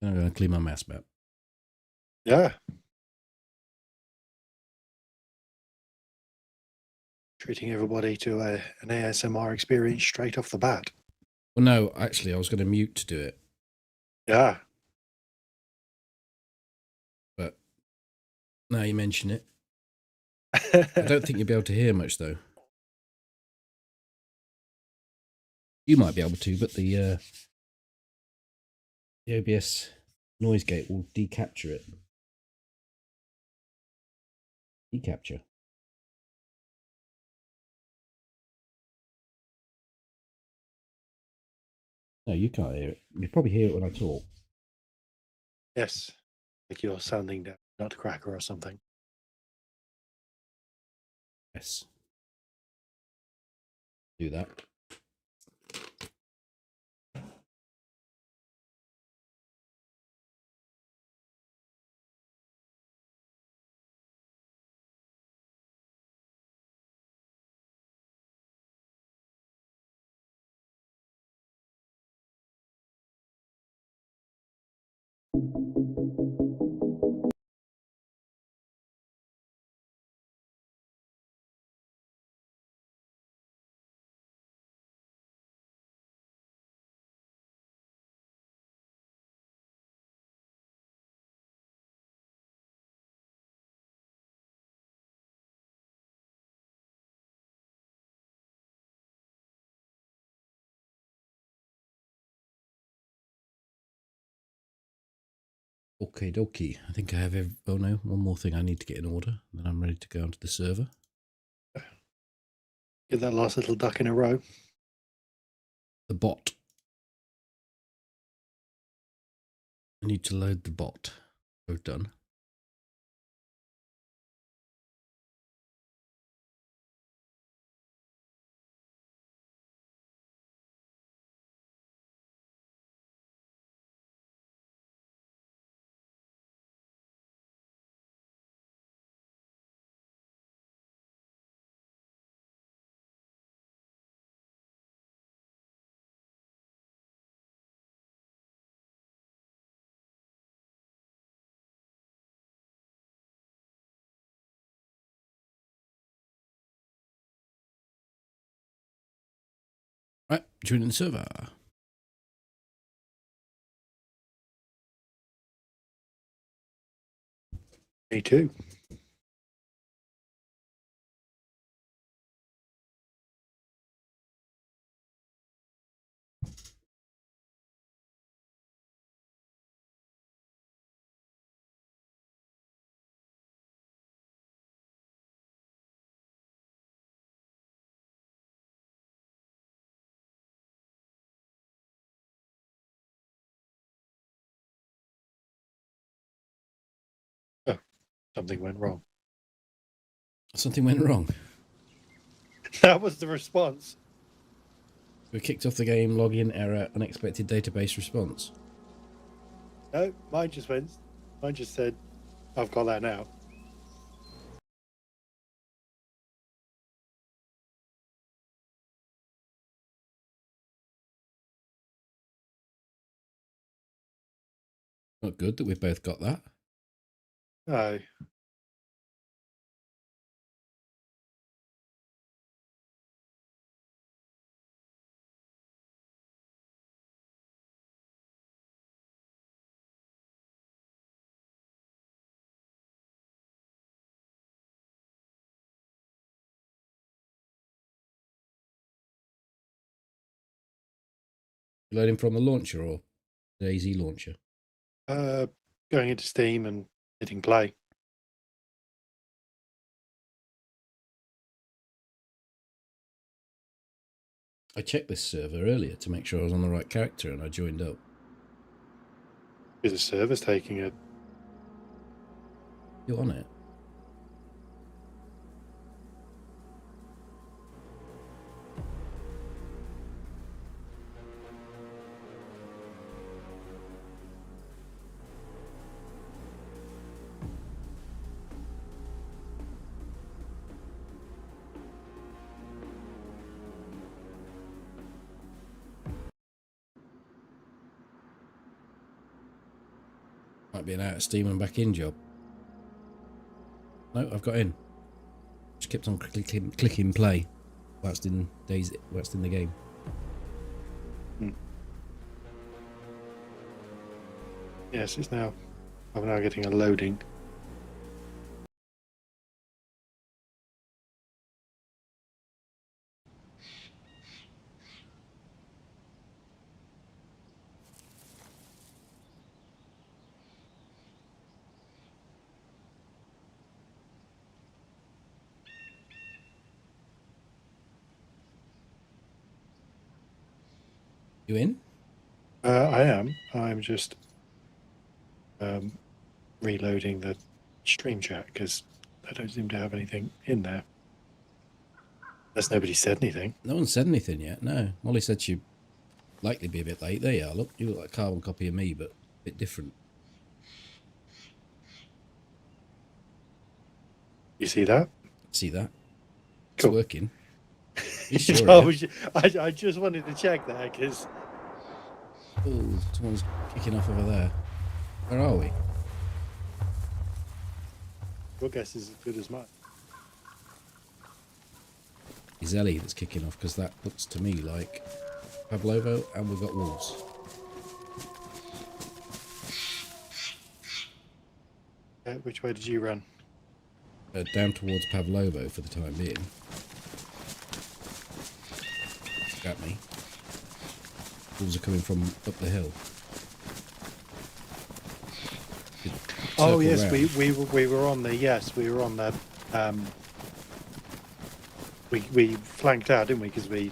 I'm going to clean my mess back. Yeah. Treating everybody to an ASMR experience straight off the bat. Well, no, actually, I was going to mute to do it. Yeah. But now you mention it. I don't think you'll be able to hear much, though. You might be able to, but the OBS noise gate will decapture it. Decapture. No, you can't hear it. You probably hear it when I talk. Yes. Like you're sounding down nutcracker or something. Yes. Do that. Okay, dokie. I think I have oh no, one more thing I need to get in order. Then I'm ready to go onto the server. Get that last little duck in a row. The bot. I need to load the bot. We've done. Right, joining the server. Me too. Oh, something went wrong. Something went wrong. That was the response. We kicked off the game, login error, unexpected database response. No, mine just went. Mine just said, I've got that now. Not good that we've both got that. No. Loading from the launcher or DayZ launcher? Going into Steam and hitting play. I checked this server earlier to make sure I was on the right character and I joined up. Is the server's taking it? You're on it. Might be an out of steam and back in job. No, I've got in. Just kept on clicking play whilst in the game. Yes, it's now. I'm now getting a loading. You in? I am. I'm just reloading the stream chat because I don't seem to have anything in there. Unless nobody said anything. No one said anything yet. No. Molly said she'd likely be a bit late. There you are. Look, you look like a carbon copy of me, but a bit different. You see that? See that? Cool. It's working. You sure? I just wanted to check that because. Oh, someone's kicking off over there. Where are we? Your guess is as good as mine. It's Ellie that's kicking off because that looks to me like Pavlovo, and we've got wolves. Which way did you run? Down towards Pavlovo for the time being. Got me. Wolves are coming from up the hill. Oh yes, round. we were on the we were on the we flanked out, didn't we? Because we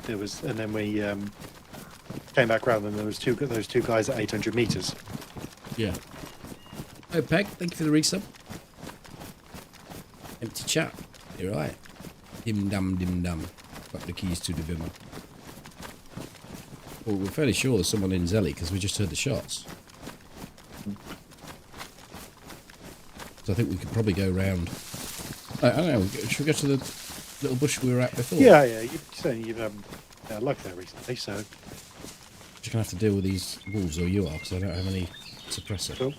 came back round and there was those two guys at 800 meters. Yeah. Oh, Peg, thank you for the resub. Empty chat. You're right. Dim dum dim dum. Got the keys to the Vimmer. Well, we're fairly sure there's someone in Zelly because we just heard the shots. So I think we could probably go round. I don't know. Should we go to the little bush we were at before? Yeah. You've luck there recently, so. Just gonna have to deal with these wolves, or you are, because I don't have any suppressor. Cool.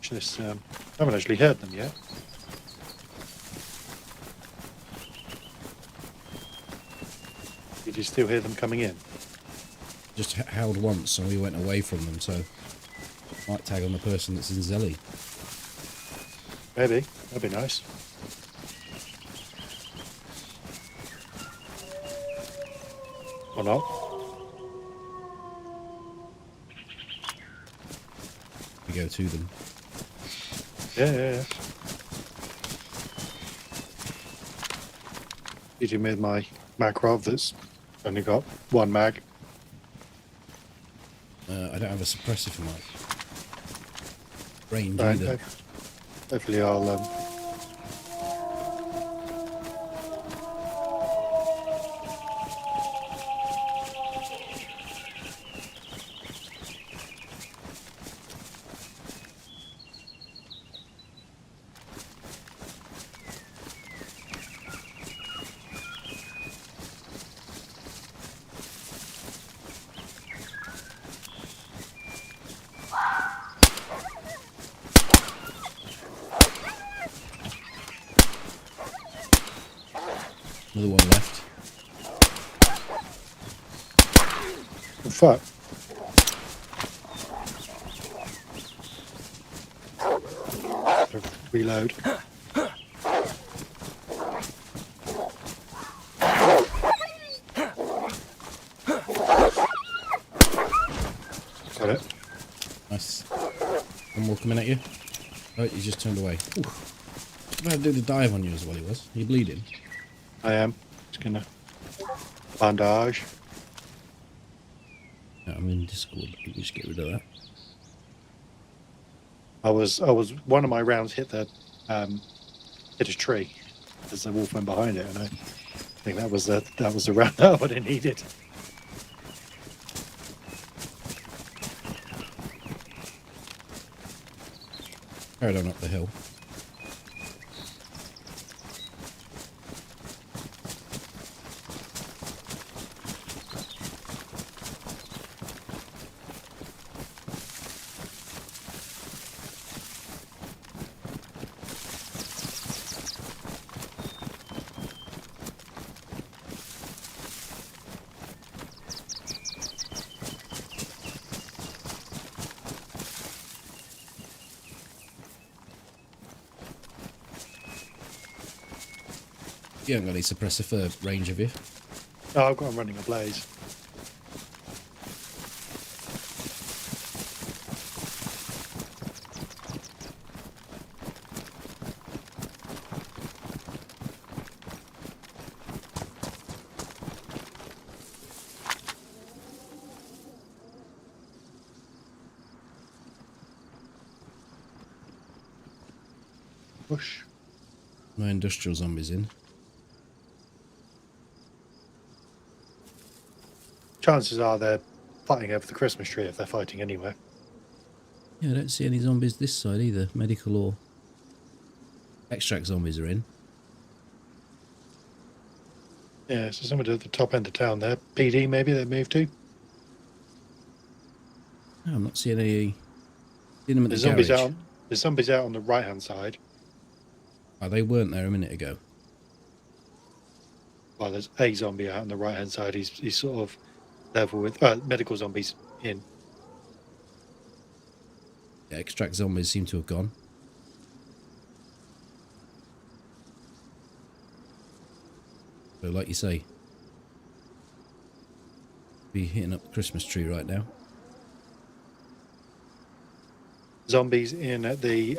Just I haven't actually heard them yet. Did you still hear them coming in? Just howled once and we went away from them, so might tag on the person that's in Zelly. Maybe. That'd be nice. Or not. We go to them. Yeah. Did you made my Makarov that's only got one mag? I don't have a suppressor for my range Right, either. hopefully I'll Another one left. fuck. Reload. Got it. Nice. One more coming at you. Oh, he just turned away. Ooh. I had to do the dive on you as well, he was. Are you bleeding? I am. Just gonna bandage. Yeah, I'm in Discord. You just get rid of that. I was one of my rounds hit hit a tree. There's a wolf went behind it, and I think that was the round that I would have needed. Carried on up the hill. You haven't got any suppressor for range, have you? Oh, I've got him running a blaze. Push. No industrial zombies in. Chances are they're fighting over the Christmas tree if they're fighting anywhere. Yeah, I don't see any zombies this side either. Medical or extract zombies are in. Yeah, so somebody at the top end of town there. PD maybe they moved to. No, I'm not seeing any. Seeing them at There's the zombies garage. out. There's zombies out on the right hand side. Oh, they weren't there a minute ago. Well, there's a zombie out on the right hand side. He's sort of level with medical zombies in. Yeah, extract zombies seem to have gone. So, like you say, be hitting up the Christmas tree right now. Zombies in at the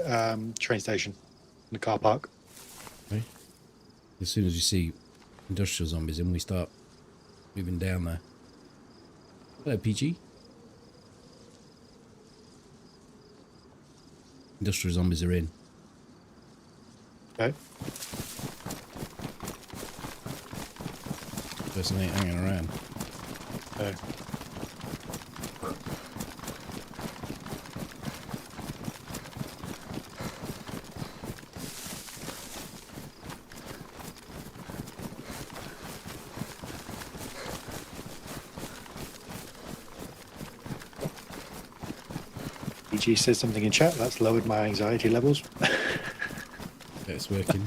train station, in the car park. Okay. As soon as you see industrial zombies in, we start moving down there. Hello, PG. Industrial zombies are in. Okay. Person ain't hanging around. So, EG says something in chat. That's lowered my anxiety levels. Yeah, it's working.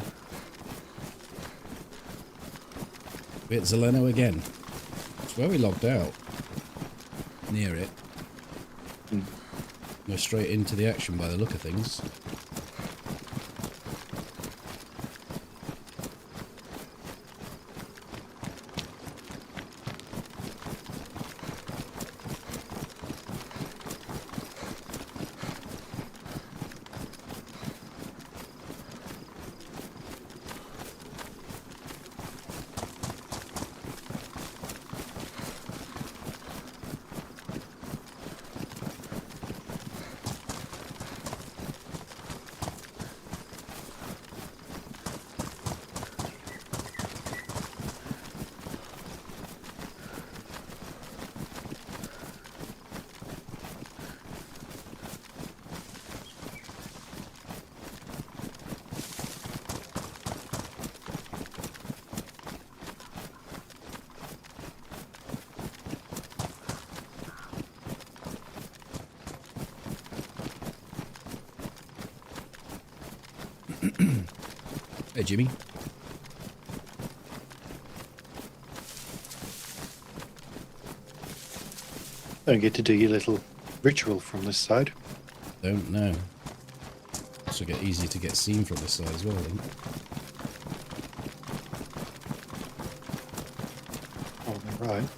Bit Zeleno again. It's where we logged out. Near it. Go straight into the action by the look of things. Hey, Jimmy. Don't get to do your little ritual from this side. Don't know. Also get easy to get seen from this side as well, I think. Oh, they're right.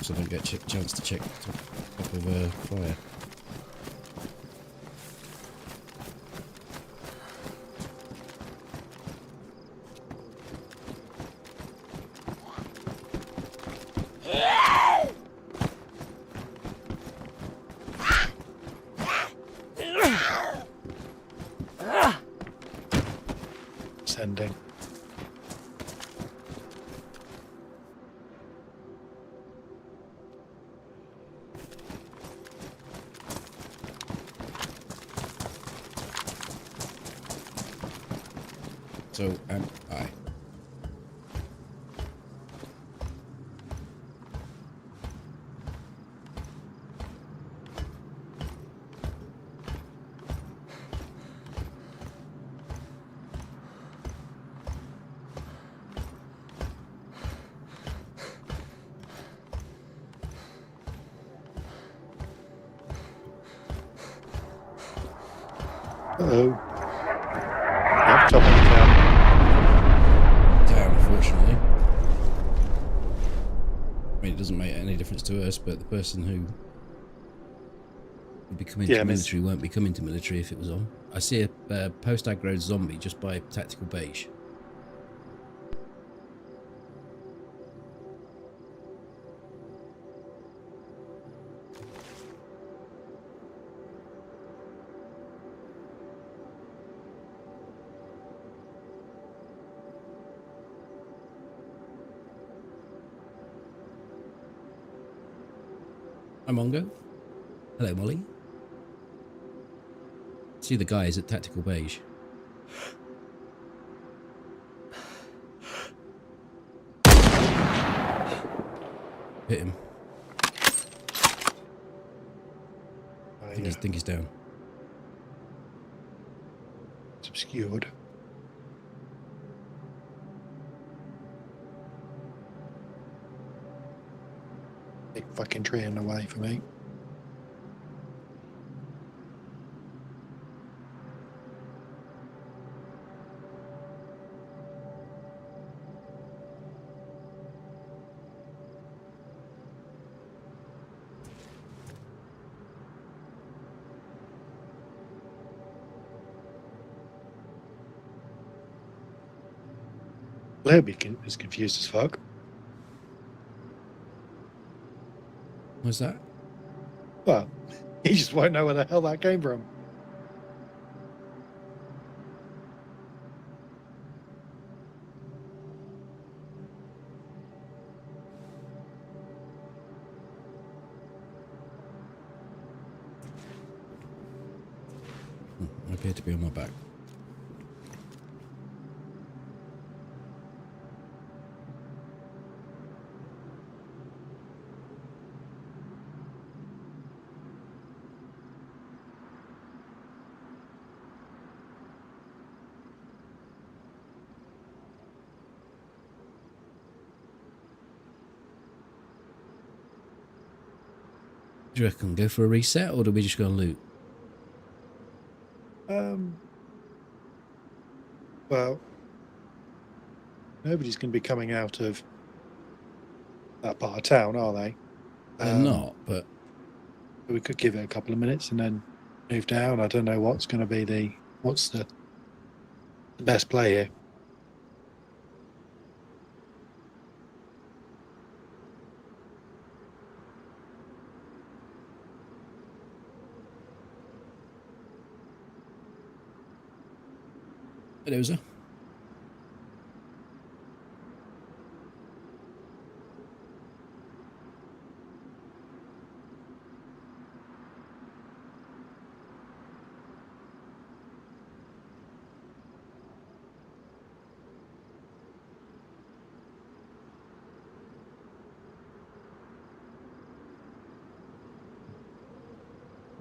So I don't get a chance to check top of fire. Sending. So am I. Uh-oh. Yep, top. it doesn't make any difference to us, but the person who would be coming Yeah, to I mean, military won't be coming to military if it was on. I see a post-aggro zombie just by tactical beige. Hi, Mongo. Hello, Molly. See the guys at tactical beige. Hit him. I think he's down. It's obscured. Big fucking tree in the way for me. Larry is confused as fuck. What's that? Well, he just won't know where the hell that came from. I appear to be on my back. Do you reckon go for a reset, or do we just go and loot? Well, nobody's going to be coming out of that part of town, are they? They're not, but We could give it a couple of minutes and then move down. I don't know what's going to be the best play here. hello, sir.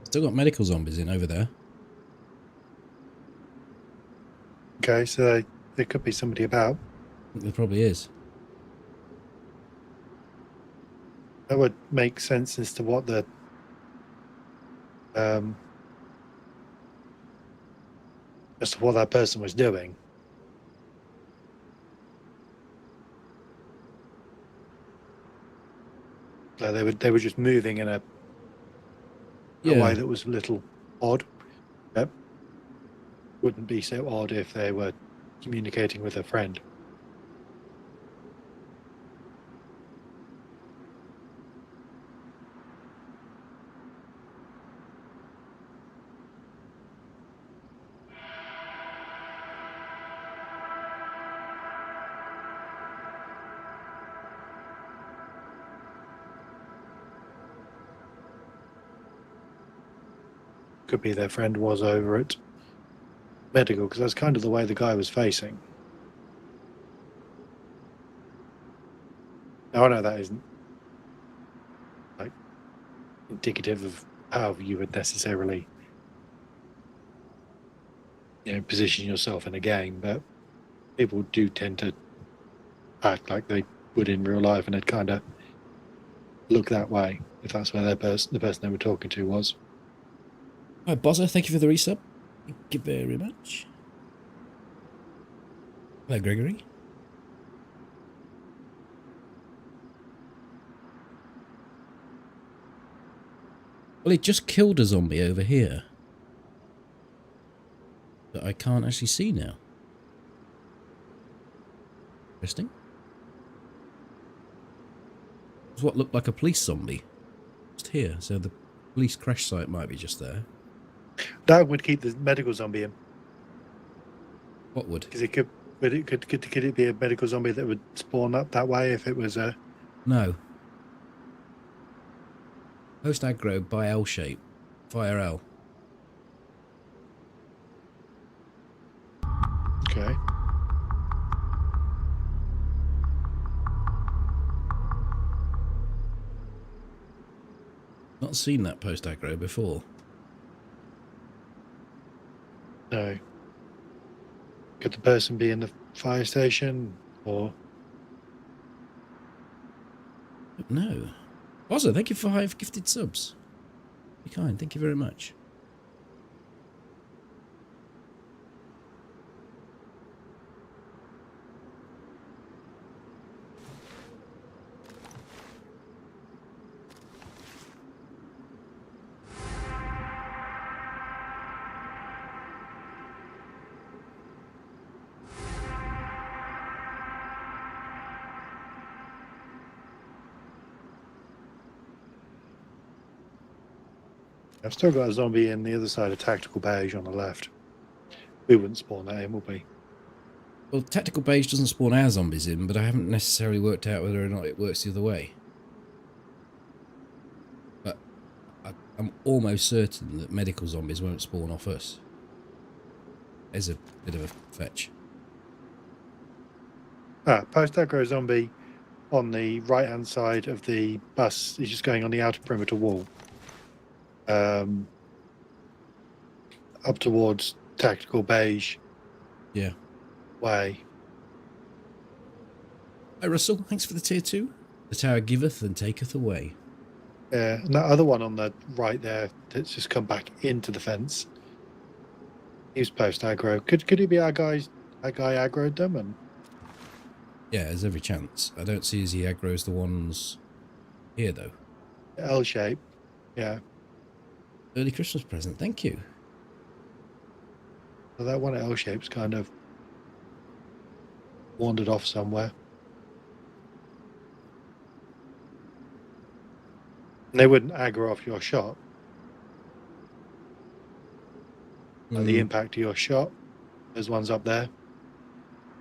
Still got medical zombies in over there. Okay, so there could be somebody about. There probably is. That would make sense as to what the as to what that person was doing. So they were just moving in a way that was a little odd. Yep. Wouldn't be so odd if they were communicating with a friend. Could be their friend was over at medical, because that's kind of the way the guy was facing. Now I know that isn't like indicative of how you would necessarily, position yourself in a game, but people do tend to act like they would in real life, and they'd kind of look that way if that's where the person they were talking to was. Hi, Bozza. Thank you for the resub. Thank you very much. Hello, Gregory. Well, it just killed a zombie over here that I can't actually see now. Interesting. It's what looked like a police zombie. Just here, so the police crash site might be just there. That would keep the medical zombie in. What would? Because it could, but it could it be a medical zombie that would spawn up that way if it was a? No. Post aggro by L shape. Fire L. Okay. Not seen that post aggro before. No. Could the person be in the fire station or? No. Also, thank you for 5 gifted subs. Be kind. Thank you very much. I've still got a zombie in the other side of Tactical Beige on the left. We wouldn't spawn that in, would we? Well, Tactical Beige doesn't spawn our zombies in, but I haven't necessarily worked out whether or not it works the other way. But I'm almost certain that medical zombies won't spawn off us. There's a bit of a fetch. Post-aggro zombie on the right-hand side of the bus is just going on the outer perimeter wall. Up towards Tactical Beige. Yeah. Way. Hi, Russell. Thanks for the tier 2. The tower giveth and taketh away. Yeah, and that other one on the right there that's just come back into the fence. He's post-aggro. Could he be our guy aggroed them? And Yeah, there's every chance. I don't see as he aggroes the ones here, though. L shape. Yeah. Early Christmas present. Thank you. So that one L shape's kind of wandered off somewhere. And they wouldn't aggro off your shot. Like the impact of your shot. There's ones up there.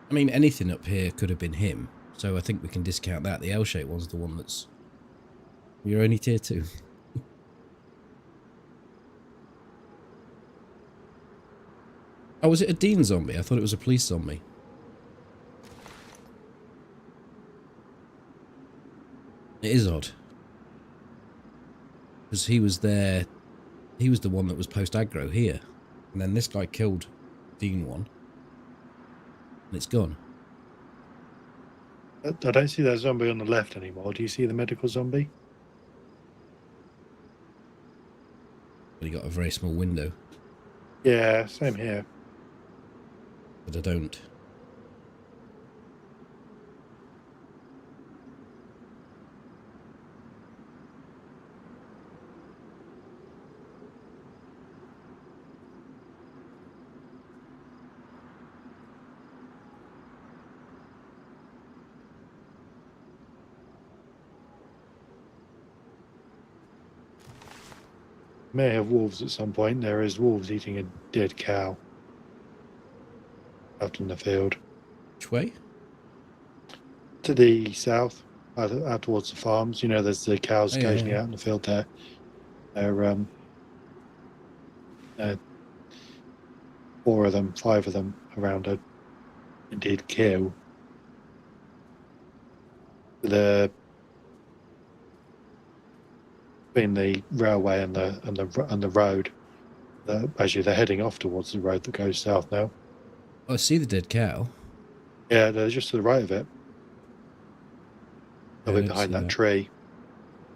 I mean, anything up here could have been him. So I think we can discount that. The L-shaped one's the one that's... You're only tier 2. Oh, was it a Dean zombie? I thought it was a police zombie. It is odd. Because he was there... He was the one that was post-aggro here. And then this guy killed Dean one. And it's gone. I don't see that zombie on the left anymore. Do you see the medical zombie? But he got a very small window. Yeah, same here. But I don't. May have wolves at some point. There is wolves eating a dead cow out in the field. Which way? To the south, out towards the farms. You know, there's the cows occasionally out in the field there. There are 4 of them, 5 of them around a indeed cow. Between the railway and the road, actually they're heading off towards the road that goes south now. Oh, I see the dead cow. Yeah, they're just to the right of it. They'll be behind that tree,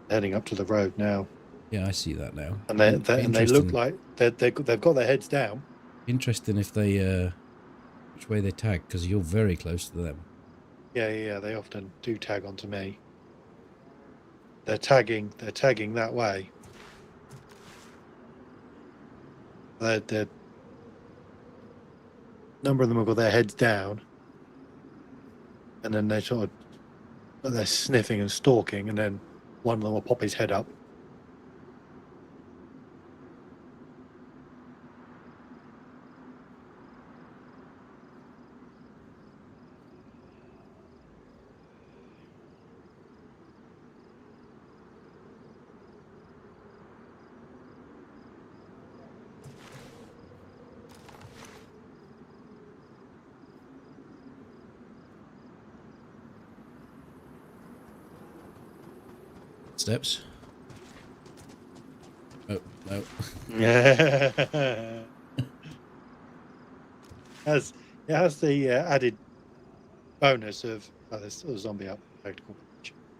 heading up to the road now. Yeah, I see that now. And they look like they've got their heads down. Interesting if they which way they tag, because you're very close to them. Yeah, they often do tag onto me. They're tagging that way. A number of them have got their heads down, and then they sort of they're sniffing and stalking, and then one of them will pop his head up. Steps. Oh, no. It has the added bonus of there's a zombie up. It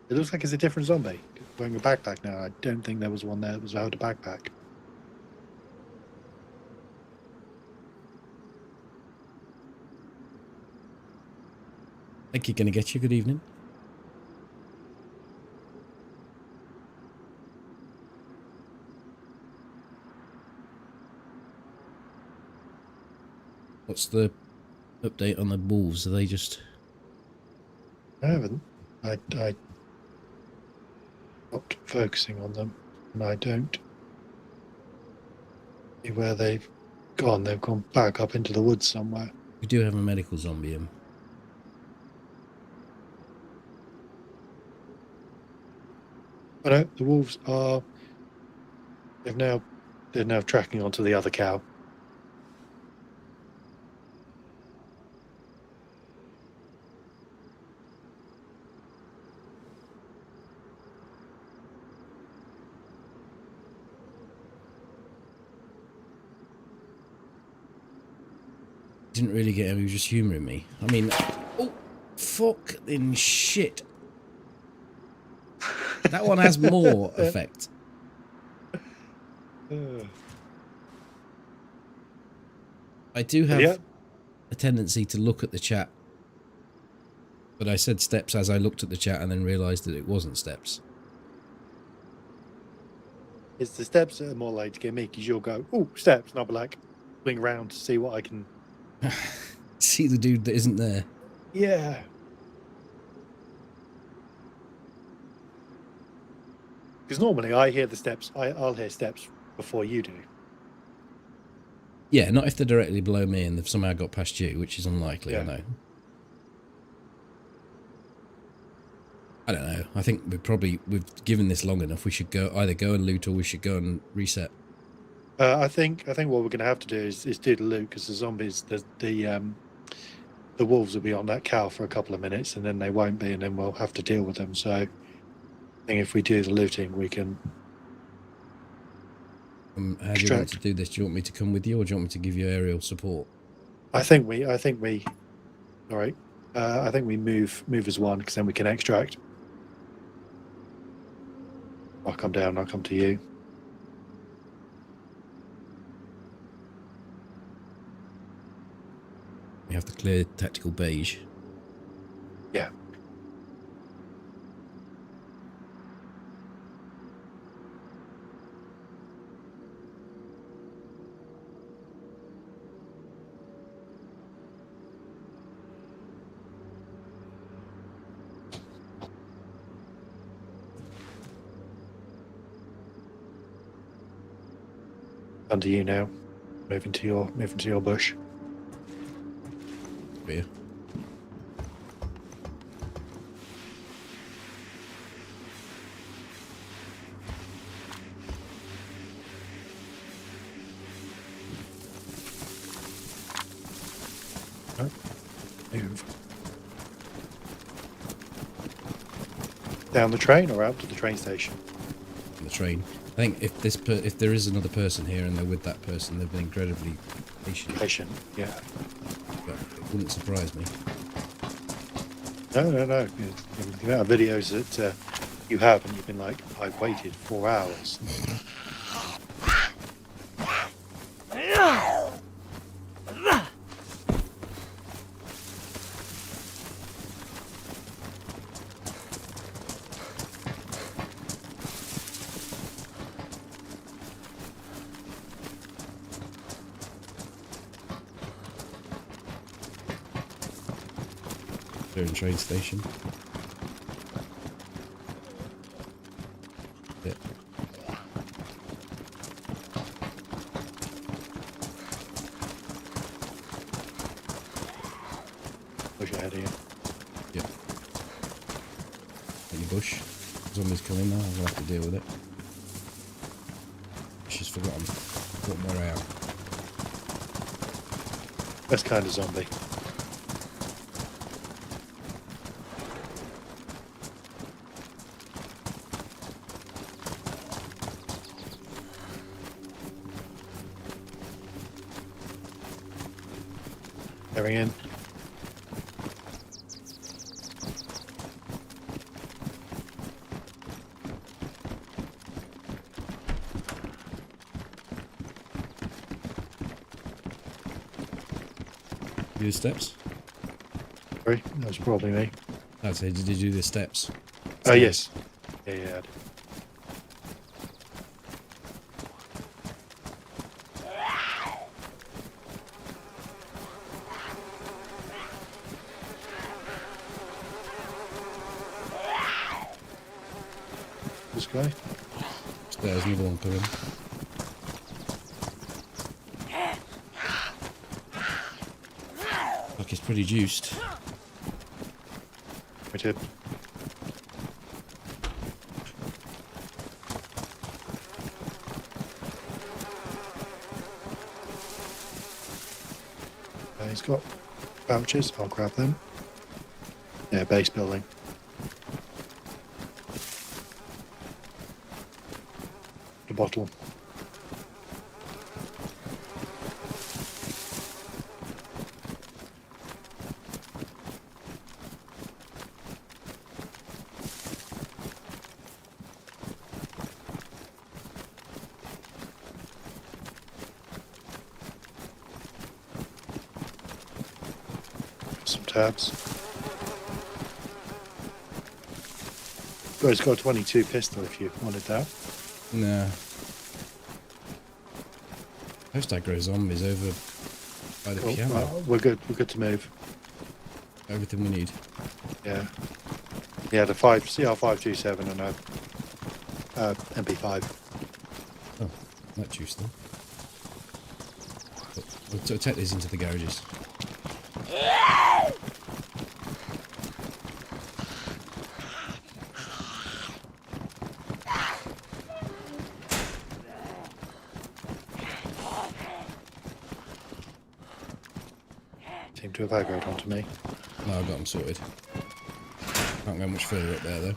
looks like it's a different zombie wearing a backpack now. I don't think there was one there that was without a backpack. Think you're going to get you. Good evening. What's the update on the wolves? Are they just... I haven't. I stopped focusing on them, and I don't see where they've gone. They've gone back up into the woods somewhere. We do have a medical zombie in. But no, the wolves are. They're now tracking onto the other cow. Didn't really get him. He was just humouring me. I mean, oh, fucking shit. That one has more effect. I do have a tendency to look at the chat, but I said steps as I looked at the chat and then realised that it wasn't steps. It's the steps that are more likely to get me, because you'll go, oh, steps, and I'll be like, swing around to see what I can... See the dude that isn't there. Yeah. Because normally I hear the steps, I'll hear steps before you do. Yeah, not if they're directly below me and they've somehow got past you, which is unlikely, yeah. I know. I don't know. I think we've given this long enough. We should either go and loot or we should go and reset. I think what we're going to have to do is do the loot, because the zombies, the wolves will be on that cow for a couple of minutes, and then they won't be, and then we'll have to deal with them. So I think if we do the looting, we can. How do you want to do this? Do you want me to come with you, or do you want me to give you aerial support? I think we. All right. I think we move as one, because then we can extract. I'll come down. I'll come to you. We have to clear tactical beige. Yeah. Under you now. Moving to your bush. Yeah. Oh, move. Down the train or out to the train station? The train. I think if there is another person here and they're with that person, they've been incredibly patient. Patient, yeah. But it wouldn't surprise me. No. The amount of videos that you have, and you've been like, I waited 4 hours. Clearing train station. Yeah. Push ahead of you. Yeah. Any bush. Zombies coming now, I'll have to deal with it. She's forgotten where I am. Best kind of zombie. Going in. Do the steps? Sorry, that was probably me. I'd say, did you do the steps? Oh, yes. Yeah. This guy? There's another one coming. Like it's pretty juiced. Me too. He's got pouches. I'll grab them. Yeah, base building. The bottle. Some tabs. Well, it's got a 22 pistol if you wanted that. Nah. Post aggro zombies over by the piano. Well, we're good. We're good to move. Everything we need. Yeah. Yeah, the CR527 and a MP5. Oh, that juice then. We'll take these into the garages. Seem to have aggroed onto me. No, I got them sorted. Can't go much further up there though.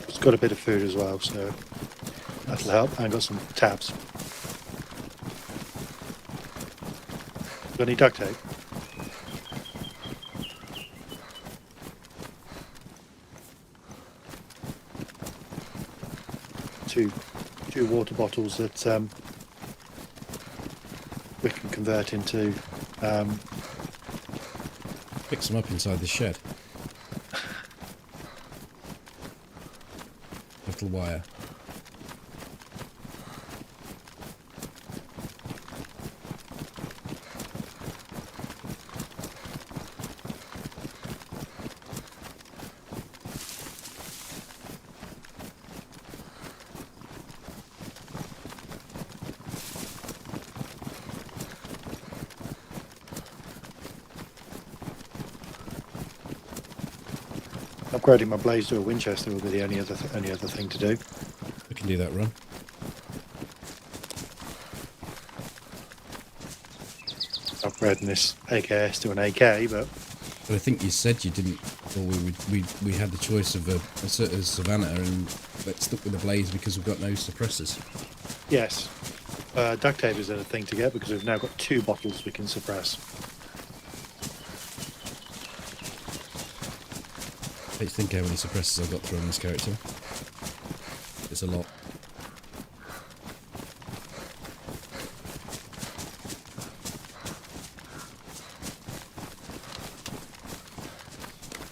It's got a bit of food as well, so that'll help. And got some tabs. Got any duct tape? Two water bottles that we can convert into. Pick some up inside the shed. Little wire. Upgrading my blaze to a Winchester will be the only other thing to do. We can do that run. Upgrading this AKS to an AK, but But I think you said you didn't. Or we had the choice of a Savannah, and let's stick with the blaze because we've got no suppressors. yes, duct tape is a thing to get because we've now got 2 bottles we can suppress. Let's think how many suppressors I've got through on this character. It's a lot.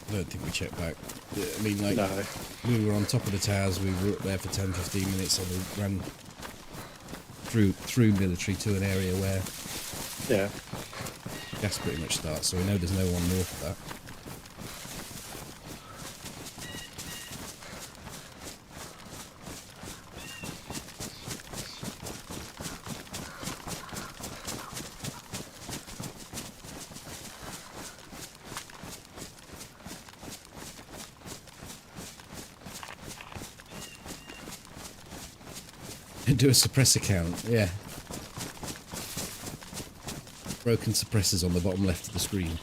I don't think we checked back. I mean, like, No. we were on top of the towers, we were up there for 10-15 minutes, and we ran through military to an area where Yeah. gas pretty much starts, so we know there's no one north of that. Do a suppressor count, yeah. Broken suppressors on the bottom left of the screen.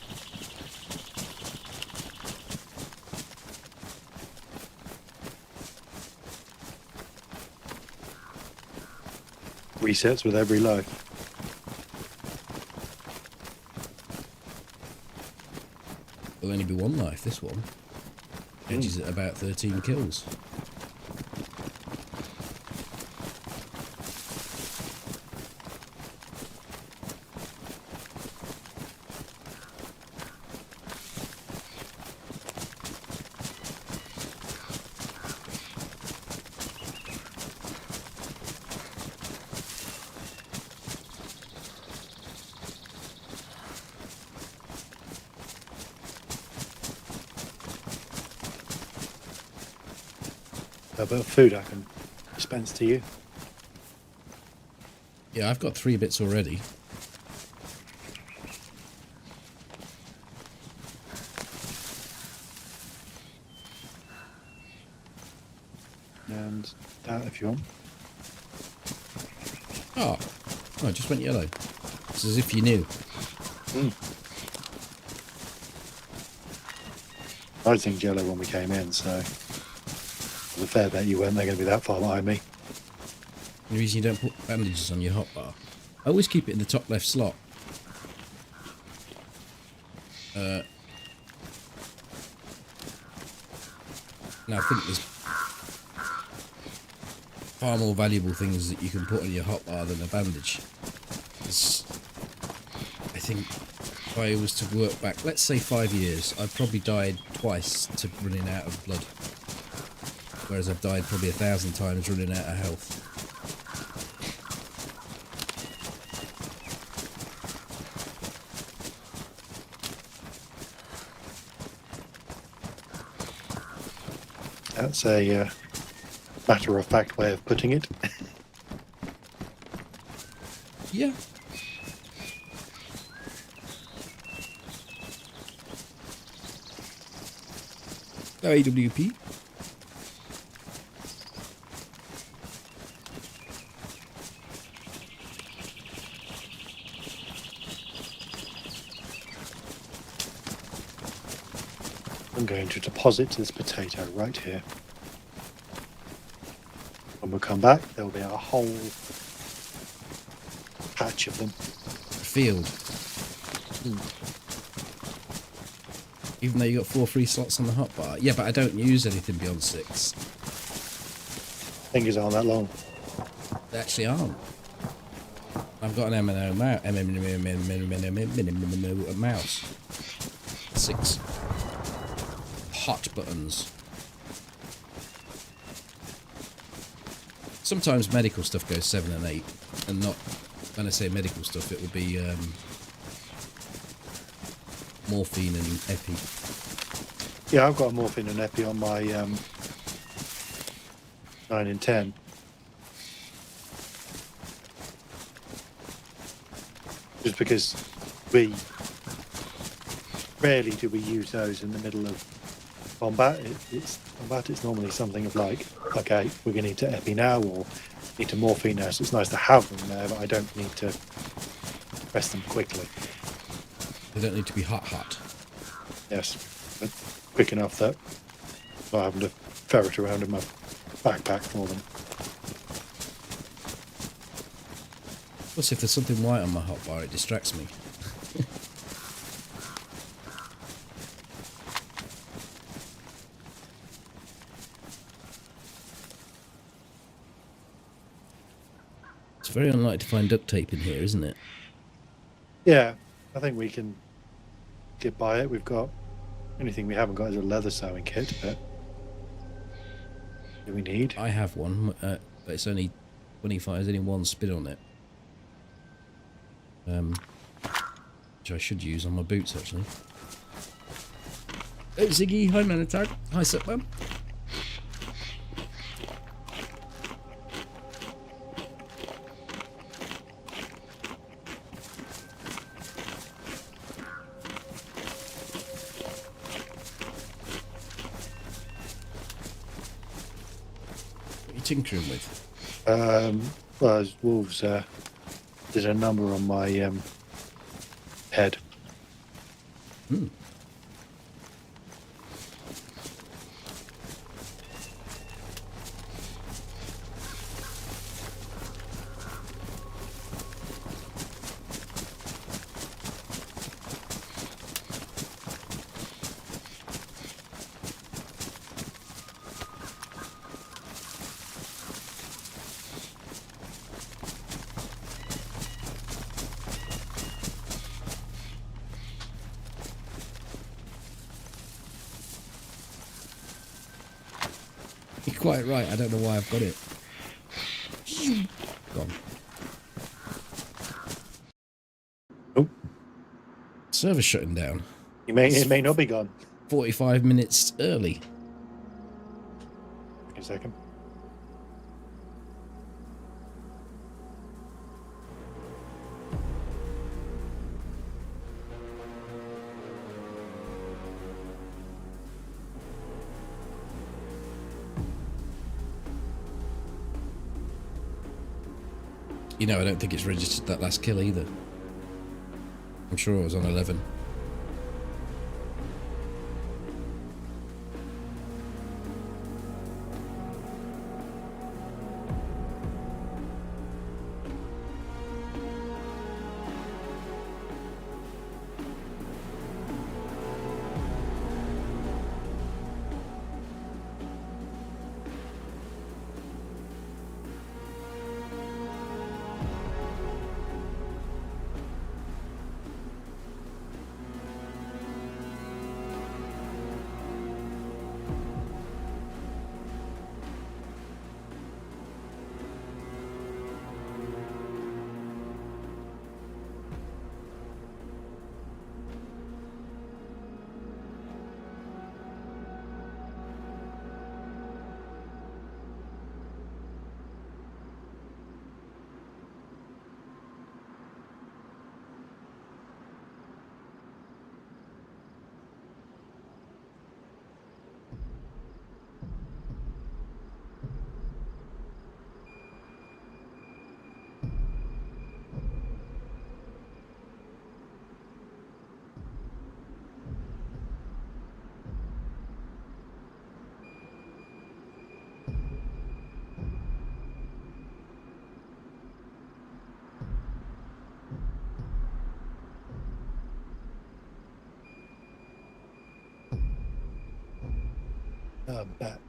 Resets with every life. There'll only be one life, this one. Edges at about 13 kills. A bit of food I can dispense to you. Yeah, I've got 3 bits already. And that if you want. Oh, it just went yellow. It's as if you knew. I think yellow when we came in, so it was a fair bet you weren't going to be that far behind me. The reason you don't put bandages on your hotbar. I always keep it in the top left slot. Now I think there's far more valuable things that you can put on your hotbar than a bandage. 'Cause I think if I was to work back, let's say 5 years, I've probably died twice to running out of blood. Whereas I've died probably 1,000 times running out of health. That's a matter-of-fact way of putting it. Yeah. AWP. I'm going to deposit this potato right here. When we come back, there'll be a whole patch of them. Field. Even though you got 4 free slots on the hotbar. Yeah, but I don't use anything beyond 6. Fingers aren't that long. They actually aren't. I've got an MNO mouse. 6 hot buttons. Sometimes medical stuff goes 7 and 8, and not, when I say medical stuff, it would be morphine and epi. Yeah, I've got morphine and epi on my 9 and 10. Just because we rarely do we use those in the middle of combat. It's normally something of like, okay, we're going to need to epi now or need to morphine now, so it's nice to have them there, but I don't need to press them quickly. They don't need to be hot. Yes, but quick enough that I'm not having to ferret around in my backpack for them. Plus, if there's something white on my hotbar, it distracts me. It's very unlikely to find duct tape in here, isn't it? Yeah, I think we can get by it. We've got anything we haven't got is a leather sewing kit, but do we need? I have one, but it's only 25. There's only one spin on it. Which I should use on my boots, actually. Oh, Ziggy. Hi, Man Attack. Hi, Setman. What are you tinkering with? Well, there's wolves. There's a number on my head. Hmm. You're quite right. I don't know why I've got it. Gone. Oh, Server's shutting down. it may not be gone. 45 minutes early. Give me a second. You know, I don't think it's registered that last kill either. I'm sure I was on 11. I'm back.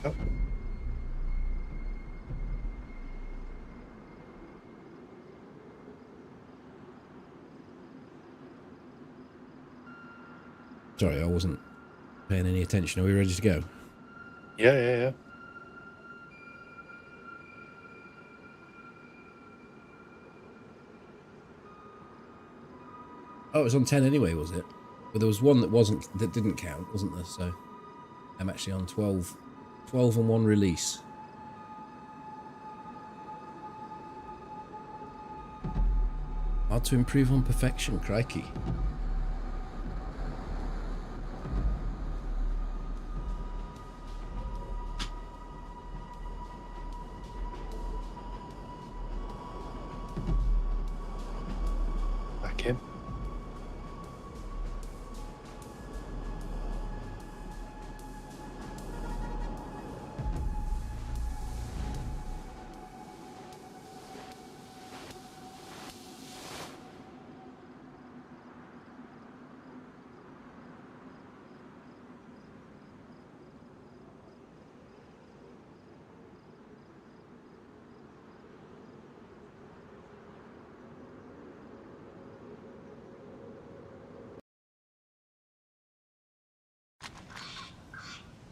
Oh. Sorry, I wasn't paying any attention. Are we ready to go? Yeah. Oh, it was on 10 anyway, was it? But there was one that didn't count, wasn't there? So I'm actually on 12 and 1 release. Hard to improve on perfection, crikey. Back in.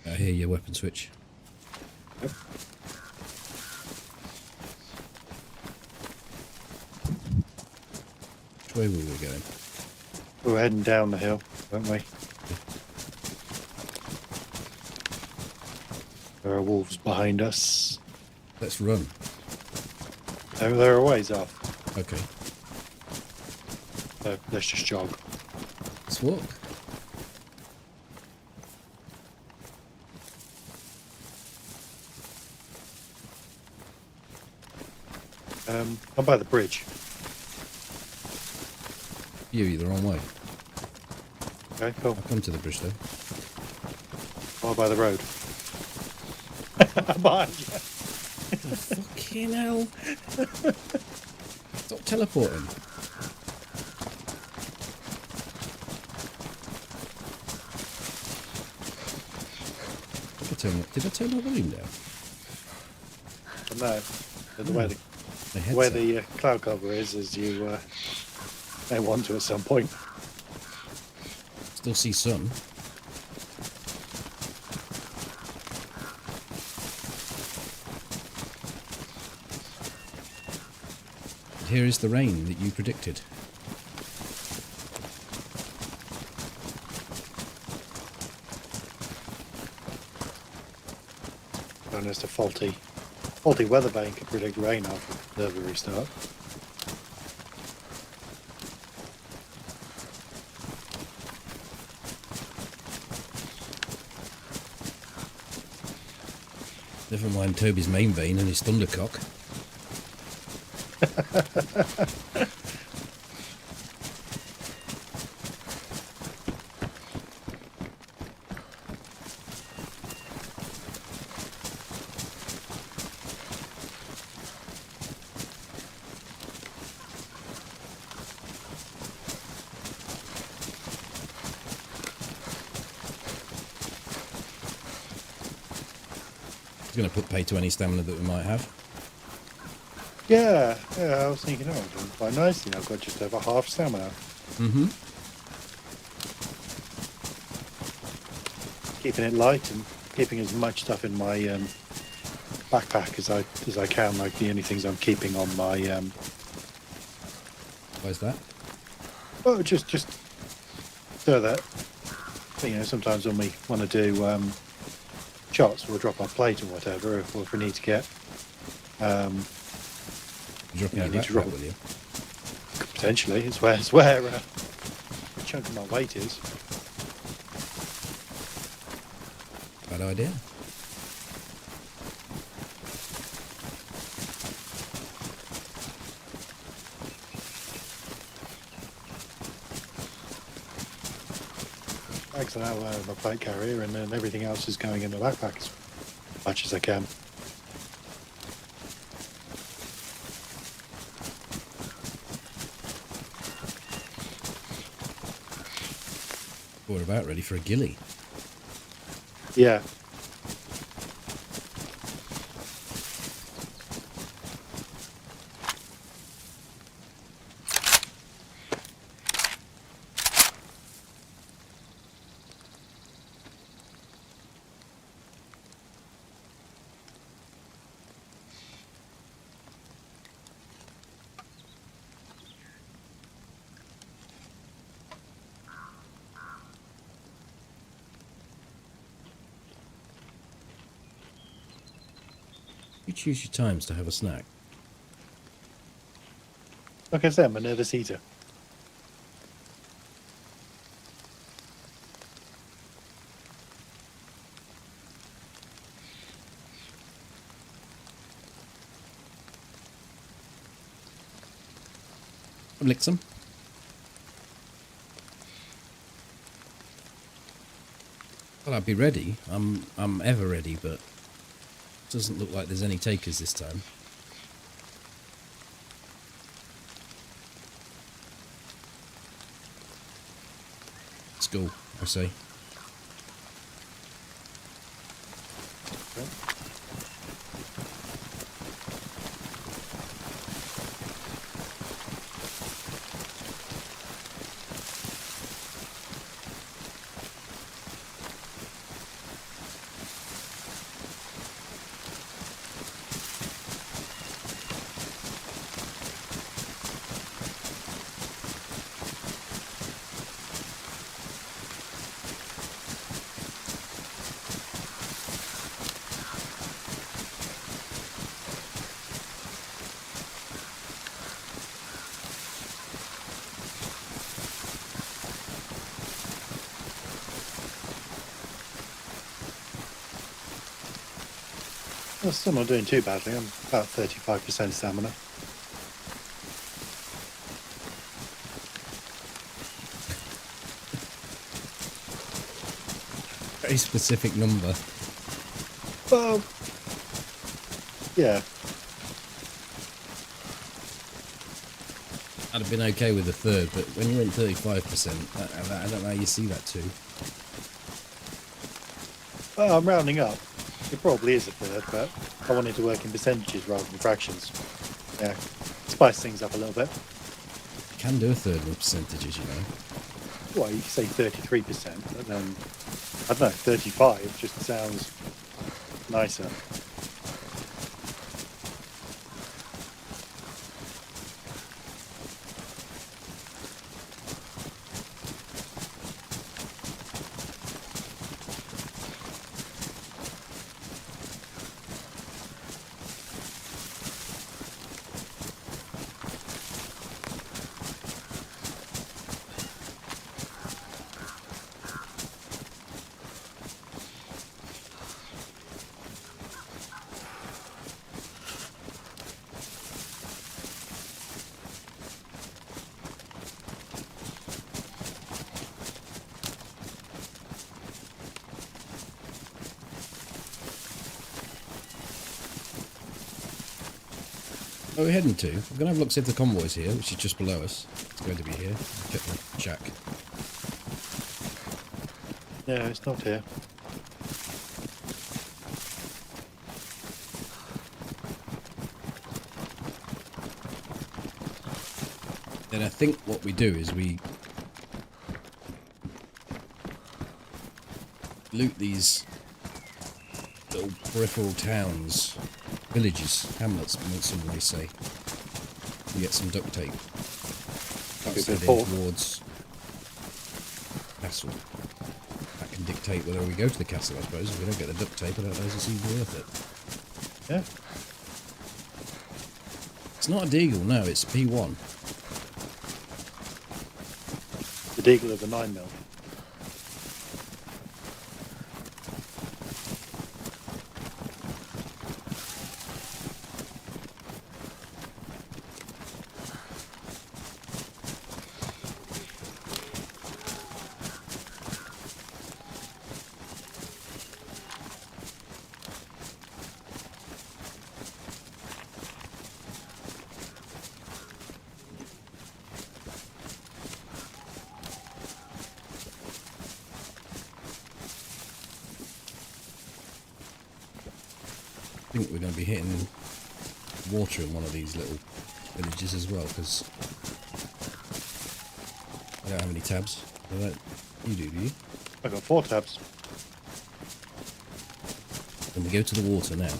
I hear your weapon switch. Yep. Which way were we going? We were heading down the hill, weren't we? There are wolves behind us. Let's run. They're a ways off. Okay. So let's just jog. Let's walk. I'm by the bridge. You're the wrong way. Okay, cool. I'll come to the bridge though. Or by the road. I'm behind you. Fucking hell. Stop teleporting. Did I turn my volume down? But no, the way the My where headset. the cloud cover is you may want to at some point. Still see sun. Here is the rain that you predicted. And it's a faulty weather vane could predict rain after the restart. Never mind Toby's main vein and his thundercock. He's going to put pay to any stamina that we might have. Yeah, I was thinking, oh, I'm doing quite nicely. I've got just over half stamina. Mm-hmm. Keeping it light and keeping as much stuff in my backpack as I can. Like the only things I'm keeping on my Why's that? oh, just so that sometimes when we want to do shots, we'll drop our plate or whatever, or if we need to get You're dropping Yeah, I your need to backpack, drop- will you? potentially it's where a chunk of my weight is. Bad idea. Bags are now out of my plate carrier, and then everything else is going in the backpack as much as I can. We're about ready for a ghillie. Yeah. choose your times to have a snack? Like I said, I'm a nervous eater. Lick some. Well, I'd be ready. I'm ever ready, but it doesn't look like there's any takers this time. Let's go, I say. Well, still not doing too badly. I'm about 35% stamina. Very specific number. Well, yeah. I'd have been okay with a third, but when you're in 35%, I don't know how you see that too. Well, I'm rounding up. It probably is a third, but I wanted to work in percentages rather than fractions. Yeah, spice things up a little bit. You can do a third with percentages, you know. Well, you could say 33%, but then, I don't know, 35 just sounds nicer. Where are we heading to? We're going to have a look see if the convoy's here, which is just below us. It's going to be here. Check the shack. No, it's not here. Then I think what we do is we loot these little peripheral towns, villages, hamlets, some may say. We get some duct tape. That's heading towards castle. That can dictate whether we go to the castle, I suppose. If we don't get the duct tape, I don't know if it's even worth it. Yeah. It's not a deagle, no, it's a P1. The deagle of the 9mm. I think we're going to be hitting water in one of these little villages as well, because I don't have any tabs. You do you? I've got 4 tabs. And we go to the water now.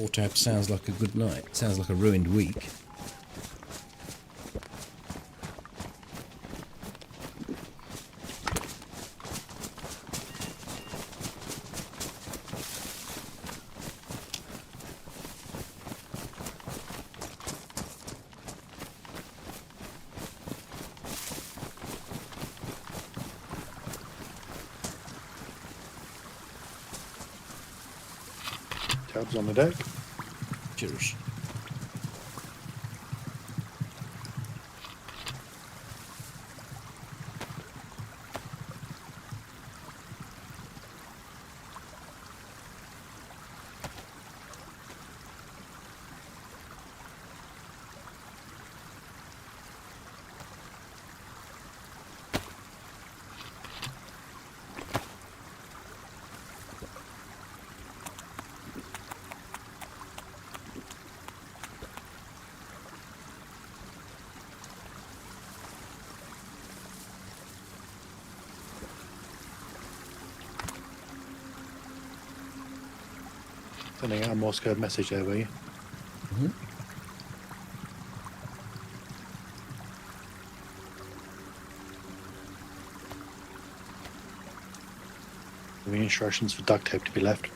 4 tab sounds like a good night. Sounds like a ruined week. Tabs on the deck. Cheers. Sending out a Morse code message there, were you? Mm-hmm. Giving instructions for duct tape to be left.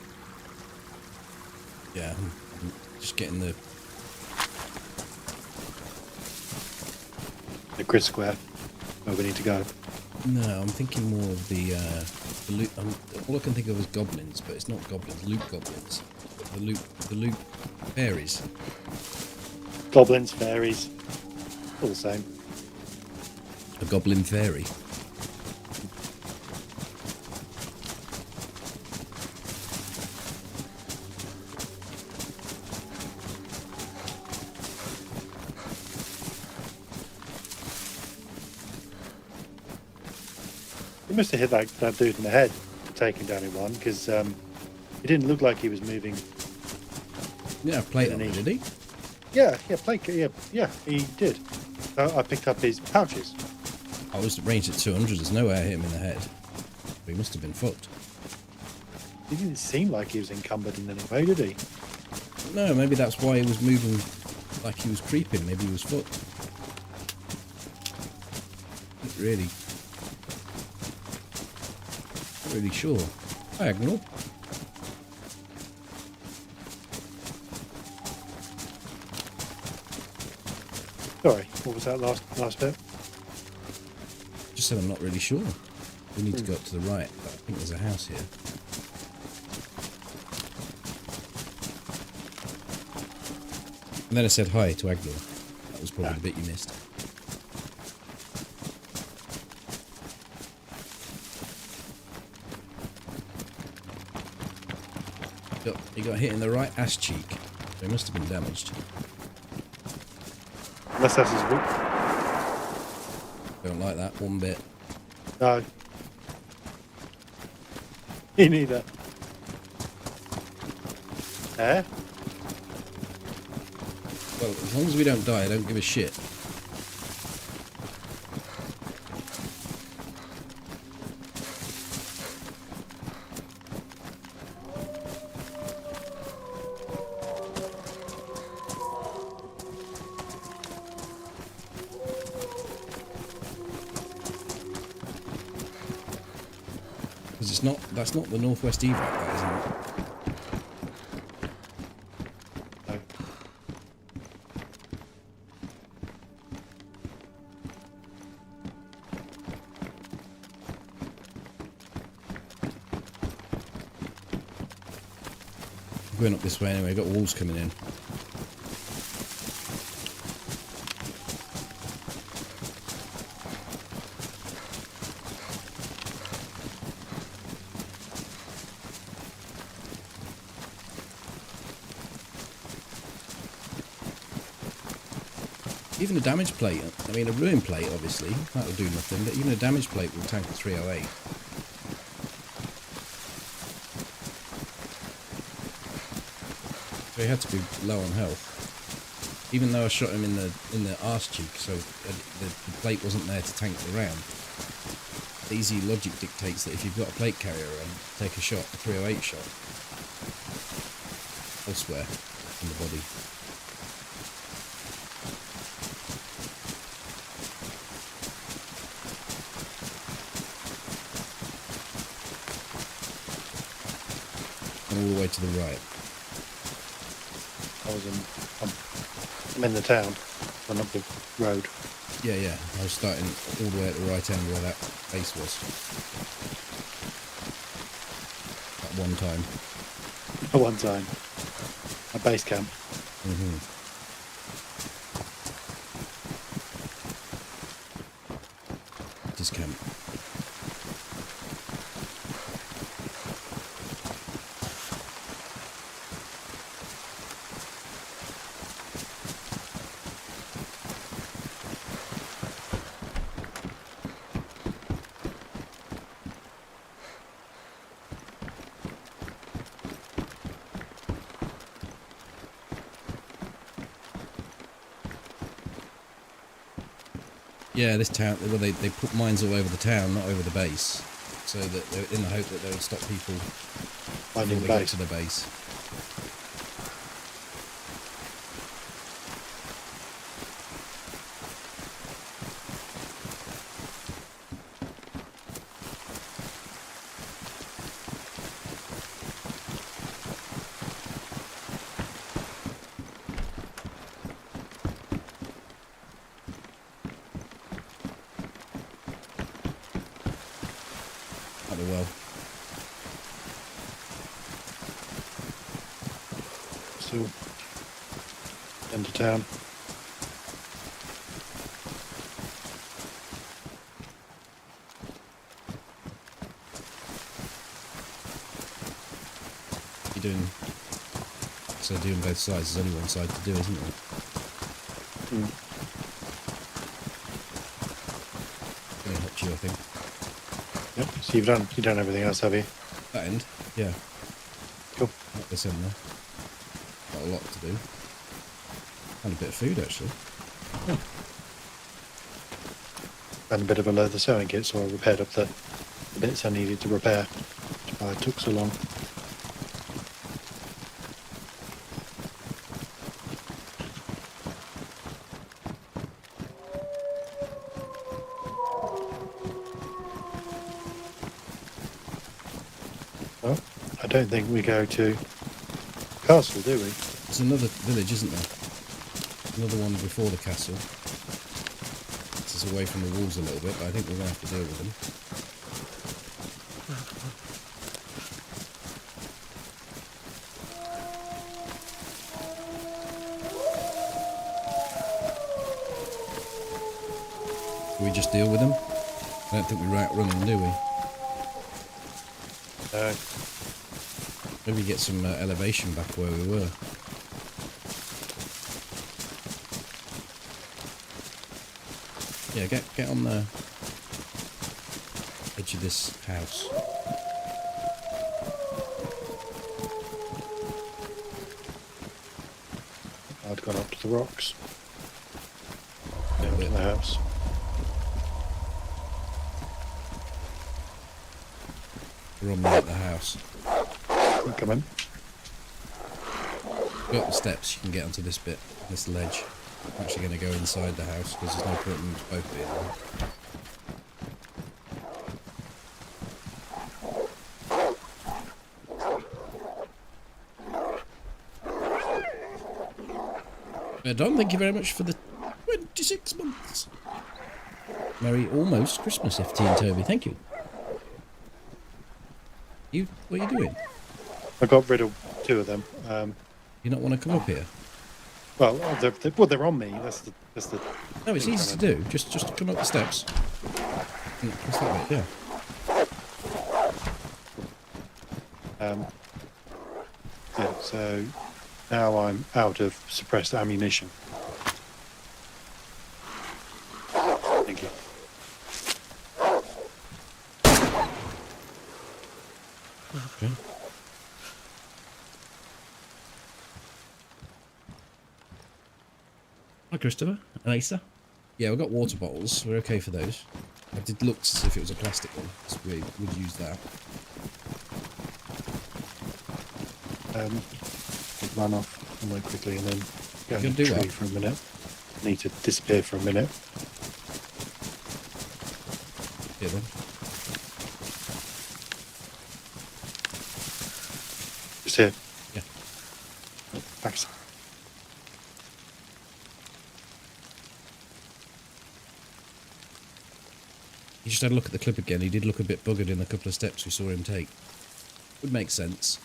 Yeah, I'm just getting the grid square where we need to go. No, I'm thinking more of the loot. All I can think of is goblins, but it's not goblins. Loot goblins. The loot fairies. Goblins, fairies, all the same. A goblin fairy. He must have hit that dude in the head, taking down in one, because it didn't look like he was moving. Yeah, plate on it, did he? Yeah, he did. I picked up his pouches. I was ranged at 200. There's no way I hit him in the head. He must have been fucked. He didn't seem like he was encumbered in any way, did he? No, maybe that's why he was moving like he was creeping. Maybe he was fucked. Not really. Not really sure. Diagonal. Sorry, what was that last bit? Just said I'm not really sure. We need to go up to the right, but I think there's a house here. And then I said hi to Agnor. That was probably the bit you missed. He got hit in the right ass cheek. So he must have been damaged. Unless that's his whip. Don't like that one bit. No. Me neither. Eh? Well, as long as we don't die, I don't give a shit. Because it's not, that's not the Northwest evac, that isn't it? No. We're going up this way anyway, we've got walls coming in. Even a damage plate, I mean a ruin plate obviously, that'll do nothing, but even a damage plate will tank a 308. So he had to be low on health. Even though I shot him in the arse cheek, so the plate wasn't there to tank the round. Easy logic dictates that if you've got a plate carrier around, take a shot, a 308 shot. Elsewhere. on the body. And all the way to the right. I'm in the town. I'm up the road. Yeah, yeah. I was starting all the way at the right end where that base was. At one time. At one time. A base camp. Mm-hmm. This camp. Yeah, this town, well, they put mines all over the town, not over the base. So that in the hope that they would stop people Finding before the they base. get to the base. Might be well. Still into town. You're doing... So doing both sides, there's only one side to do, isn't there? Mm. Gonna help you, I think. Yep. So you've done everything else, have you? That end? Yeah. Cool. Not this end there. Got a lot to do. And a bit of food, actually. And a bit of a leather sewing kit, so I repaired up the bits I needed to repair. Which is why it took so long. Well, I don't think we go to castle, do we? There's another village, isn't there? Another one before the castle. This is away from the walls a little bit, but I think we're going to have to deal with them. Do we just deal with them? I don't think we outrun them, do we? Maybe get some elevation back where we were. Yeah, get on the edge of this house. I'd gone up to the rocks. Yeah, Down to the house. We're on the way at the house. Come in. Go up the steps, you can get onto this bit, this ledge. I'm actually going to go inside the house because there's no point in both being there. Don, thank you very much for the 26 months. Merry almost Christmas, FT and Toby. Thank you. What are you doing? I got rid of two of them. You not want to come up here? Well, they're on me. That's the. No, it's easy to do. Just come up the steps. What's that bit? Yeah. Yeah. So now I'm out of suppressed ammunition. Thank you. Okay. Hi, Christopher and Asa. Yeah, we've got water bottles. We're okay for those. I did look to see if it was a plastic one, so we would use that. Run off. somewhere quickly and then go You in gonna a do tree what? for a minute. Need to disappear for a minute. Yeah, then. Just here. Yeah. Thanks. He just had a look at the clip again. He did look a bit buggered in a couple of steps we saw him take. Would make sense.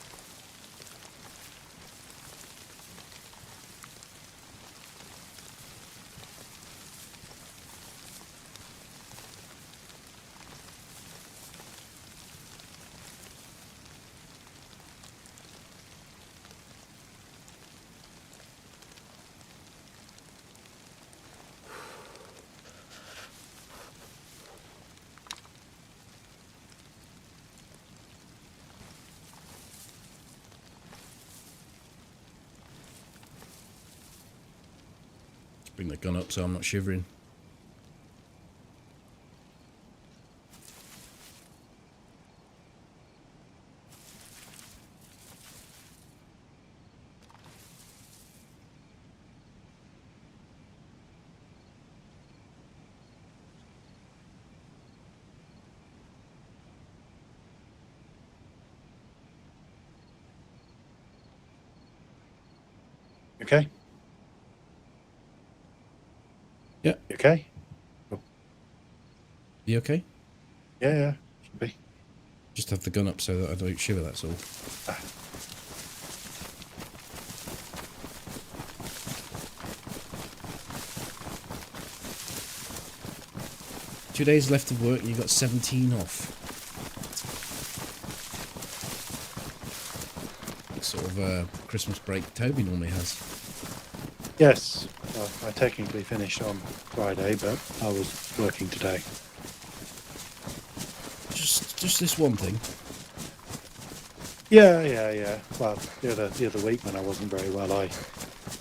Bring the gun up so I'm not shivering. Okay. Yeah. You okay? You okay? Yeah. Should be. Just have the gun up so that I don't shiver, that's all. Ah. 2 days left of work and you've got 17 off. Sort of Christmas break Toby normally has. Yes. Well, I technically finished on Friday, but I was working today. Just this one thing. Yeah. Well, the other week when I wasn't very well, I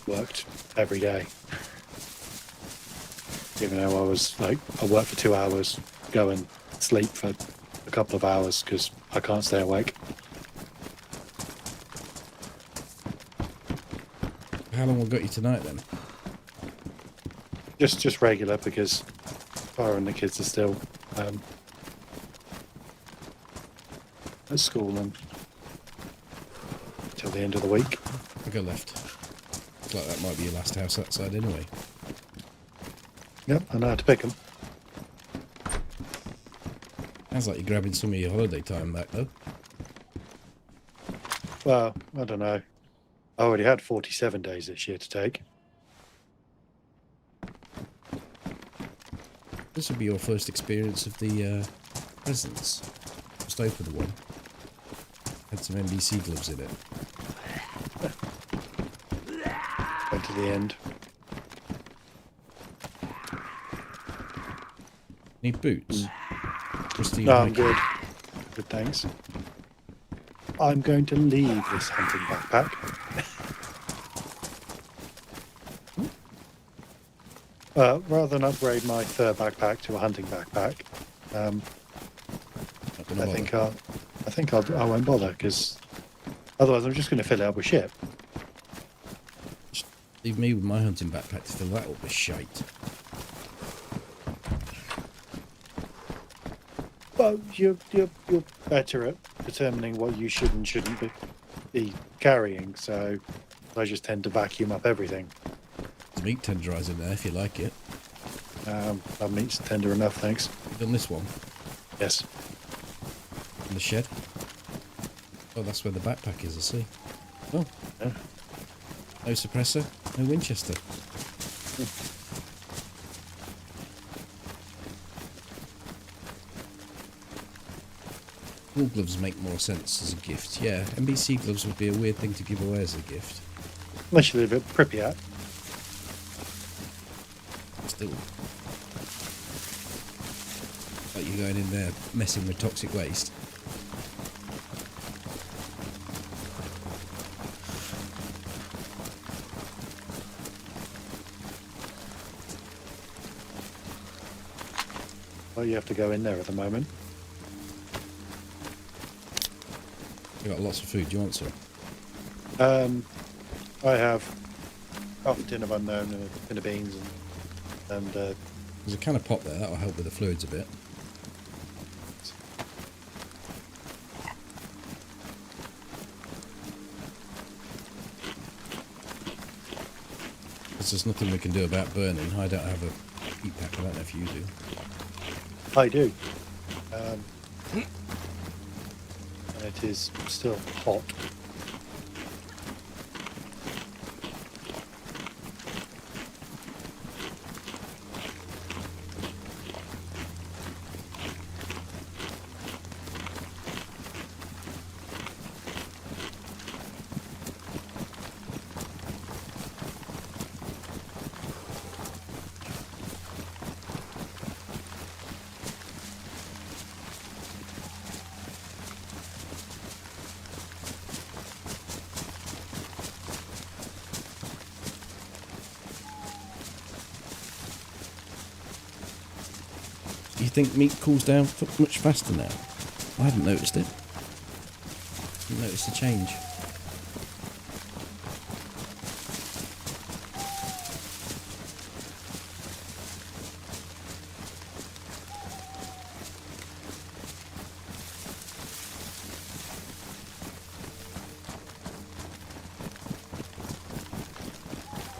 worked every day. Even though I work for 2 hours, go and sleep for a couple of hours because I can't stay awake. How long will got you tonight then? Just regular because Tara and the kids are still at school and till the end of the week. I go left. Looks like that might be your last house outside anyway. Yep, I know how to pick them. Sounds like you're grabbing some of your holiday time back though. Well, I don't know. I already had 47 days this year to take. This will be your first experience of the presents. Just open the one. Had some NBC gloves in it. Went to the end. Need boots? Rusty No, I'm hiking. good. Good, thanks. I'm going to leave this hunting backpack. Rather than upgrade my fur backpack to a hunting backpack, Not gonna bother. I think I won't bother because otherwise I'm just going to fill it up with shit. Just leave me with my hunting backpack to fill that up with shite. Well, you're better at determining what you should and shouldn't be carrying, so I just tend to vacuum up everything. There's meat tenderizer in there if you like it. My meat's tender enough, thanks. You've done this one Yes. in the shed. Oh, that's where the backpack is, I see. Oh, Yeah. no suppressor, no Winchester. Wool gloves make more sense as a gift. Yeah, NBC gloves would be a weird thing to give away as a gift. Unless you live at Pripyat. Still. Like you're going in there messing with toxic waste. Well, you have to go in there at the moment. You've got lots of food, do you want some? I have half a tin of unknown and a tin of beans and There's a can of pop there. That'll help with the fluids a bit. There's nothing we can do about burning. I don't have a heat pack. I don't know if you do. I do. And it is still hot. Do you think meat cools down much faster now? I hadn't noticed it. Didn't notice the change.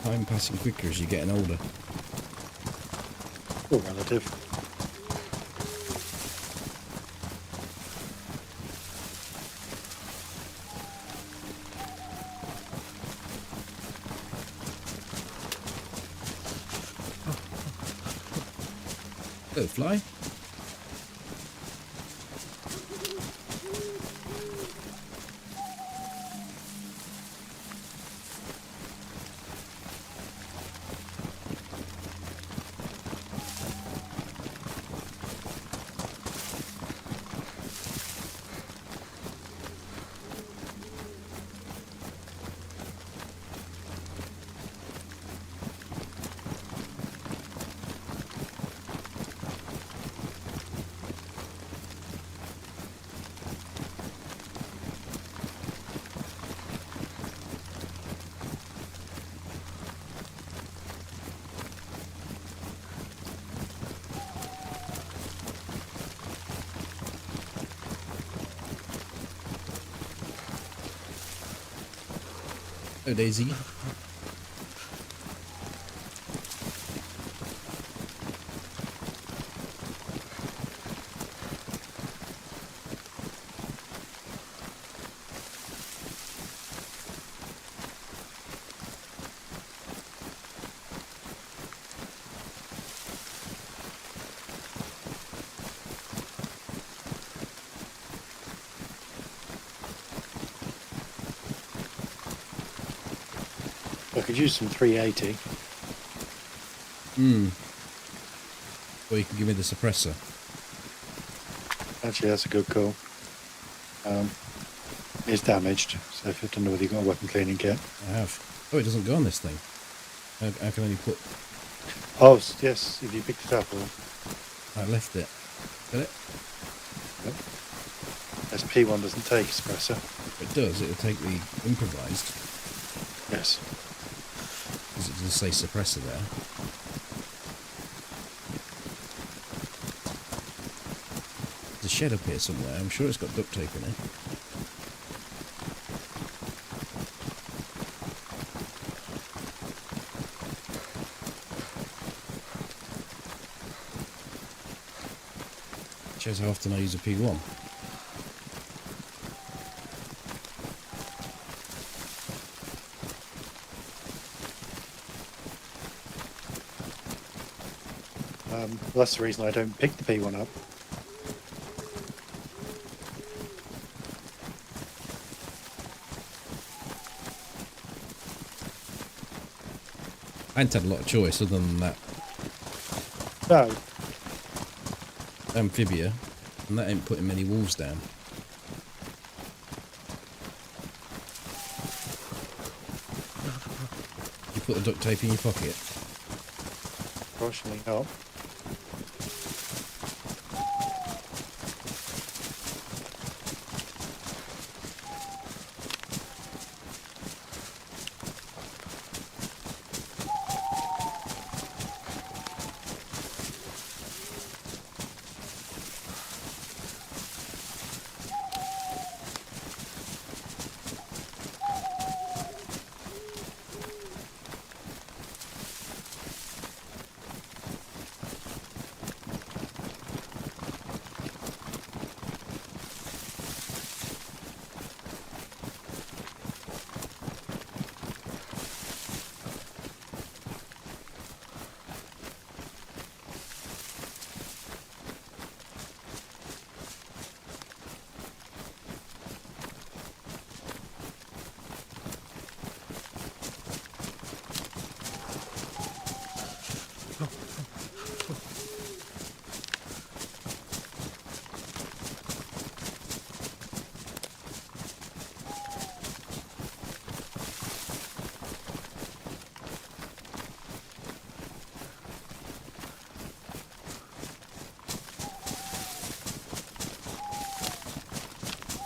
Time passing quicker as you're getting older. All relative. Go fly. Oh, DayZ. I could use some 380. Or you can give me the suppressor. Actually, that's a good call. It's damaged, so if you don't know whether you've got a weapon cleaning kit. I have. Oh, it doesn't go on this thing. I can only put... Oh, yes, if you picked it up. Or... I left it. Got it? Yep. SP1 doesn't take espresso. It does. It'll take the improvised. Yes. Does it just say suppressor there? There's a shed up here somewhere. I'm sure it's got duct tape in it. Shows how often I use a P1. Well, that's the reason I don't pick the P1 up. I ain't had a lot of choice other than that No. amphibia, and that ain't putting many wolves down. You put the duct tape in your pocket. Fortunately not.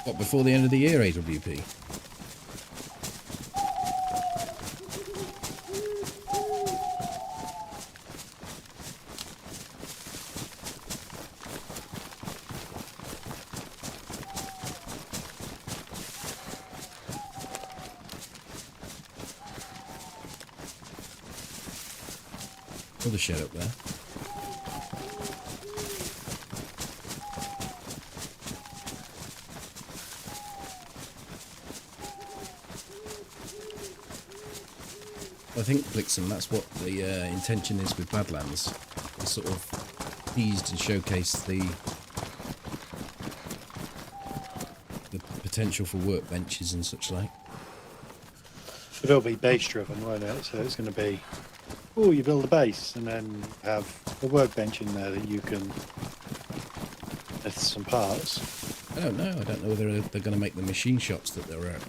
What, before the end of the year, AWP? Another shed up there. I think, Blixen, that's what the intention is with Badlands. To sort of teased and showcase the potential for workbenches and such like. But it'll be base driven, won't it? So it's going to be, oh, you build a base and then have a workbench in there that you can lift some parts. I don't know. I don't know whether they're going to make the machine shops that they're at.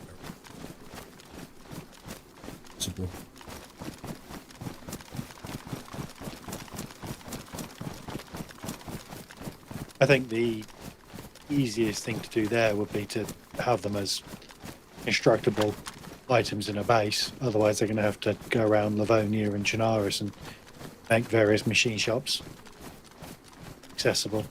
Possible. I think the easiest thing to do there would be to have them as constructible items in a base. Otherwise, they're going to have to go around Livonia and Chernarus and make various machine shops accessible.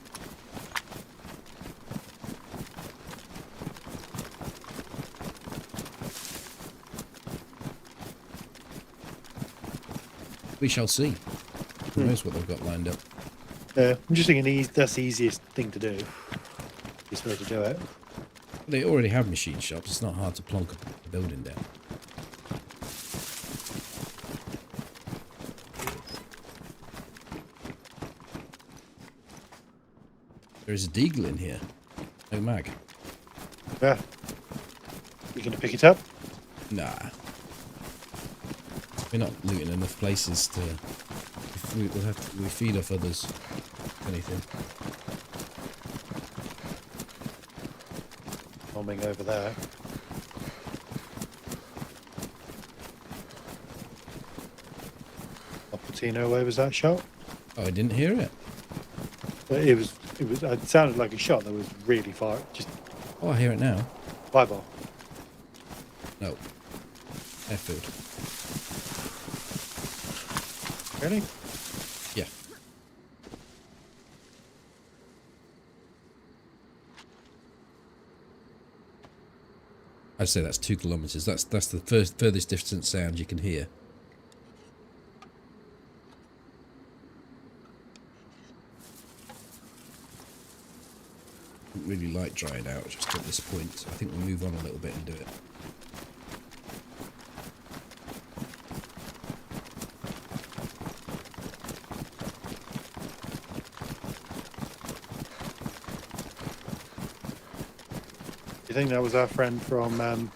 We shall see. Who knows what they've got lined up. I'm just thinking that's the easiest thing to do. Easiest way to do it. They already have machine shops. It's not hard to plonk a building down. There is a deagle in here. No mag. Yeah. You going to pick it up? Nah. We're not looting enough places to... We feed off others. If anything. Bombing over there. Albertino, where was that shot? Oh, I didn't hear it. It sounded like a shot that was really far. Just Oh, I hear it now. fireball. No. Airfield. Really? Yeah. I'd say that's 2 kilometres. That's the furthest distance sound you can hear. Don't really like drying out just at this point. I think we'll move on a little bit and do it. You think that was our friend from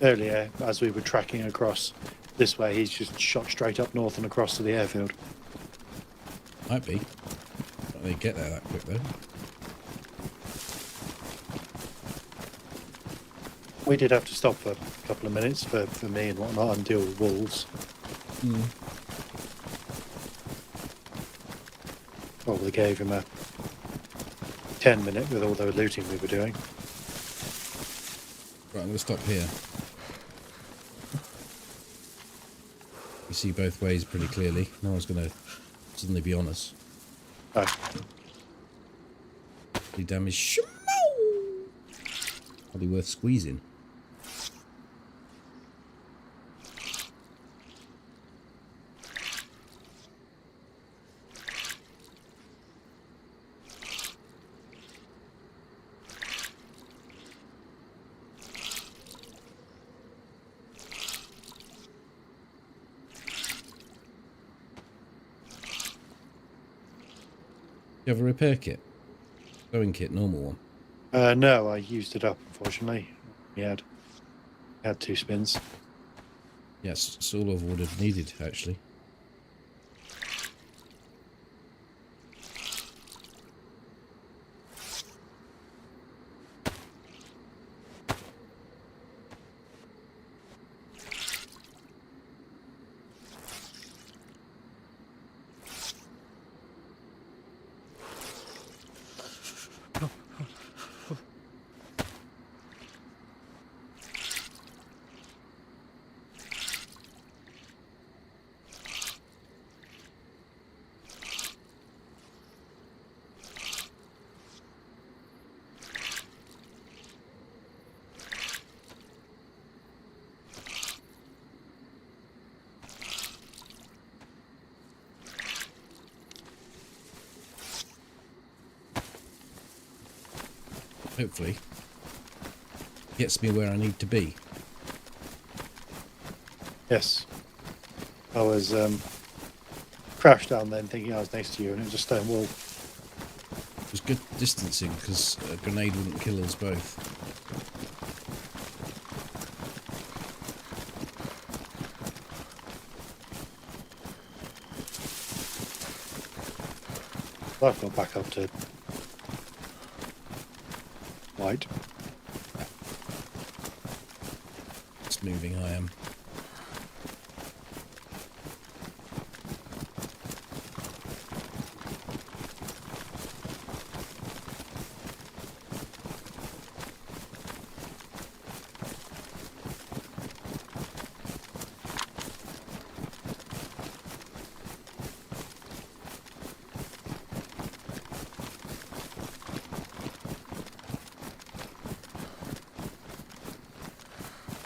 earlier as we were tracking across this way? He's just shot straight up north and across to the airfield. Might be. Don't they get there that quick though? We did have to stop for a couple of minutes for me and whatnot and deal with wolves. Probably gave him a 10-minute with all the looting we were doing. Right, I'm going to stop here. You see both ways pretty clearly. No one's going to suddenly be on us. Oh, The damage. Probably worth squeezing. You have a repair kit? Sewing kit, normal one. no, I used it up, unfortunately. We had 2 spins. Yes, it's all I would have needed, actually. Hopefully. Gets me where I need to be. Yes. I was crashed down then thinking I was next to you and it was a stone wall. It was good distancing because a grenade wouldn't kill us both. I've got back up to white. It's moving, I am.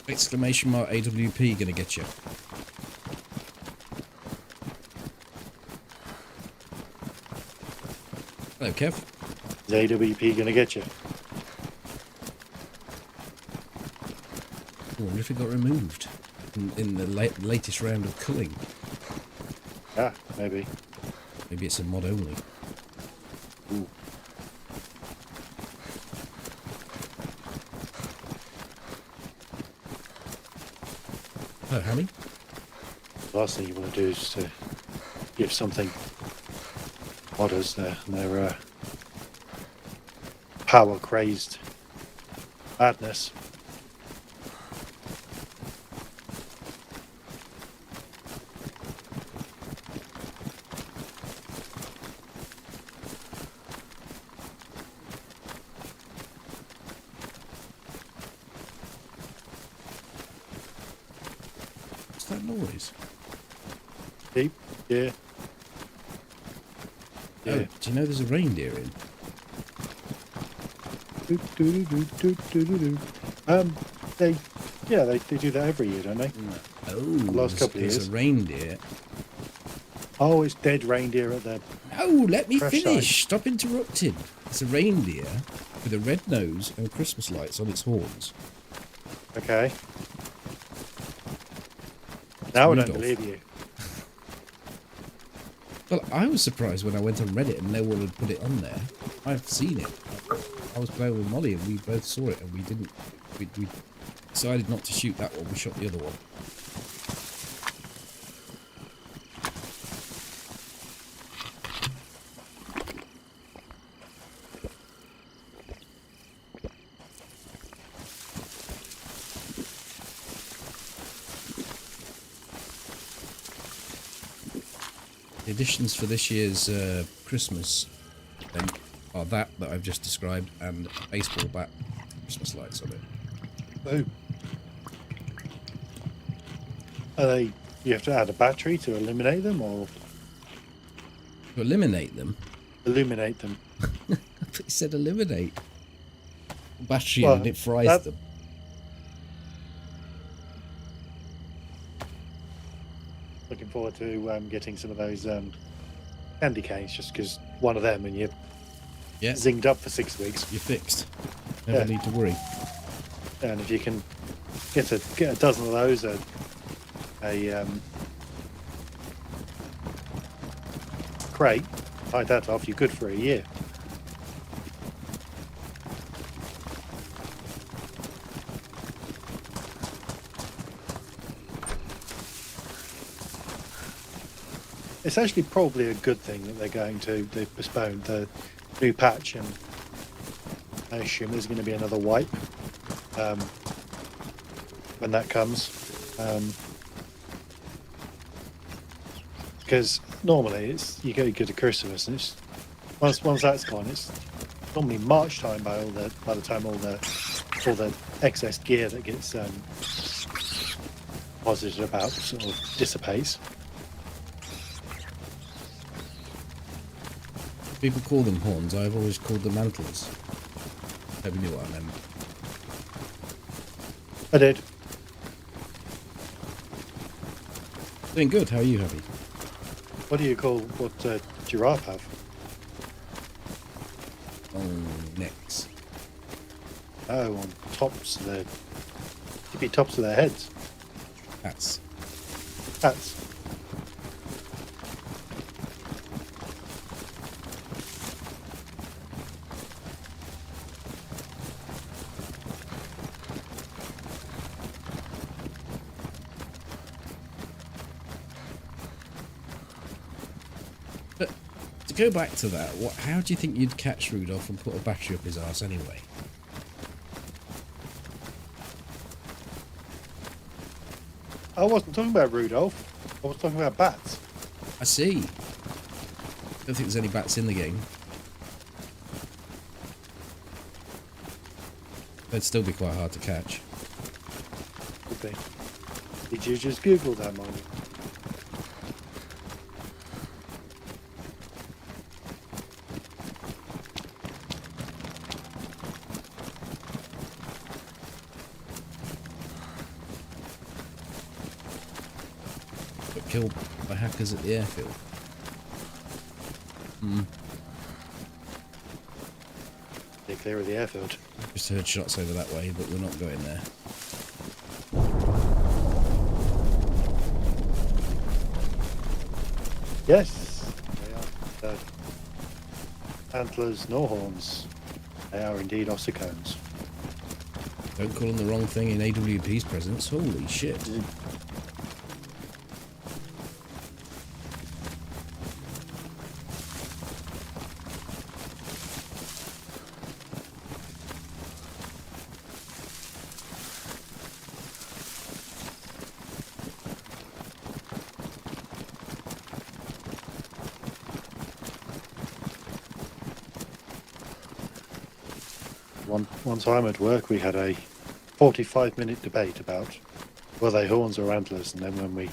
Exclamation mark AWP gonna get you. Hello, Kev. Is AWP going to get you? I wonder if it got removed in the latest round of culling. Yeah, maybe. Maybe it's a mod only. Ooh. Oh, Hammy? The last thing you want to do is to give something modders their power crazed madness. What's that noise? Deep, yeah. Oh, do you know there's a reindeer in? They do that every year, don't they? Oh, last couple of there's years. a reindeer. Oh, it's dead reindeer at the. Oh, let me Fresh finish. Stop interrupting. It's a reindeer with a red nose and Christmas lights on its horns. Okay. Now I don't Rudolph. believe you. Well, I was surprised when I went on Reddit and no one had put it on there. I've seen it. I was playing with Molly and we both saw it and we didn't. We decided not to shoot that one. We shot the other one. The additions for this year's Christmas event are that I've just described and a baseball bat, Christmas lights on it. Oh. Are they? You have to add a battery to eliminate them, or To eliminate them, illuminate them? I thought you said eliminate. Battery Well, and it fries that- them. Looking forward to getting some of those candy canes, just because one of them and you're Yeah, zinged up for 6 weeks. you're fixed. Never Yeah. need to worry. And if you can get a dozen of those, a crate, hide that off, you're good for a year. It's actually probably a good thing that they've postponed the new patch, and I assume there's going to be another wipe when that comes. Because normally you go to Christmas, and it's once that's gone, it's normally March time by the time all the excess gear that gets posited about sort of dissipates. People call them horns. I've always called them mantles. Hope you knew what I meant. I did. Doing good. How are you, Happy? What do you call what giraffe have? Oh, necks. Oh, on tops of their tippy tops of their heads. That's That's But to go back to that, how do you think you'd catch Rudolph and put a battery up his arse anyway? I wasn't talking about Rudolph. I was talking about bats. I see. Don't think there's any bats in the game. They'd still be quite hard to catch. Could be. Did you just Google that, Molly? But killed by hackers at the airfield. Hmm. They're clear of the airfield. Just heard shots over that way, but we're not going there. Yes, they are. Antlers nor horns. They are indeed ossicones. Don't call them the wrong thing in AWP's presence. Holy shit. One time at work we had a 45-minute debate about were they horns or antlers, and then when we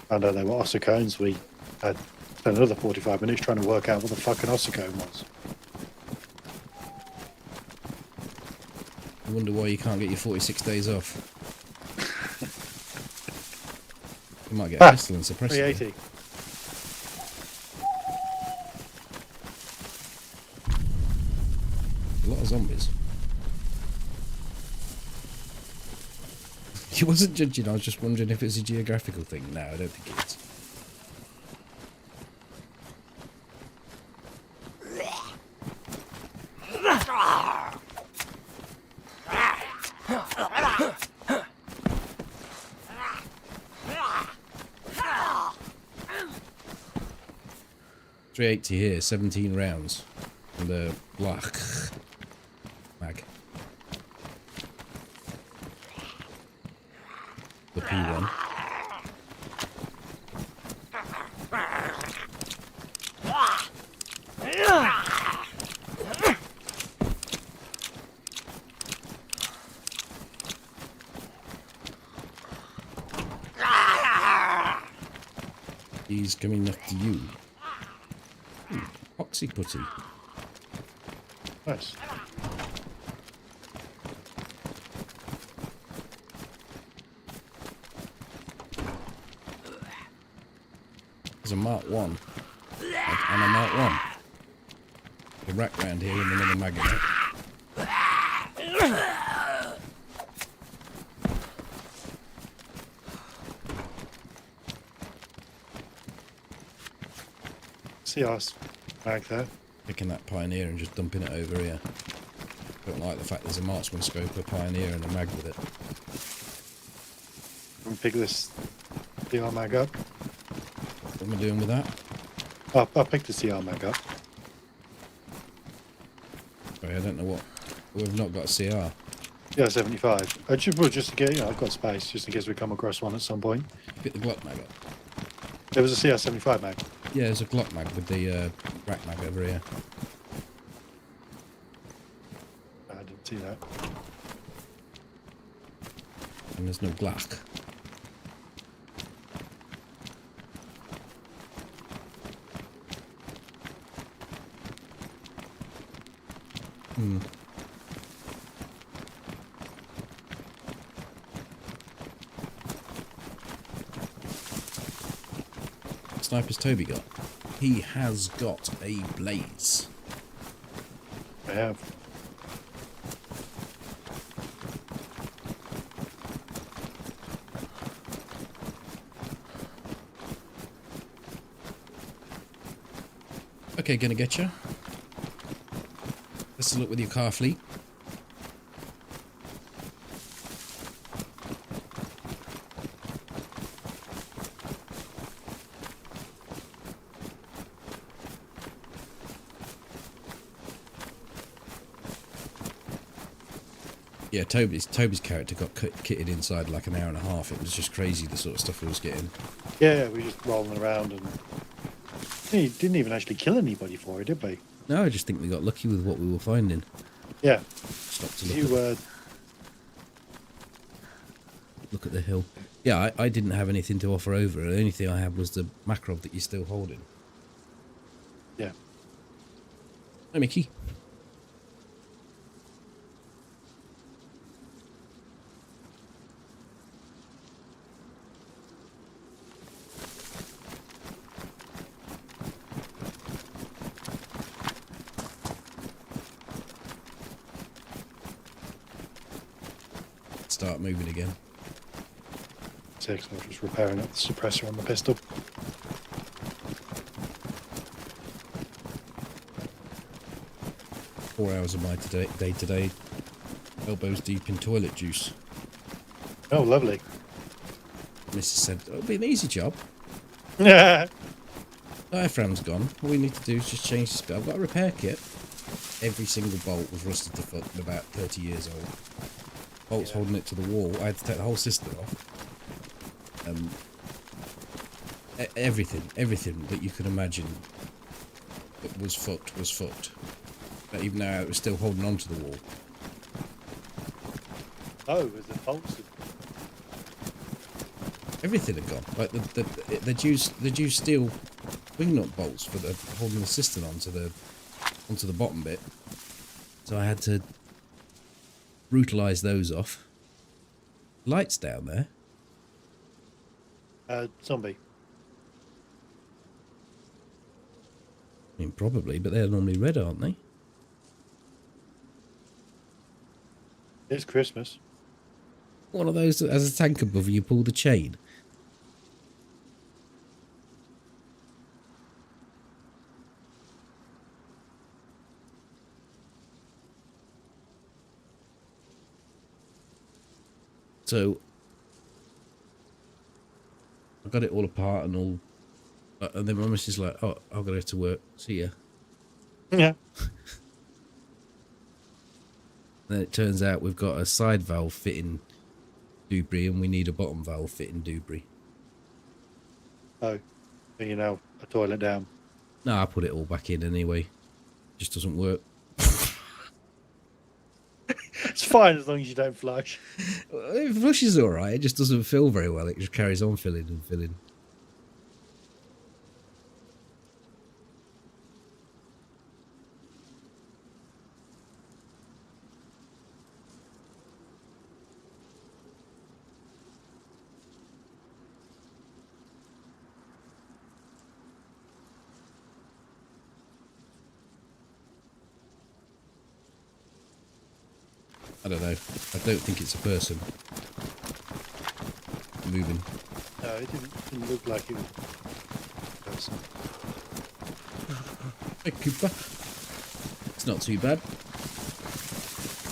found out they were ossicones, we had spent another 45 minutes trying to work out what the fuck an ossicone was. I wonder why you can't get your 46 days off. You might get a pistol and suppress it. 380. A lot of zombies. He wasn't judging, I was just wondering if it's a geographical thing. No, I don't think it is. .380 here, 17 rounds. And the black mag. The P1. He's coming after you. Ooh, Oxy Putty. Nice. There's a Mark 1. And a Mark 1. A rack round here and another mag in it. CR's mag there. Picking that Pioneer and just dumping it over here. Don't like the fact there's a marksman scope, a Pioneer and a mag with it. I'm pick this CR mag up. What am I doing with that? I'll pick the CR mag up. Sorry, I don't know what. We've not got a CR. Yeah, 75. Just to get, I've got space just in case we come across one at some point. Pick the Glock mag up. There was a CR75 mag. Yeah, there's a Glock mag with the rack mag over here. I didn't see that. And there's no Glock. Sniper's Toby got? He has got a blaze. I have. Okay, gonna get you. Let's look with your car fleet. Yeah, Toby's character got kitted inside like an hour and a half. It was just crazy the sort of stuff he was getting. Yeah, we were just rolling around and he didn't even actually kill anybody for it, did we? No, I just think we got lucky with what we were finding. Yeah. Stop to look at the hill. Yeah, I didn't have anything to offer over. The only thing I had was the macro that you're still holding. Yeah. Hi, Mickey. Start moving again. 6, I was just repairing the suppressor on the pistol. Four hours of my day today. Elbows deep in toilet juice. Oh, lovely. Mrs. said, it'll be an easy job. Yeah. Diaphragm's gone. All we need to do is just change the spit. I've got a repair kit. Every single bolt was rusted to foot and about 30 years old. Bolts holding it to the wall. I had to take the whole system off. Everything that you could imagine that was fucked. But even now it was still holding on to the wall. Oh, was the bolts? Everything had gone. Like the used steel wing nut bolts for the holding the system onto the bottom bit. So I had to brutalise those off. Lights down there. Zombie. I mean, probably, but they're normally red, aren't they? It's Christmas. One of those that has a tank above you, pull the chain. So I got it all apart and all, and then my missus is like, "Oh, I'll go to work. See ya." Yeah. Then it turns out we've got a side valve fitting debris, and we need a bottom valve fitting debris. Oh, you know, a toilet down. No, I put it all back in anyway. Just doesn't work. It's fine as long as you don't flush. It flushes all right. It just doesn't fill very well. It just carries on filling and filling. I don't know. I don't think it's a person moving. No, it didn't look like it was a person. Hey, Cooper. It's not too bad.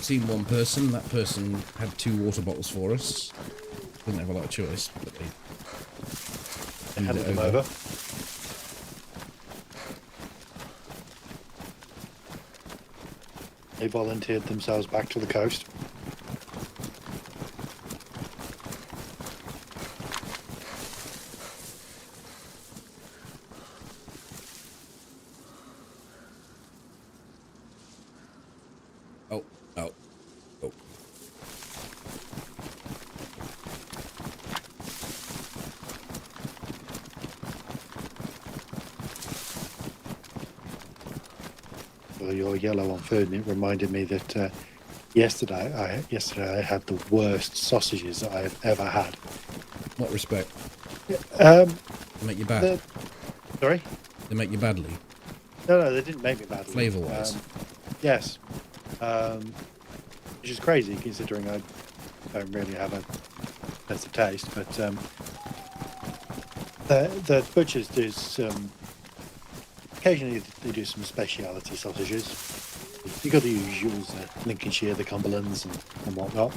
Seen one person. That person had 2 water bottles for us. Didn't have a lot of choice, but they Handed them over. They volunteered themselves back to the coast. Oh. Well, your yellow on food, and it reminded me that yesterday I had the worst sausages that I have ever had. What respect? They Make you bad? Sorry? They make you badly? No, they didn't make me badly. Flavour-wise? Yes. Which is crazy considering I don't really have a sense of taste, but the butchers do some occasionally they do some speciality sausages. You got the usuals, Lincolnshire, the Cumberlands, and whatnot.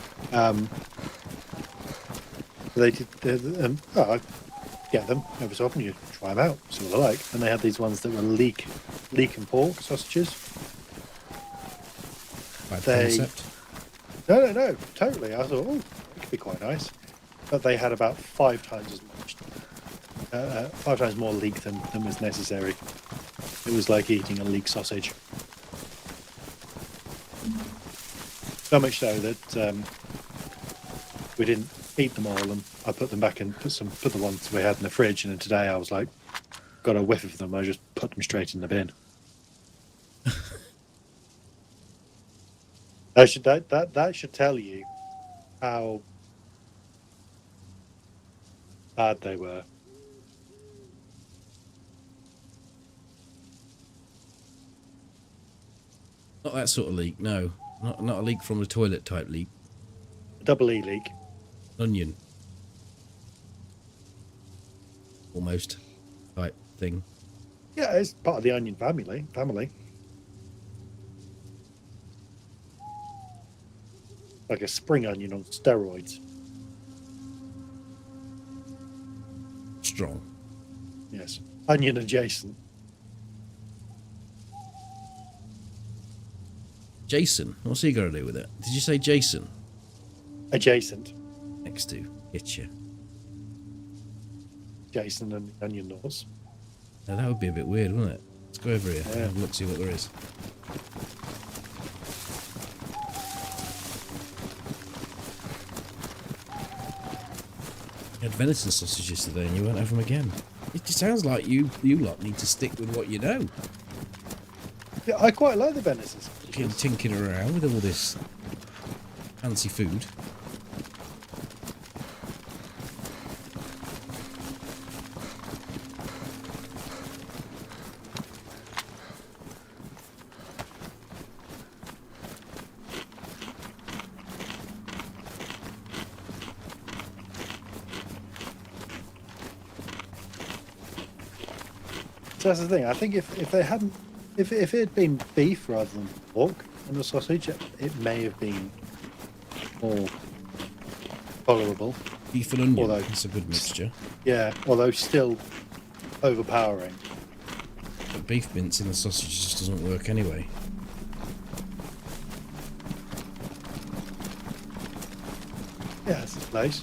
They did. I get them every so often. You try them out, see what they like. And they had these ones that were leek and pork sausages. Bad They concept. no, totally. I thought, oh, it could be quite nice. But they had about 5 times as much, 5 times more leek than was necessary. It was like eating a leek sausage. So much so that we didn't eat them all, and I put them back and put the ones we had in the fridge. And then today I was like, got a whiff of them. I just put them straight in the bin. That should tell you how bad they were. Not that sort of leak, no. Not a leak from the toilet type leak. A double E leek. Onion. Almost. Type thing. Yeah, it's part of the onion family. Like a spring onion on steroids. Strong. Yes. Onion adjacent. Jason. What's he got to do with it? Did you say Jason? Adjacent. Next to. Getcha. Jason and the onion laws. Now that would be a bit weird, wouldn't it? Let's go over here. Yeah. Have a look, see what there is. You had venison sausages today and you won't have them again. It just sounds like you lot need to stick with what you know. Yeah, I quite like the venison sausages. Tinking around with all this fancy food. So that's the thing. I think if they hadn't, if it had been beef rather than pork on the sausage, it may have been more tolerable. Beef and onion, Although- that's a good mixture. Yeah, although still overpowering. But beef mince in the sausage just doesn't work anyway. Yeah, it's nice.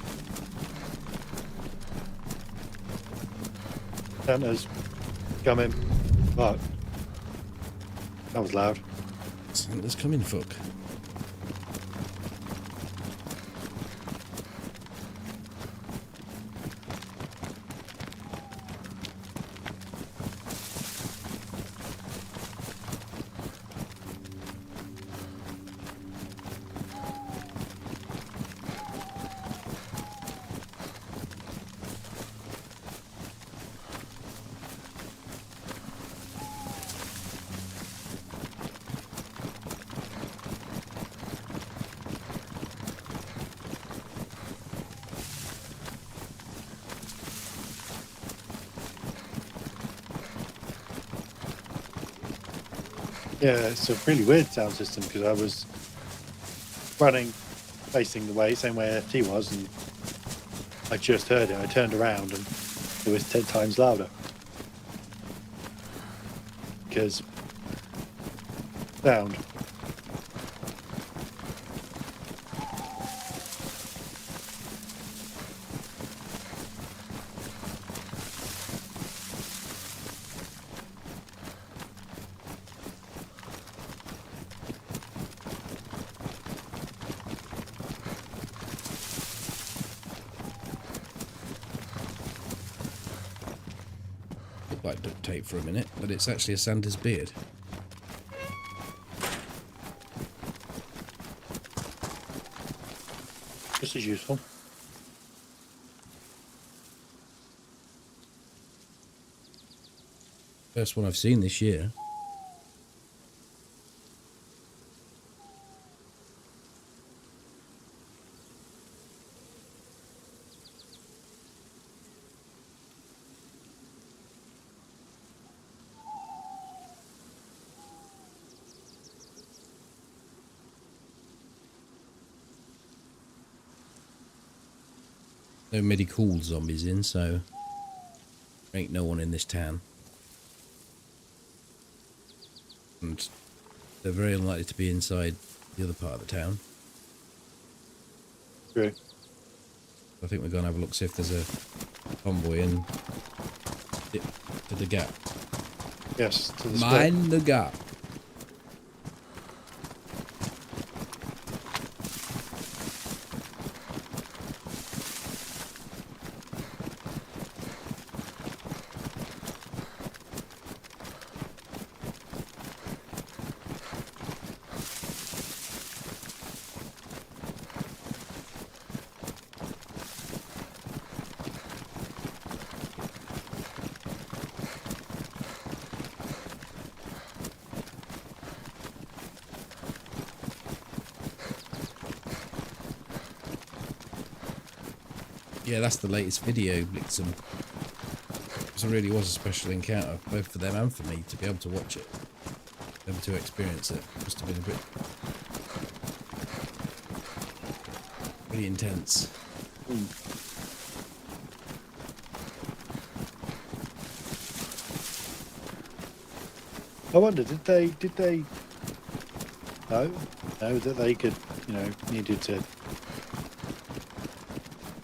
Santa's coming. Fuck. That was loud. Santa's coming, fuck. Yeah, it's a really weird sound system because I was running facing the way, same way FT was, and I just heard it. I turned around and it was 10 times louder. Because sound. Looked like duct tape for a minute, but it's actually a Santa's beard. Just as useful. First one I've seen this year. no medical zombies in, so there ain't no one in this town. And they're very unlikely to be inside the other part of the town. True. I think we're going to have a look, see if there's a convoy in to the gap. Yes, to the Mind the gap. Yeah, that's the latest video, Blixen. This really was a special encounter, both for them and for me, to be able to watch it. Able to experience it. Must have been a bit... pretty intense. I wonder, did they know that they could, needed to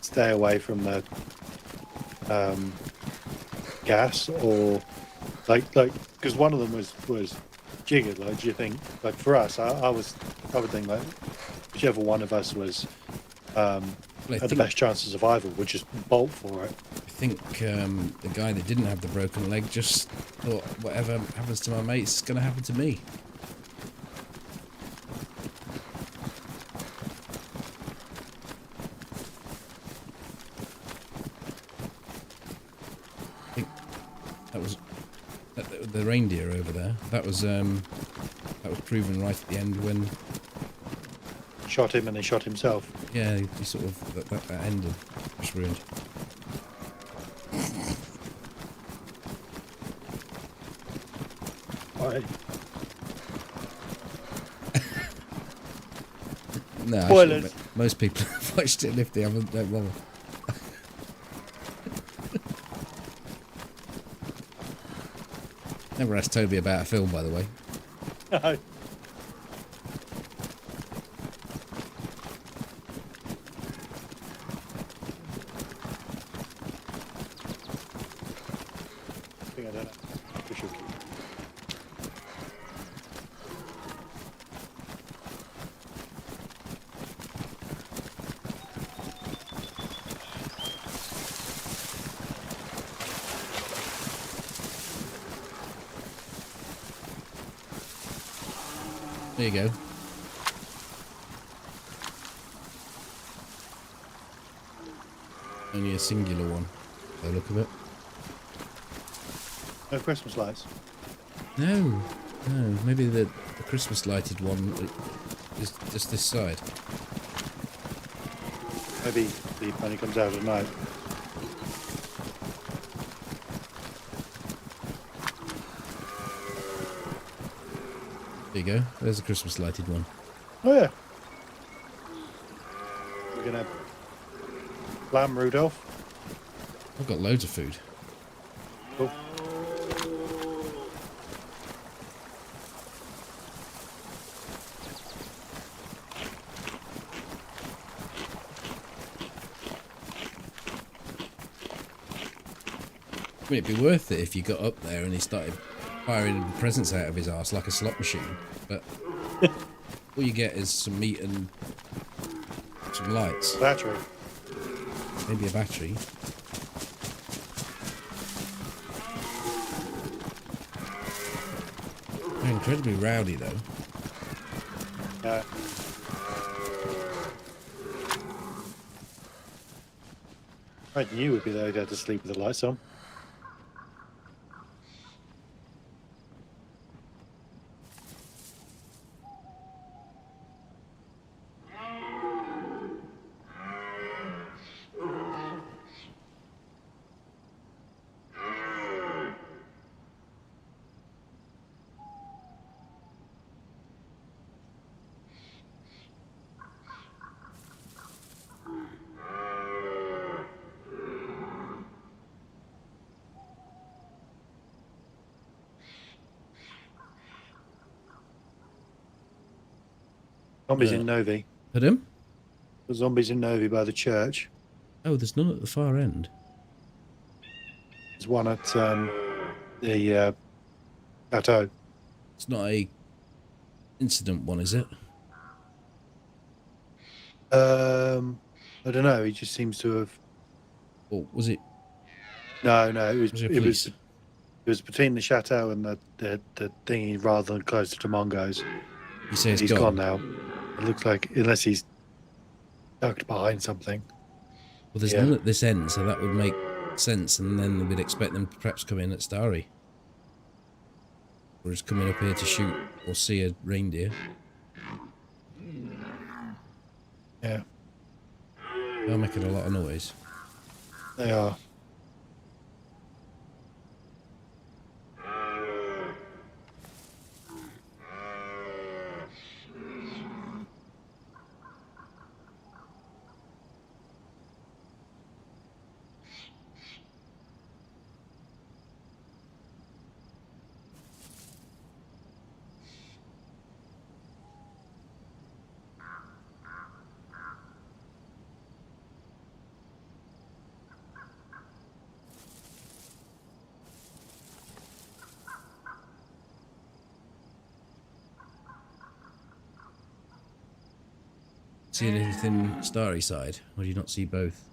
stay away from the gas, or like because one of them was jiggered. Like, do you think, like, for us, I would think, like, whichever one of us was had the best chance of survival would just bolt for it. I think the guy that didn't have the broken leg just thought, whatever happens to my mates is going to happen to me. I think that was the reindeer over there. That was proven right at the end when Shot him and he shot himself. yeah, he sort of that ended. Just ruined. Right. No, Spoilers. actually, most people have watched it, and if they haven't, don't bother. Never asked Toby about a film, by the way. No. I think I don't know. We should keep. There you go. Only a singular one, by the look of it. No Christmas lights. No, maybe the Christmas lighted one is just this side. Maybe the money comes out at night. There you go. There's a Christmas lighted one. Oh yeah. We're gonna lamb Rudolph. I've got loads of food. Cool. I mean, it'd be worth it if you got up there and he started firing presents out of his arse like a slot machine. But all you get is some meat and some lights. Battery. Maybe a battery. They're incredibly rowdy, though. Yeah. I knew you would be there to to sleep with the lights on. Zombies in Novi. Pardon? The zombies in Novi by the church. Oh, there's none at the far end. There's one at the chateau. It's not a incident one, is it? I don't know. He just seems to have. Or was it? No, Was it police? it was between the chateau and the thingy rather than closer to Mongo's. You say it's He's gone. gone now. It looks like unless he's ducked behind something. Well, there's none at this end, so that would make sense, and then we'd expect them to perhaps come in at Starry. Or just coming up here to shoot or see a reindeer. Yeah, They're making a lot of noise. they are. See anything Starry side? Or do you not see both?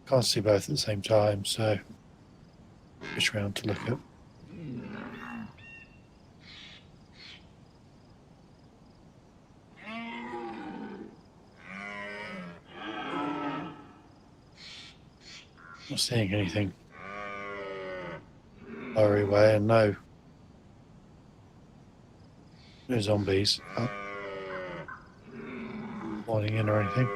Can't see both at the same time, so push round to look at. Not seeing anything. Far away, and no zombies up, falling in or anything.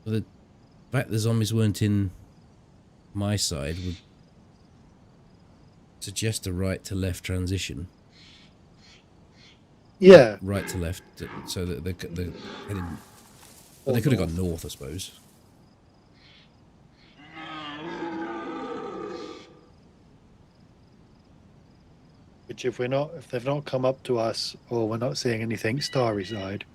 Well, the fact the zombies weren't in my side would suggest a right to left transition. Yeah, Right to left, so that they're heading. Well, they could have gone north, I suppose. which if they've not come up to us, or we're not seeing anything Starry side.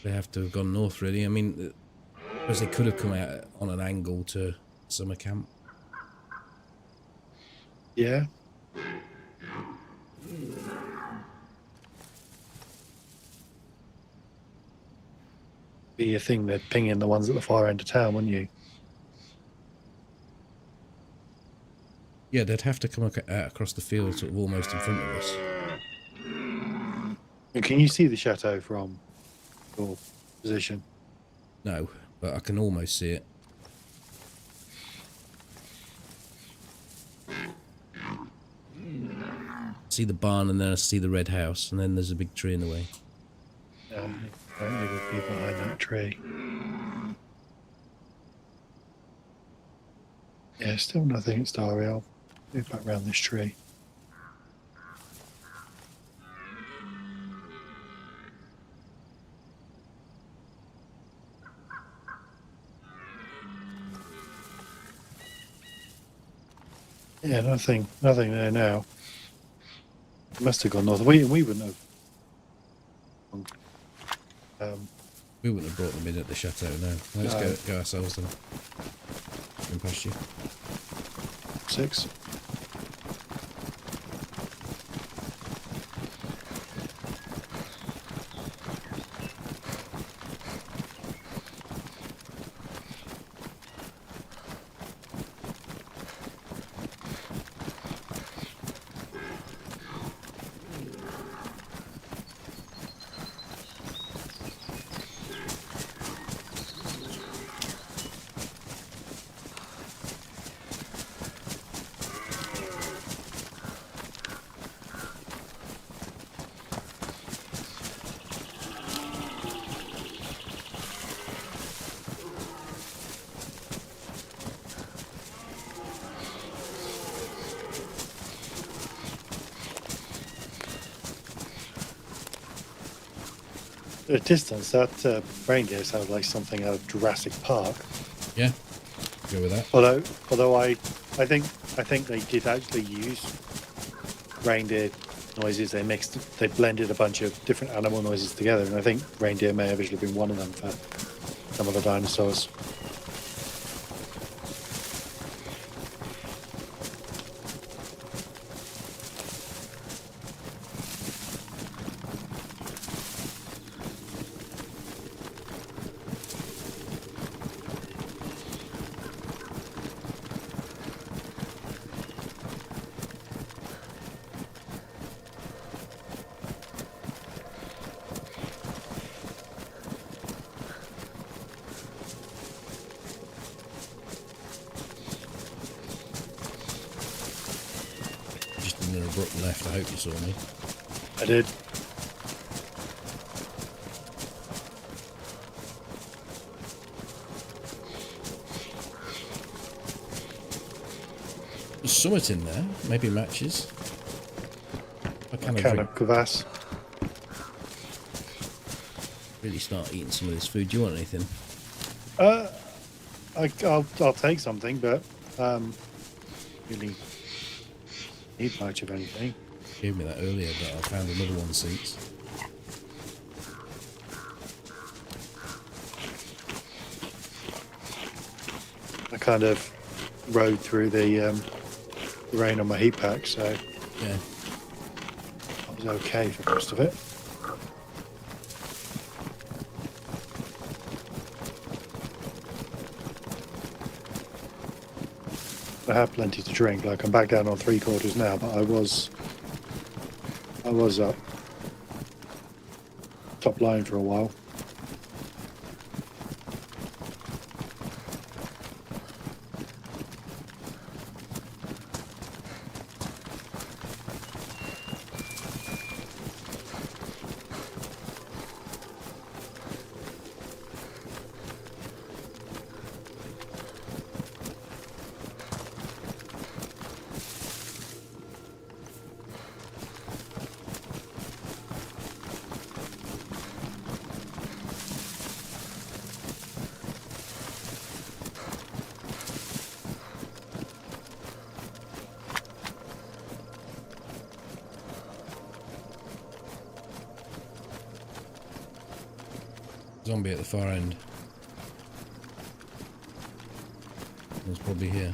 They have to have gone north, really. I mean, I suppose they could have come out on an angle to summer camp. Yeah. Be a thing they'd ping in the ones at the far end of town, wouldn't you? Yeah, they'd have to come out across the field, sort of almost in front of us. And can you see the chateau from your position? No, but I can almost see it. See the barn, and then I see the red house, and then there's a big tree in the way. Apparently would be behind that tree. Yeah, still nothing at Starry. I'll move back round this tree. Yeah, nothing there now. Must have gone north. We wouldn't have. We wouldn't have brought them in at the chateau, no. Let's go ourselves then. In past you. 6. At a distance, that reindeer sounds like something out of Jurassic Park. Yeah, go with that. Although I think they did actually use reindeer noises. They blended a bunch of different animal noises together, and I think reindeer may have actually been one of them for some of the dinosaurs. Just in an abrupt left. I hope you saw me. I did. There's summit in there. Maybe matches. I kind Of crevasse. really start eating some of this food. Do you want anything? I'll take something, but really need much of anything. You gave me that earlier, but I found another one since. I kind of rode through the rain on my heat pack, so Yeah. I was okay for most of it. I have plenty to drink. Like, I'm back down on 3/4 now, but I was up top line for a while. Zombie at the far end. It's probably here.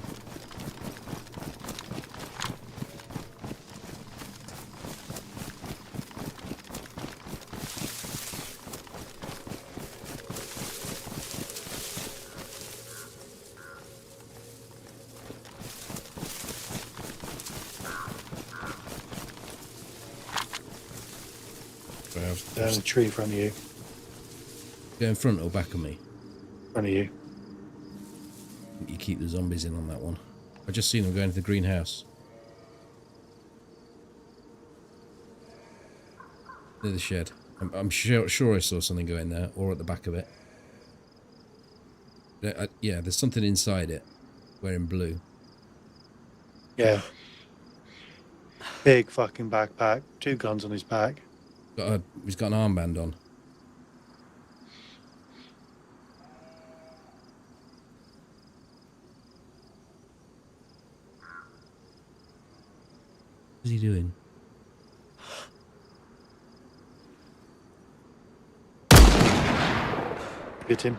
Down the tree in front of you. Go in front or back of me? In front of you. You keep the zombies in on that one. I just seen them go into the greenhouse. Near the shed. I'm sure I saw something go in there, or at the back of it. Yeah, there's something inside it. Wearing blue. Yeah. Big fucking backpack. 2 guns on his back. He's got an armband on. What's he doing? Hit him.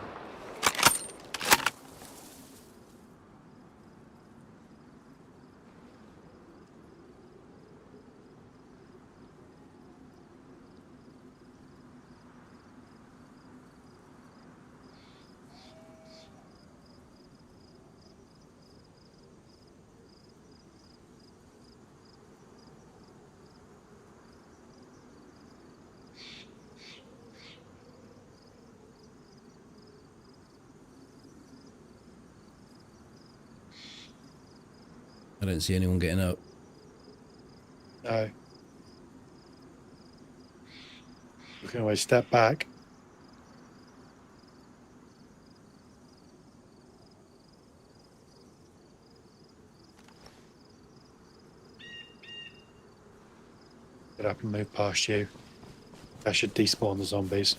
I don't see anyone getting up. No. You can always step back. Get up and move past you. That should despawn the zombies.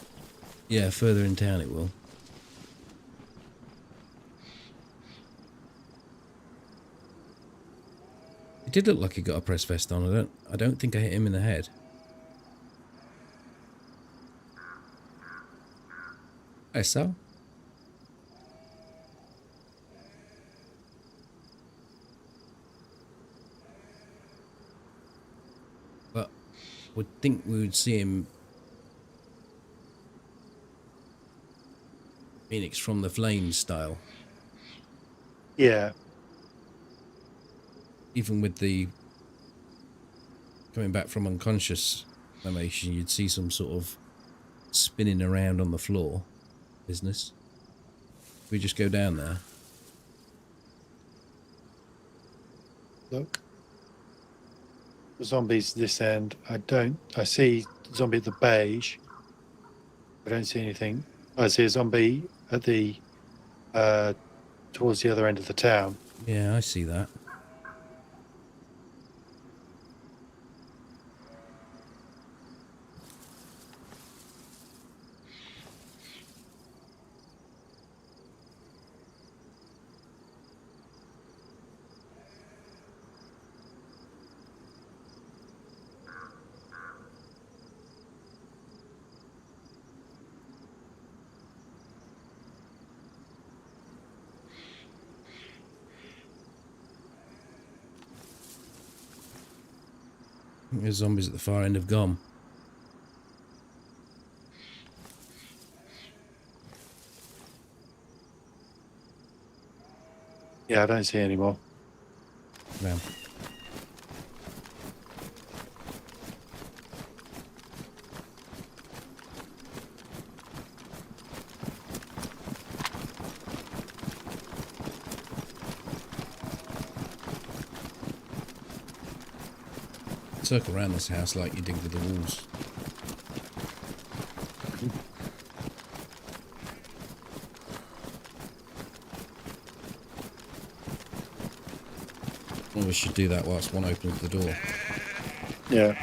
Yeah, further in town it will. It did look like he got a press vest on. I don't think I hit him in the head. Hey, Sal. But would think we would see him Phoenix from the Flames style. Yeah. Even with the coming back from unconscious animation, you'd see some sort of spinning around on the floor business. We just go down there. Look. The zombies this end. I see zombie at the beige. I don't see anything. I see a zombie at the towards the other end of the town. Yeah, I see that. I think there's zombies at the far end of GOM. Yeah, I don't see any more. Round. Circle around this house like you did with the walls. Well, we should do that whilst one opens the door. Yeah.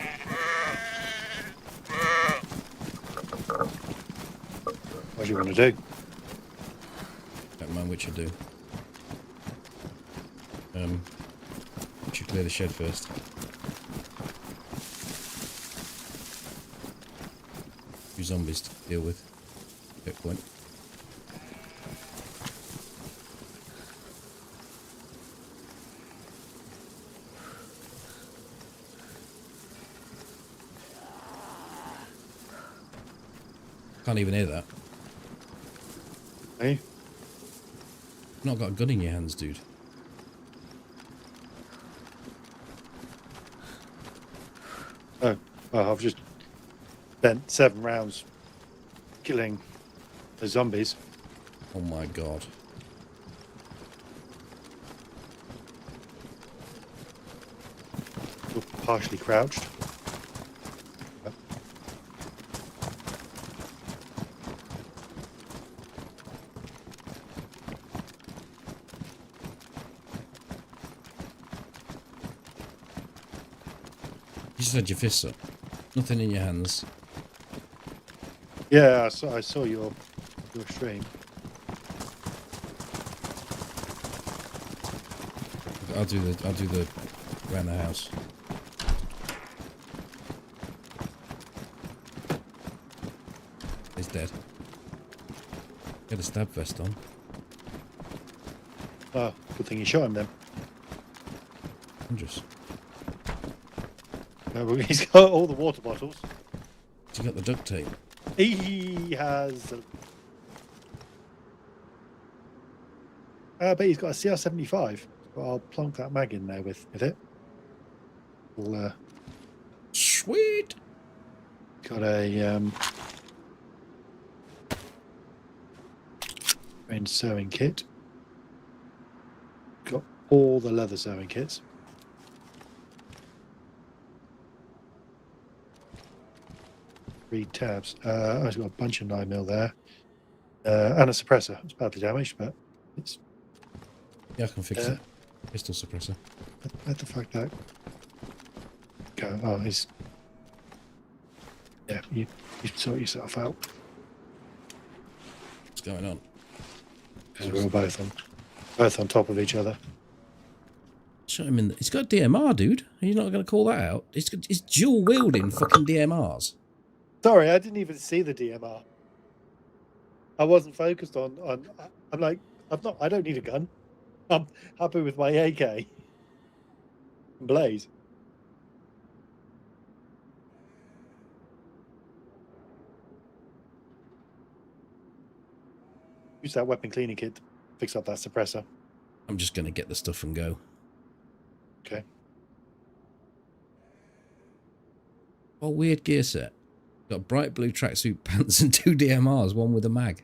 What do you want to do? Don't mind which I do. We should clear the shed first. Few zombies to deal with. Good point. Can't even hear that. Hey? You've not got a gun in your hands, dude. Oh, well, I've just spent 7 rounds killing the zombies. Oh my god. You're partially crouched. You just had your fists up. Nothing in your hands. Yeah, I saw your stream. I'll do the around the house. He's dead. Get a stab vest on. Oh, good thing you shot him then. Wondrous. No, but he's got all the water bottles. You got the duct tape. He has. But he's got a CR-75. Well, I'll plonk that mag in there with it. We'll, Sweet. got a sewing kit. Got all the leather sewing kits. Read tabs. I've got a bunch of 9mm there. And a suppressor. It's badly damaged, but it's. Yeah, I can fix it. Pistol suppressor. Let the fuck that go. Oh, he's. Yeah, you sort yourself out. What's going on? Because we're all both on top of each other. Shot him in the... He's got DMR, dude. Are you not going to call that out? It's dual wielding fucking DMRs. Sorry, I didn't even see the DMR. I wasn't focused on. I'm like, I don't need a gun. I'm happy with my AK. Blaze. Use that weapon cleaning kit to fix up that suppressor. I'm just going to get the stuff and go. Okay. Oh, weird gear set. Got bright blue tracksuit pants and 2 DMRs, one with a mag.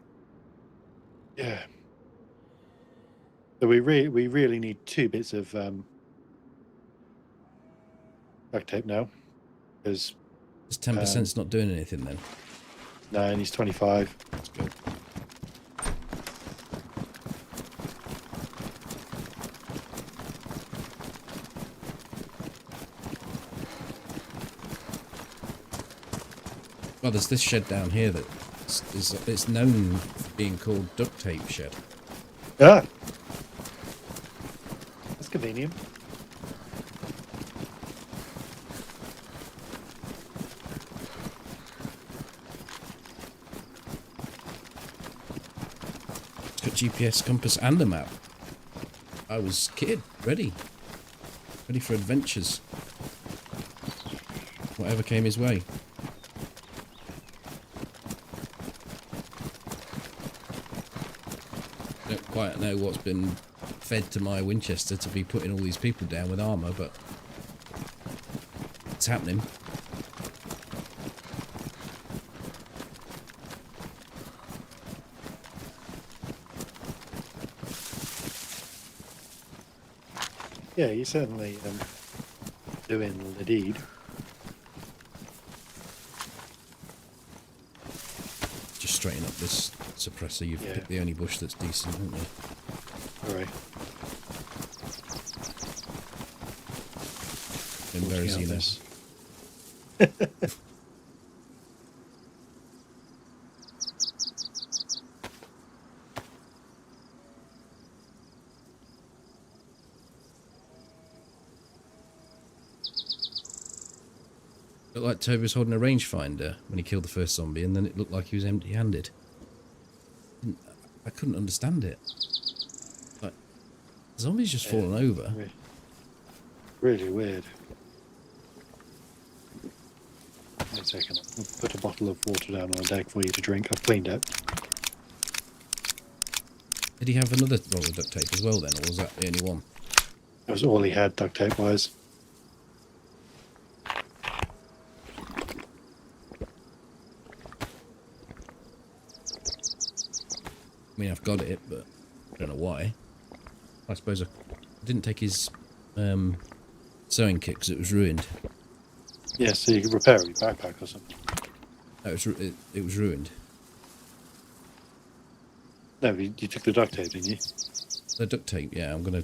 Yeah. So we really need 2 bits of duct tape now, because This 10%'s not doing anything then. no, and he's 25. Let's go. Well, there's this shed down here that it's known for being called duct tape shed. Ah, that's convenient. It's got GPS, compass, and a map. I was kid, ready for adventures. Whatever came his way. Don't quite know what's been fed to my Winchester to be putting all these people down with armour, but it's happening. Yeah, you're certainly doing the deed. Just straighten up this suppressor. You've picked the only bush that's decent, haven't you? All right. In Berezino. Looked like Toby was holding a rangefinder when he killed the first zombie, and then it looked like he was empty-handed. I couldn't understand it. Like, the zombie's just fallen over. Really weird. Wait a second. I'll put a bottle of water down on the deck for you to drink. I've cleaned it. Did he have another roll of duct tape as well then, or was that the only one? That was all he had, duct tape wise. I mean, I've got it, but I don't know why. I suppose I didn't take his sewing kit because it was ruined. Yeah, so you could repair it with your backpack or something. No, it was ruined. No, you took the duct tape, didn't you? The duct tape, yeah, I'm gonna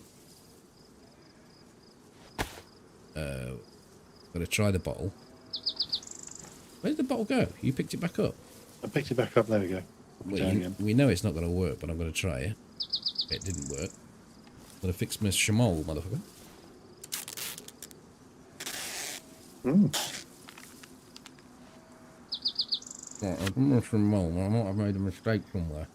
try the bottle. Where did the bottle go? You picked it back up? I picked it back up, there we go. Well, we know it's not going to work, but I'm going to try it. Okay, it didn't work. I'm going to fix my shamol, motherfucker. Right, I've done my shamol. I might have made a mistake somewhere.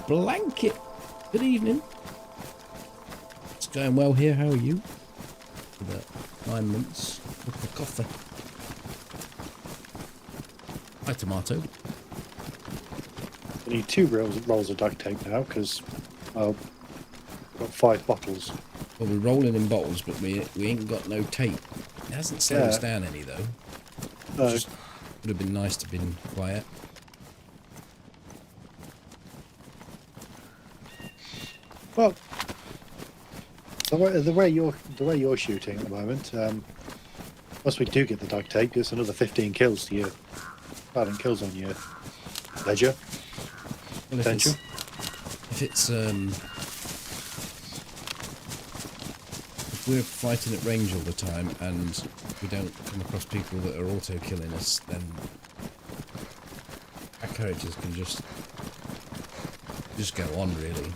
Blanket. Good evening. It's going well here. How are you? For the 9 months of the coffee. Hi, tomato. I need 2 rolls of duct tape now because I've got 5 bottles. Well, we're rolling in bottles, but we ain't got no tape. hasn't slowed us down any though. No. Just would have been nice to have been quiet. Well, the way you're shooting at the moment, once we do get the duct tape, there's another 15 kills to your 5 kills on your ledger. Well, Potential. If we're fighting at range all the time and we don't come across people that are auto killing us, then our characters can just go on really.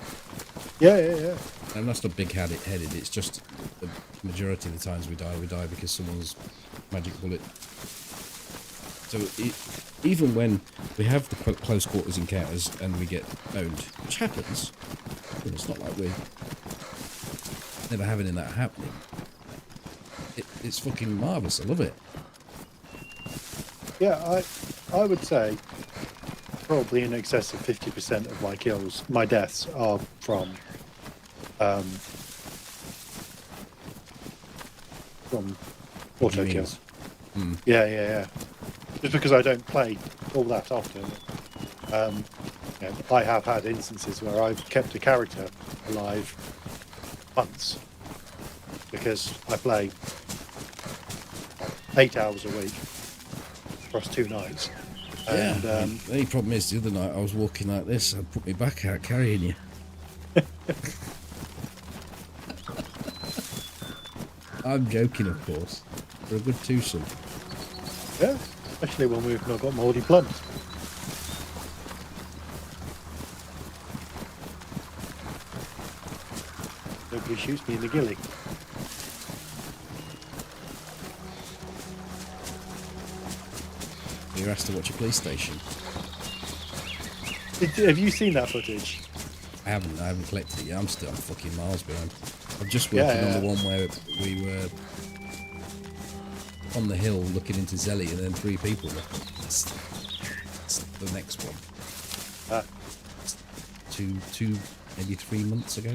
Yeah. And that's not big-headed. It's just the majority of the times we die because someone's magic bullet. So even when we have the close quarters encounters and we get owned, which happens, it's not like we're never having that happening. It's fucking marvellous. I love it. Yeah, I would say probably in excess of 50% of my deaths are from auto kills. Mm. Yeah. Just because I don't play all that often, I have had instances where I've kept a character alive months because I play 8 hours a week across 2 nights. And, the only problem is the other night I was walking like this. I put my back out carrying you. I'm joking, of course. For a good twosome. yeah, especially when we've not got mouldy plums. Nobody shoots me in the gilly. You're asked to watch a police station. Have you seen that footage? I haven't collected it yet. I'm fucking miles behind. I'm just working on the one where we were on the hill looking into Zelly and then 3 people. That's the next one. Two, maybe 3 months ago.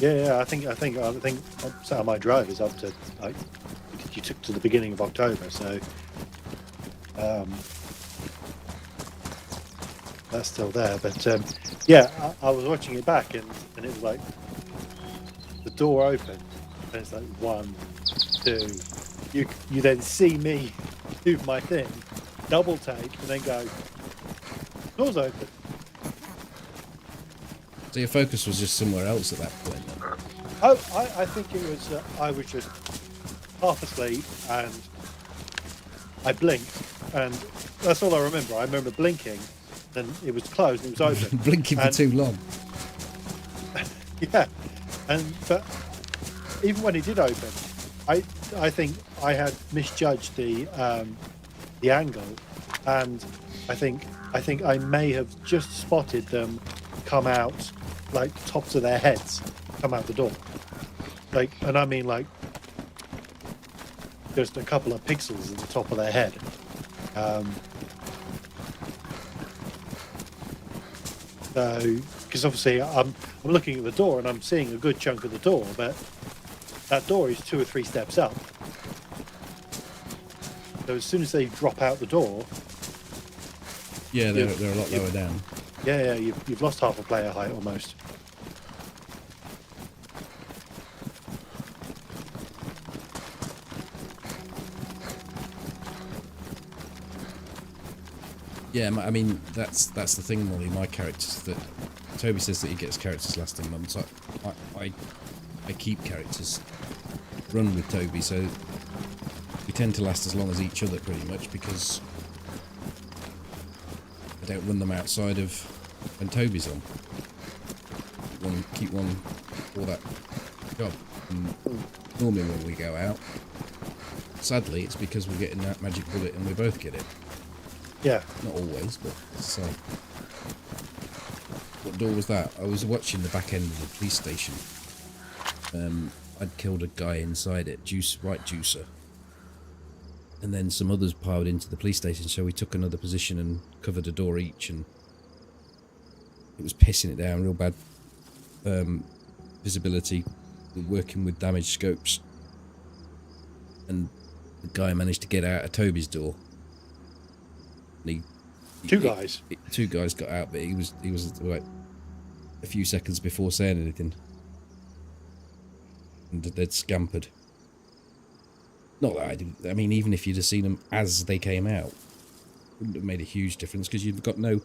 Yeah. I think some of my drive is up to you took to the beginning of October, so that's still there. But I was watching it back and it was like the door opened and it's like 1, 2. You then see me do my thing, double take, and then go, door's open. So your focus was just somewhere else at that point then? I think it was I was just half asleep and I blinked, and that's all I remember. I remember blinking, then it was closed and it was open. Blinking for too long. Yeah, but even when it did open, I think I had misjudged the angle, and I think I may have just spotted them come out, like tops of their heads come out the door, and I mean just a couple of pixels at the top of their head. So, because obviously I'm looking at the door and I'm seeing a good chunk of the door, but that door is 2 or 3 steps up. So as soon as they drop out the door, yeah, they're a lot lower down. Yeah, you've lost half a player height almost. Yeah, I mean that's the thing, Molly. My characters that Toby says that he gets characters lasting months. I keep characters, run with Toby, so we tend to last as long as each other pretty much because I don't run them outside of when Toby's on. Keep one for that job. And normally when we go out, sadly, it's because we're getting that magic bullet and we both get it. Yeah. Not always, but so. What door was that? I was watching the back end of the police station. I'd killed a guy inside it, right juicer. And then some others piled into the police station, so we took another position and covered a door each, and it was pissing it down, real bad visibility, working with damaged scopes. and the guy managed to get out of Toby's door. And Two guys. Two guys got out, but he was like a few seconds before saying anything, and they'd scampered. Not that I didn't. I mean, even if you'd have seen them as they came out, wouldn't have made a huge difference because you've got no.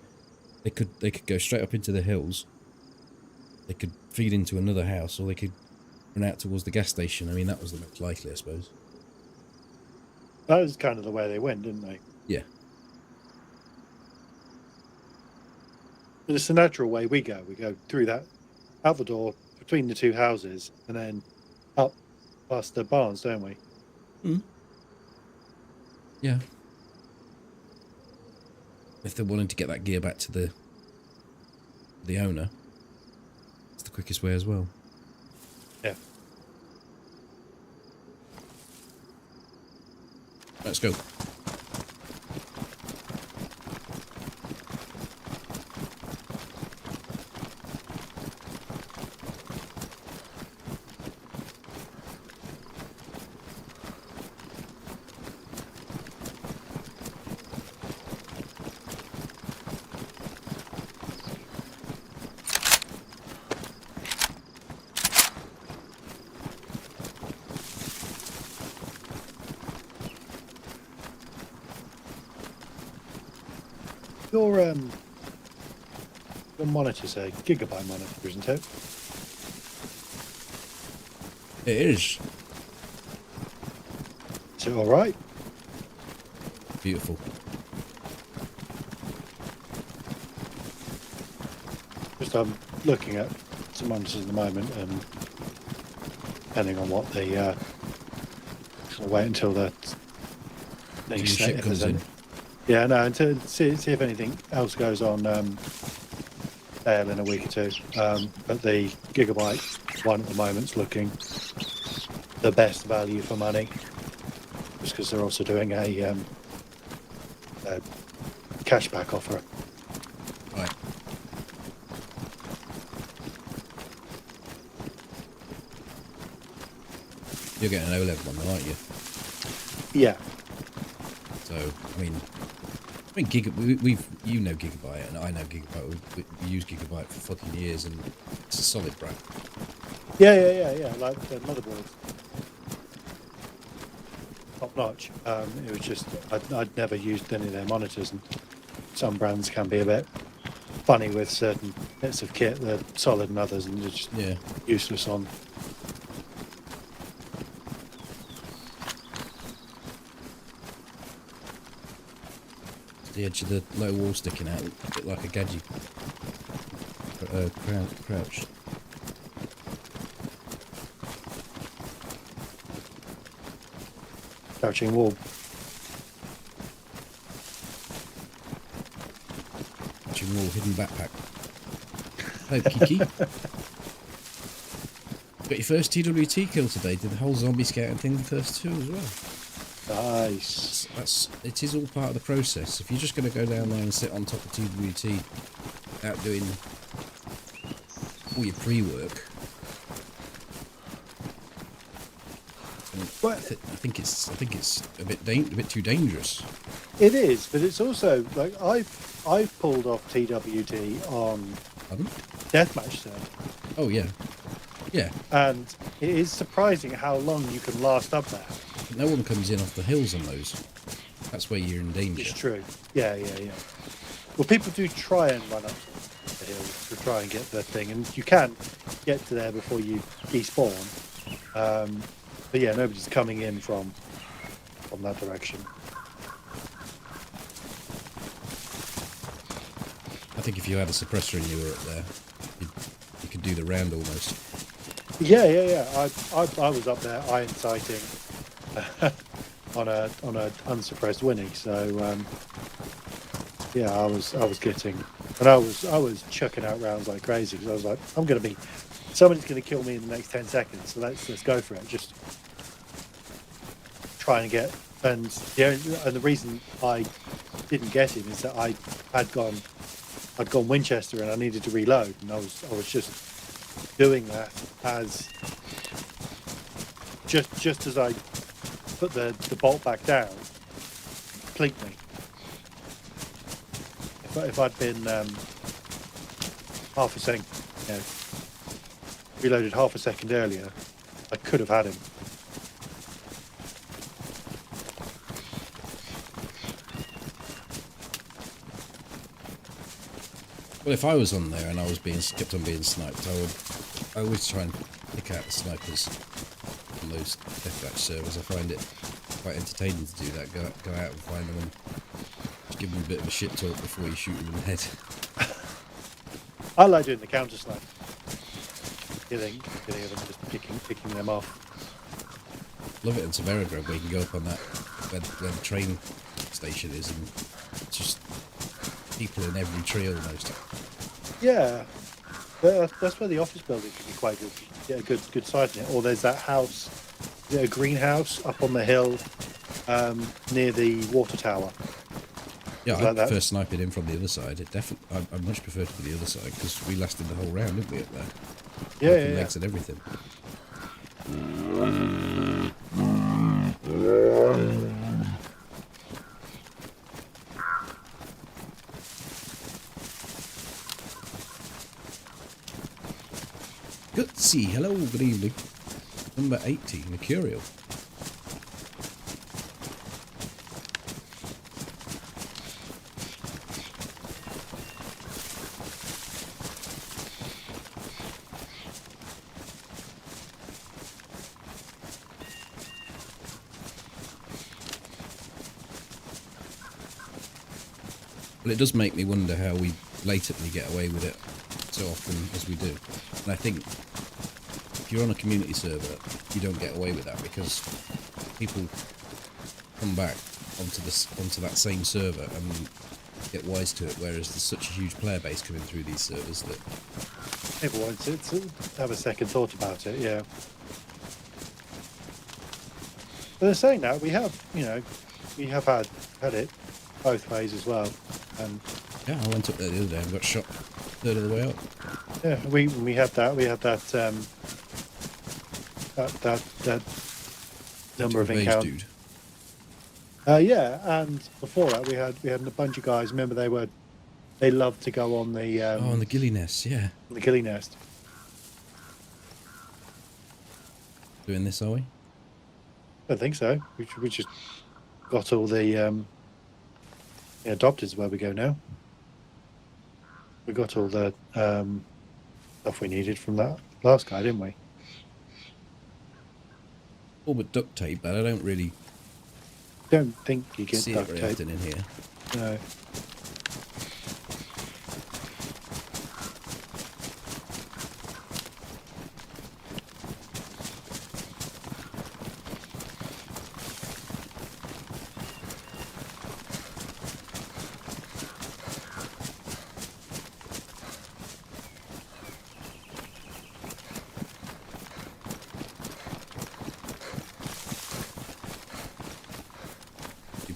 They could go straight up into the hills. They could feed into another house, or they could run out towards the gas station. I mean, that was the most likely, I suppose. That was kind of the way they went, didn't they? Yeah. But it's the natural way we go. We go through that, out the door, between the two houses, and then up past the barns, don't we? Yeah. If they're wanting to get that gear back to the owner, it's the quickest way as well. Yeah. Let's go. Your monitor's a gigabyte monitor, isn't it? It is. Is it all right? Beautiful. Just looking at some monitors at the moment, and depending on what they sort of wait until the New shit comes in. Yeah, no, and to see if anything else goes on sale in a week or two. But the gigabyte one at the moment's looking the best value for money, just because they're also doing a cashback offer. Right. You're getting an OLED one, though, aren't you? Yeah. So, I mean, you know Gigabyte, and I know Gigabyte. We use Gigabyte for fucking years, and it's a solid brand. Yeah. Like the motherboard, top notch. It was just I'd never used any of their monitors, and some brands can be a bit funny with certain bits of kit. They're solid, and others, and they're just useless on. The edge of the low wall sticking out, a bit like a gadget. Crouch. Crouching wall. Crouching wall, hidden backpack. Hello, Kiki. Got your first TWT kill today. Did the whole zombie scouting thing the first two as well. Nice. It is all part of the process. If you're just going to go down there and sit on top of TWT without doing all your pre-work, I think it's a bit too dangerous. It is, but it's also like I've pulled off TWT on deathmatch server. Oh yeah. And it is surprising how long you can last up there. No one comes in off the hills on those. That's where you're in danger. It's true. Yeah. Well, people do try and run up the hills to try and get the thing, and you can get to there before you despawn. But yeah, nobody's coming in from that direction. I think if you had a suppressor and you were up there, you could do the round almost. Yeah. I was up there iron sighting on a unsuppressed Winnie. So yeah, I was getting, and I was chucking out rounds like crazy because I was like, somebody's going to kill me in the next 10 seconds. So let's go for it. Just trying to get, and the reason I didn't get him is that I'd gone Winchester and I needed to reload, and I was just doing that as just as I put the bolt back down completely. If I'd been half a second, you know, reloaded half a second earlier, I could have had him. Well, if I was on there and I was kept on being sniped, I always try and pick out the snipers on those deathmatch servers. I find it quite entertaining to do that. Go out and find them and just give them a bit of a shit talk before you shoot them in the head. I like doing the counter snipe. Killing them, just picking them off. Love it in Severograd where you can go up on that where the train station is and just people in every tree almost. Yeah, that's where the office building can be quite good. Get a good sight in it. Or there's that house, a greenhouse up on the hill near the water tower. Yeah, I prefer sniping in from the other side. I much prefer to be the other side because we lasted the whole round, didn't we, up there? Yeah, legs and everything. Gutsy, hello, good evening. Number 80, Mercurial. Well, it does make me wonder how we blatantly get away with it so often as we do. And I think if you're on a community server, you don't get away with that because people come back onto that same server and get wise to it, whereas there's such a huge player base coming through these servers that people want to have a second thought about it. Yeah, but they're saying that we have had it both ways as well. And yeah, I went up there the other day and got shot third of the way up. Yeah, we had that number of encounters. Yeah, and before that we had a bunch of guys. Remember, they loved to go on the on the ghillie nest, yeah. The ghillie nest. Doing this, are we? I don't think so. We just got all the adopters where we go now. We got all the stuff we needed from that last guy, didn't we? All but duct tape, but I don't really think you get see duct it very tape often in here. No.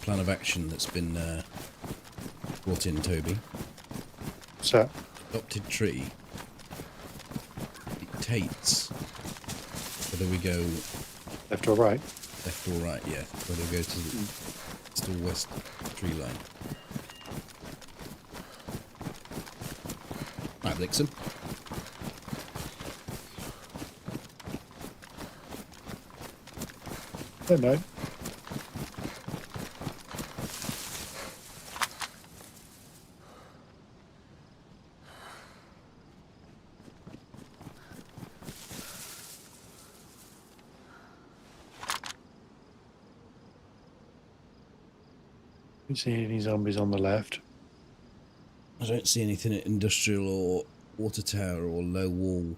Plan of action that's been brought in, Toby. So, adopted tree dictates whether we go left or right. Left or right, yeah. Whether we go to the east or west tree line. Right, Blixen. Don't know. Don't see any zombies on the left. I don't see anything at industrial or water tower or low wall.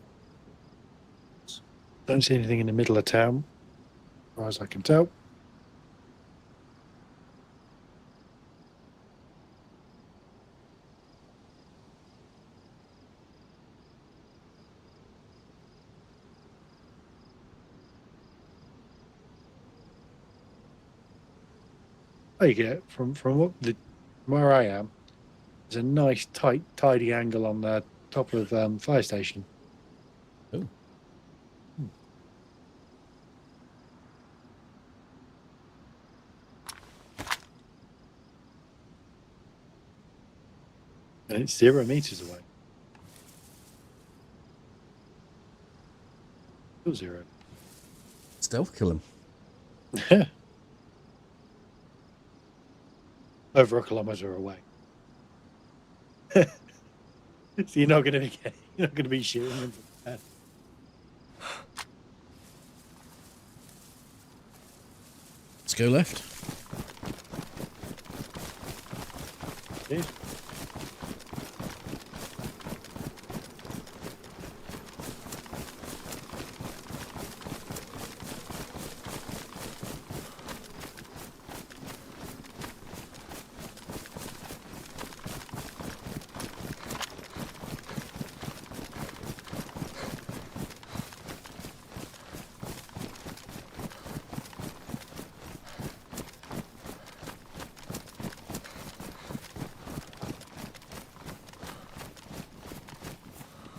Don't see anything in the middle of town, as far as I can tell. There you get from where I am. There's a nice tight, tidy angle on the top of fire station. Oh. And it's 0 meters away. Still 0. Stealth kill him. Over a kilometer away. So you're not going to be shooting him from that. Let's go left. Yeah.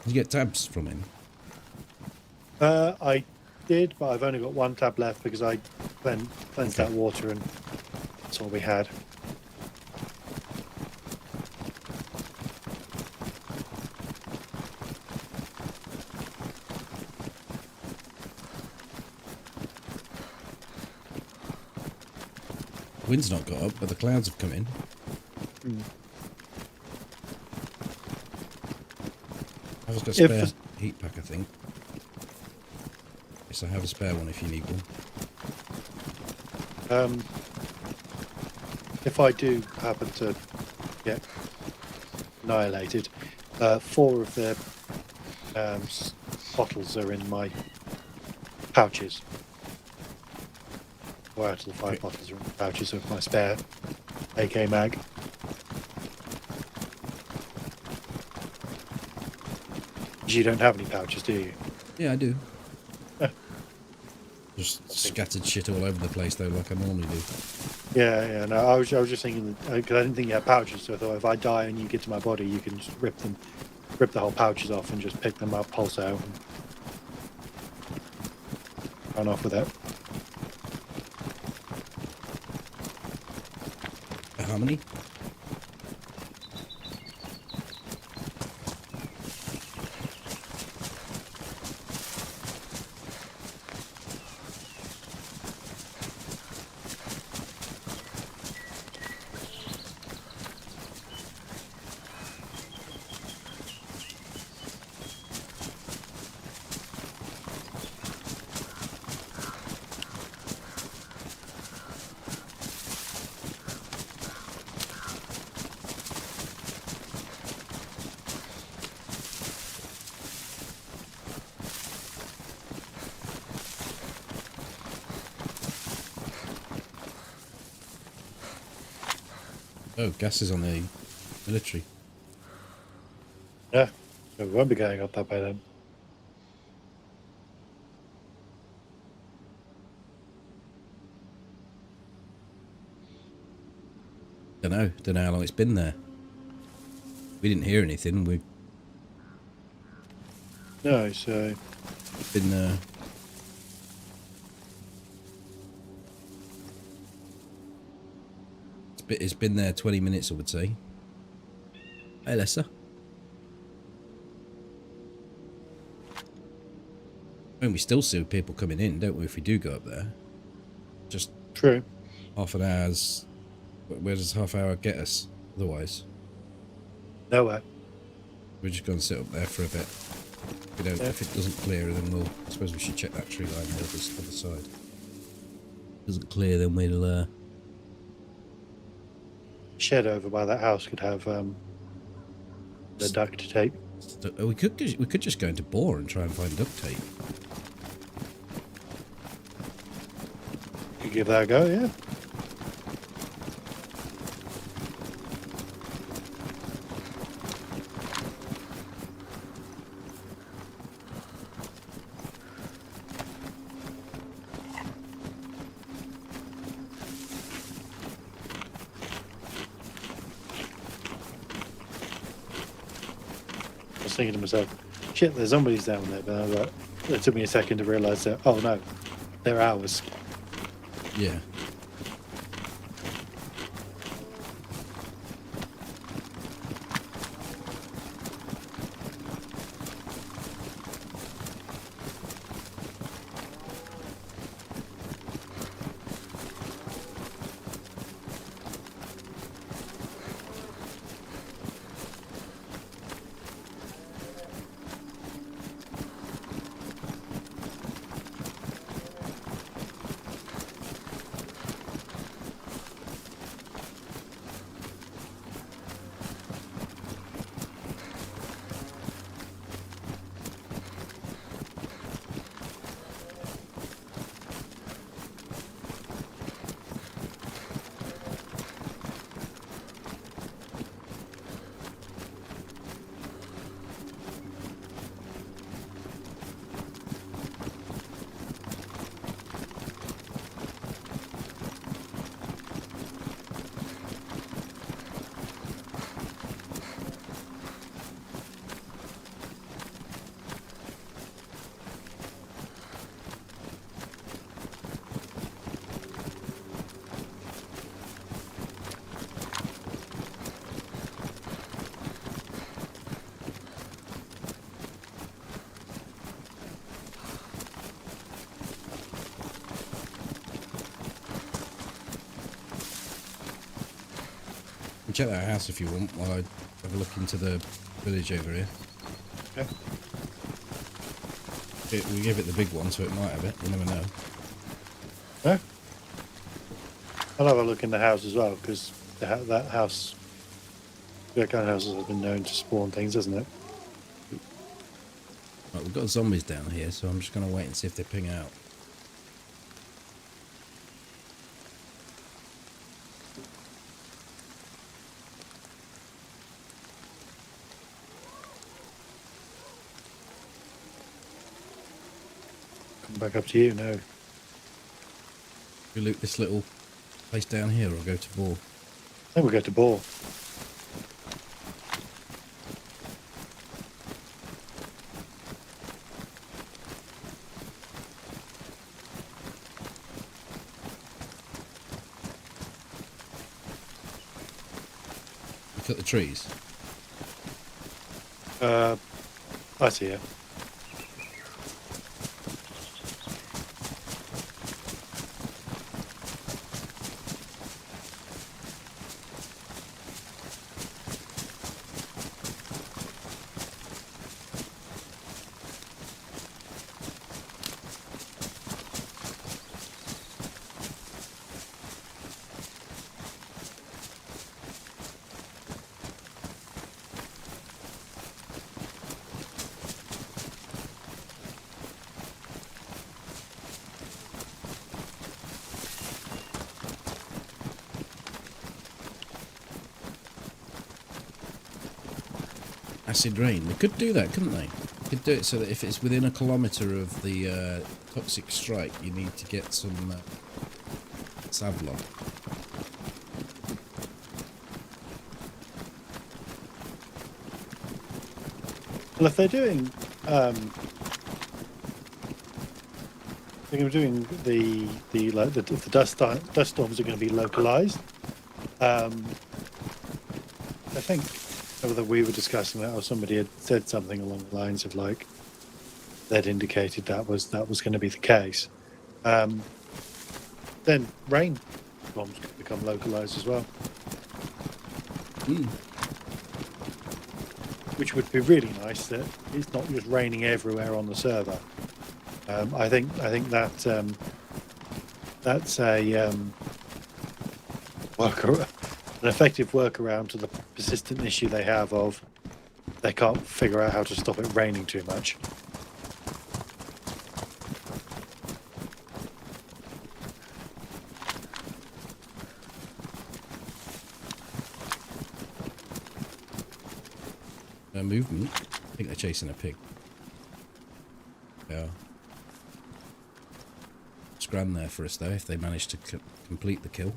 You get tabs from him. I did, but I've only got 1 tab left because I cleansed that water and that's all we had. Wind's not got up, but the clouds have come in. I've just got a spare heat pack, I think. Yes, I have a spare one if you need one. If I do happen to get annihilated, 4 of the bottles are in my pouches. 4 out of the 5 bottles are in the pouches of my spare AK mag. You don't have any pouches, do you? Yeah, I do. Just scattered shit all over the place, though, like I normally do. Yeah. No, I was just thinking because I didn't think you had pouches, so I thought if I die and you get to my body, you can just rip the whole pouches off and just pick them up, pulse out, and run off with it. How many? Oh, gas is on the military. Yeah, so we won't be going up that way then. Don't know how long it's been there. We didn't hear anything. We've No, so been it's been there 20 minutes, I would say. Hey, Lester. I mean, we still see people coming in, don't we, if we do go up there? Just true. half an hour's... Where does half hour get us, otherwise? Nowhere. We're just going to sit up there for a bit. If, we don't, if it doesn't clear, then I suppose we should check that tree line on the other side. If it doesn't clear, then we'll... Shed over by that house could have the duct tape. We could just go into Boar and try and find duct tape. Could give that a go, yeah. I was thinking to myself, shit, there's zombies down there, but I was like, it took me a second to realise that, oh no, they're ours. Yeah. check that house if you want while I have a look into the village over here. Okay. We give it the big one, so it might have it. You never know. Yeah. I'll have a look in the house as well, because that house, that kind of houses have been known to spawn things, hasn't it? Right, we've got zombies down here, so I'm just going to wait and see if they ping out. Come back up to you now. We loot this little place down here, or go to Boar. I think we'll go to Boar. We cut the trees. I see it. Acid rain. They could do that, couldn't they? Could do it so that if it's within a kilometre of the toxic strike, you need to get some Savlon. Well, if they're doing, I think I'm doing if the dust storms are going to be localized. I think whether we were discussing that or somebody had said something along the lines of like they'd indicated that was going to be the case. Then rain storms could become localized as well. Which would be really nice, that it's not just raining everywhere on the server. I think that that's a an effective workaround to the persistent issue they have of they can't figure out how to stop it raining too much. Movement. I think they're chasing a pig. Yeah. Scram there for us though, if they manage to complete the kill.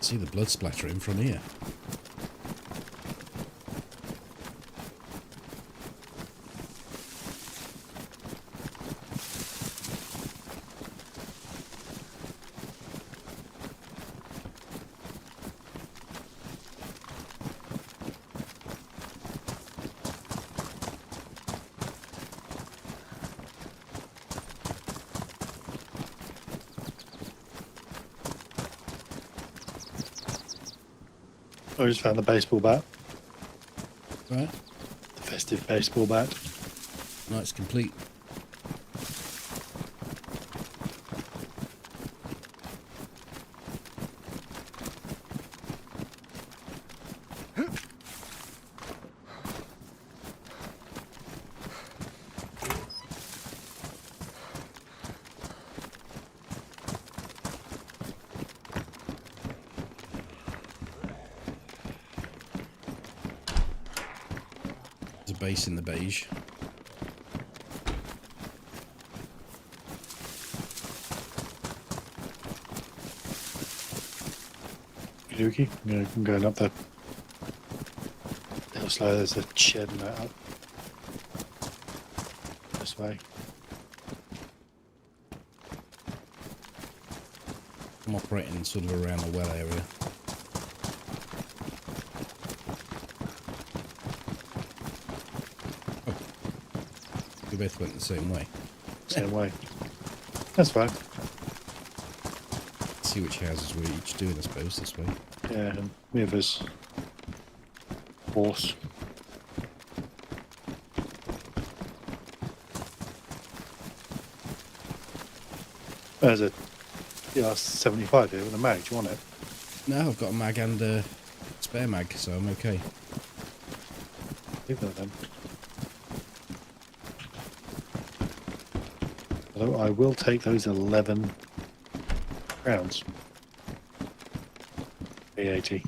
See the blood splattering from here. I just found the baseball bat. Right. The festive baseball bat. No, it's complete. There's a base in the beige. dookie. I'm going up the hill slow. There's a shed and that up this way. I'm operating sort of around the well area. Oh. We both went the same way. Same way. That's fine. See which houses we're each doing, I suppose, this way. Yeah, and me of us horse. There's a TR-75 here with a mag. Do you want it? No, I've got a mag and a spare mag, so I'm okay. Leave that then. Although I will take those 11 rounds. 380.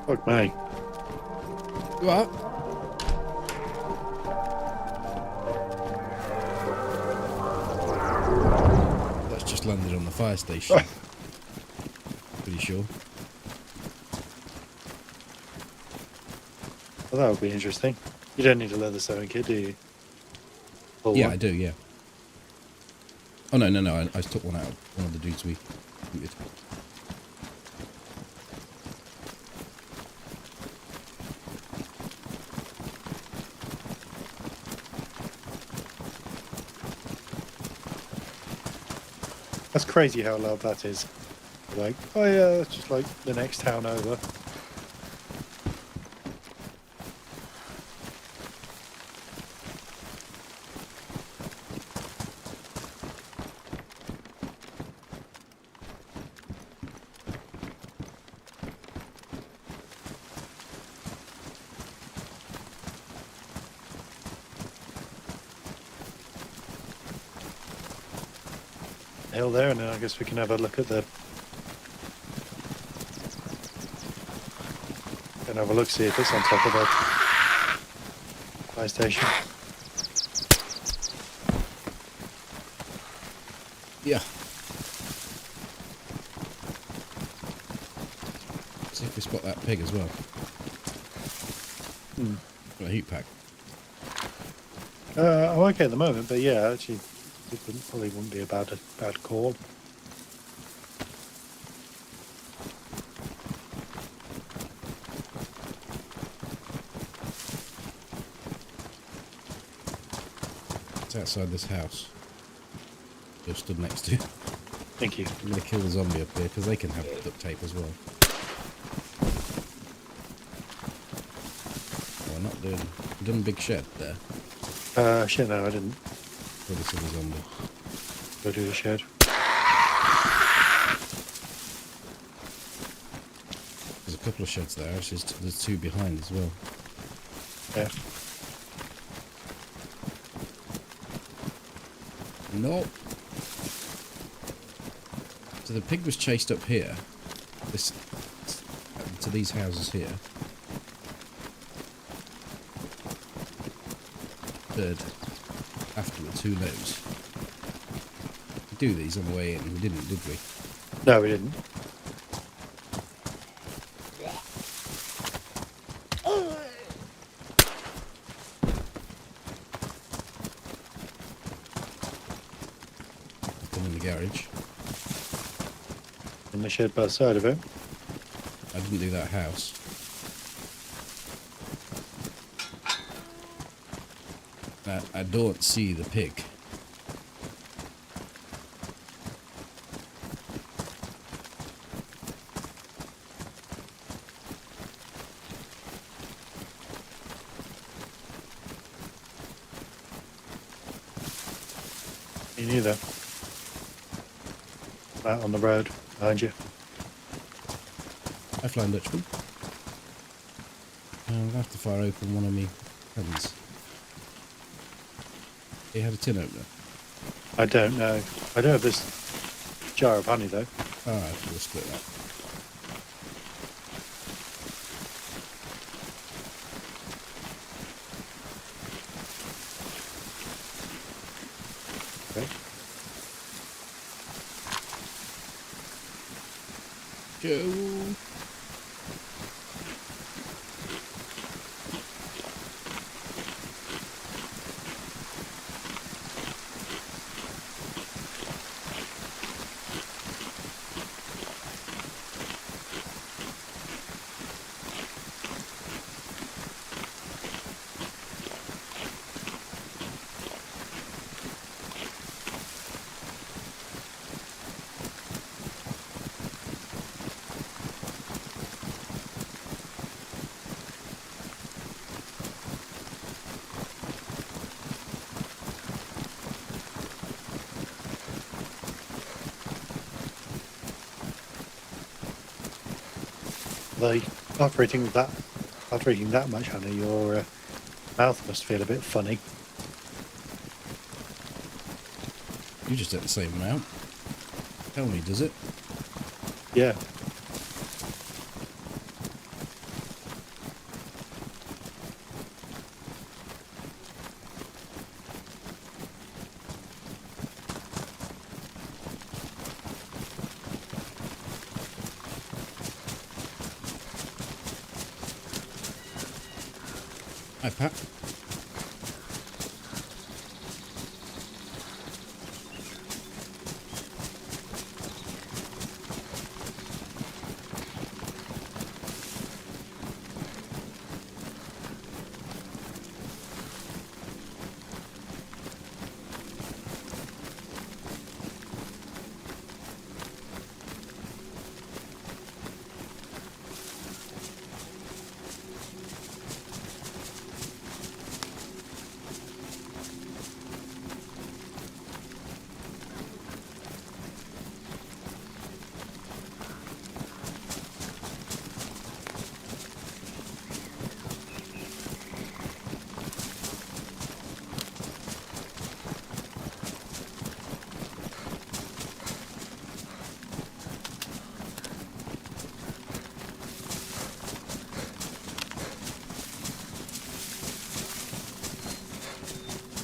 Fuck me. What? That's just landed on the fire station. Pretty sure. Well, that would be interesting. You don't need a leather sewing kit, do you? Pull Yeah, one? I do, yeah. Oh, no. I took one out of one of the dudes we looted. That's crazy how loud that is. Like, oh yeah, it's just like the next town over. Hill there, and then I guess we can have a look at the. And have a look, see if it's on top of the fire station. Yeah. See if we spot that pig as well. Got a heat pack. I'm okay at the moment, but yeah, actually, it probably wouldn't be a bad call. It's outside this house. You're stood next to. Thank you. I'm going to kill the zombie up here because they can have duct tape as well. Oh, I'm not doing. I've done a big shed there. Shit, no, I didn't. For the silver zombie. Go do the shed. There's a couple of sheds there. Actually, there's two behind as well. Yeah. Nope. So the pig was chased up here. This to these houses here. Third. Afterwards, who knows? We do these on the way in. We didn't, did we? No, we didn't. Come in the garage. In the shed by the side of it. I didn't do that house. I don't see the pig. watching you though. Out on the road behind you. I flying Dutchman. I'm going to have to fire open one of me friends. He had a tin opener. I don't know. I do have this jar of honey though. Alright, we'll split that. Okay. Joe. They after eating that much honey, your mouth must feel a bit funny. You just ate the same amount. Tell me, does it? Yeah. Hi, Pat.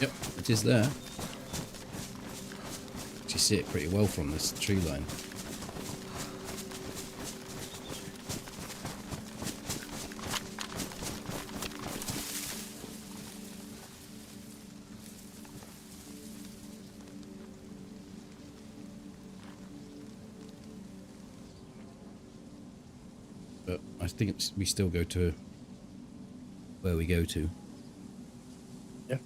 Yep, it is there. You see it pretty well from this tree line. But I think we still go to where we go to. Yeah.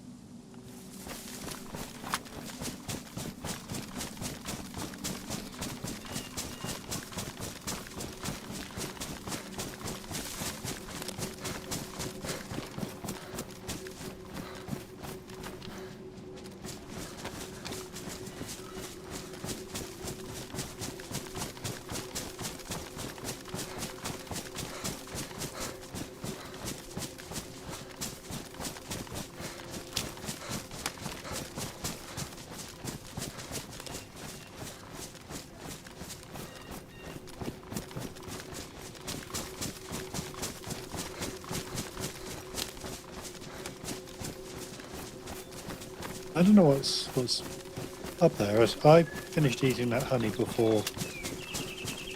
I don't know what's up there. I finished eating that honey before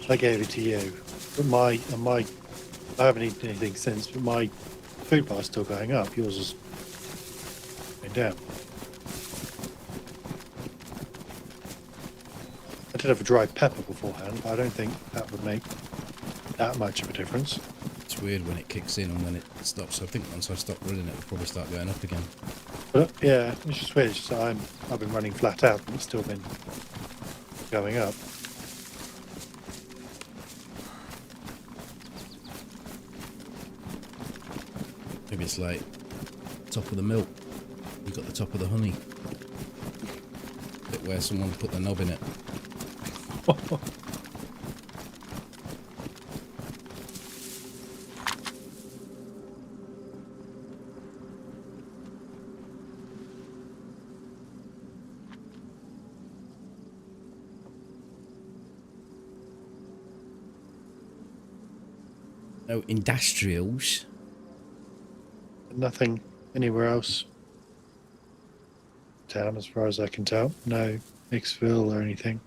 I gave it to you. But I haven't eaten anything since, but my food bar's still going up. Yours is going down. I did have a dried pepper beforehand, but I don't think that would make that much of a difference. It's weird when it kicks in and when it stops. I think once I stop running it, it'll probably start going up again. But yeah, it's just weird. It's just I've been running flat out and it's still been going up. Maybe it's like top of the milk. You got the top of the honey. where someone put the knob in it. No industrials. Nothing anywhere else. Town, as far as I can tell. No Mixville or anything.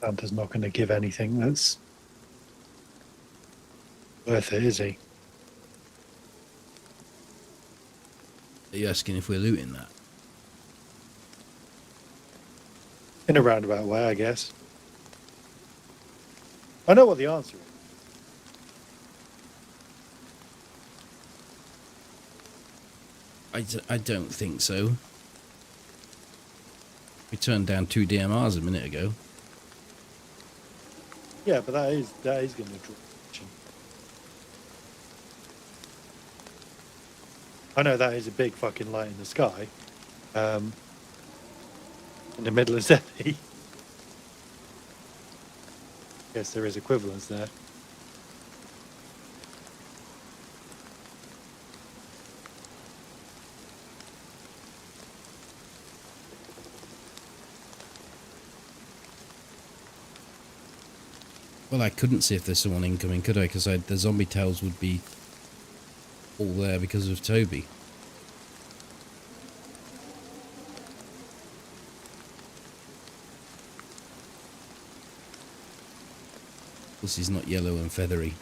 Santa's not going to give anything that's worth it, is he? Are you asking if we're looting that? In a roundabout way, I guess. I know what the answer is. I don't think so. We turned down 2 DMRs a minute ago. Yeah, but that is going to draw attention. I know that is a big fucking light in the sky. In the middle of Zethi. Guess there is equivalence there. Well, I couldn't see if there's someone incoming, could I? Because the zombie tails would be all there because of Toby. Plus, he's not yellow and feathery.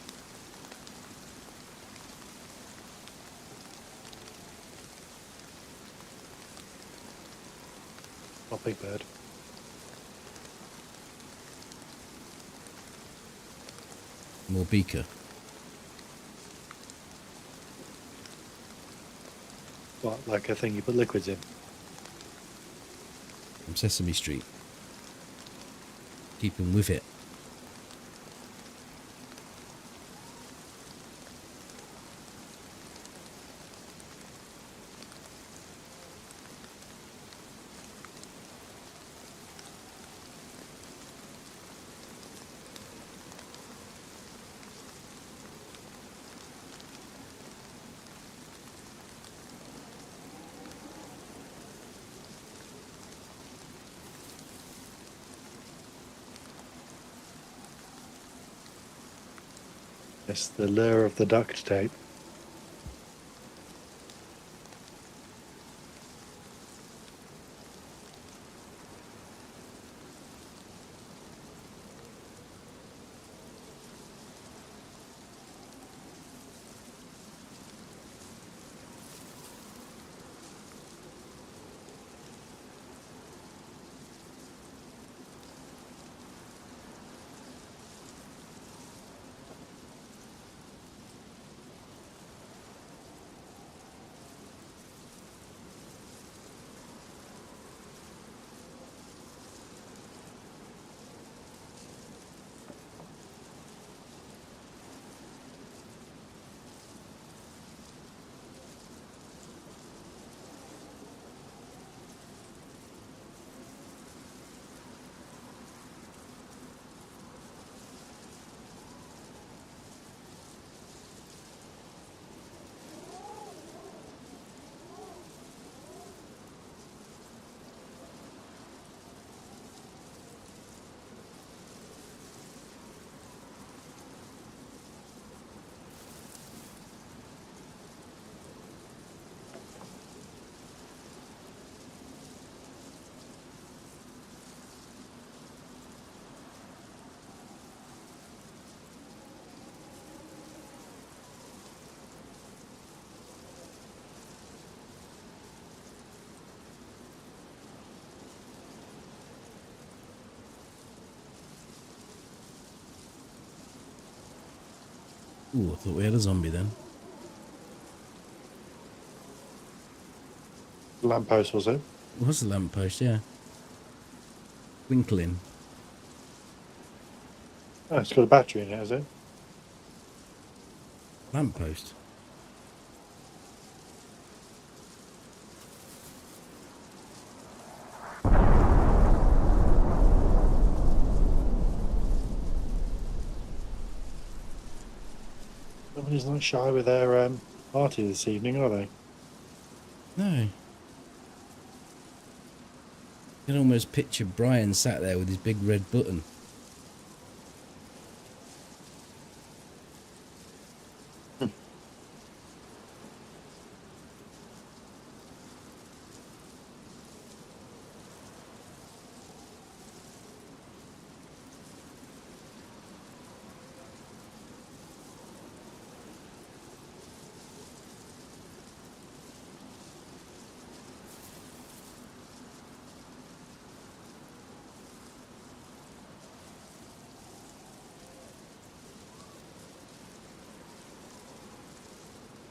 Not Big Bird. More beaker. What, like a thing you put liquids in? From Sesame Street. Keep him with it. Yes, the lure of the duct tape. Ooh, I thought we had a zombie then. Lamppost, was it? It was a lamppost, yeah. Twinkling. Oh, it's got a battery in it, has it? Lamppost. Somebody's not shy with their party this evening, are they? No. You can almost picture Brian sat there with his big red button.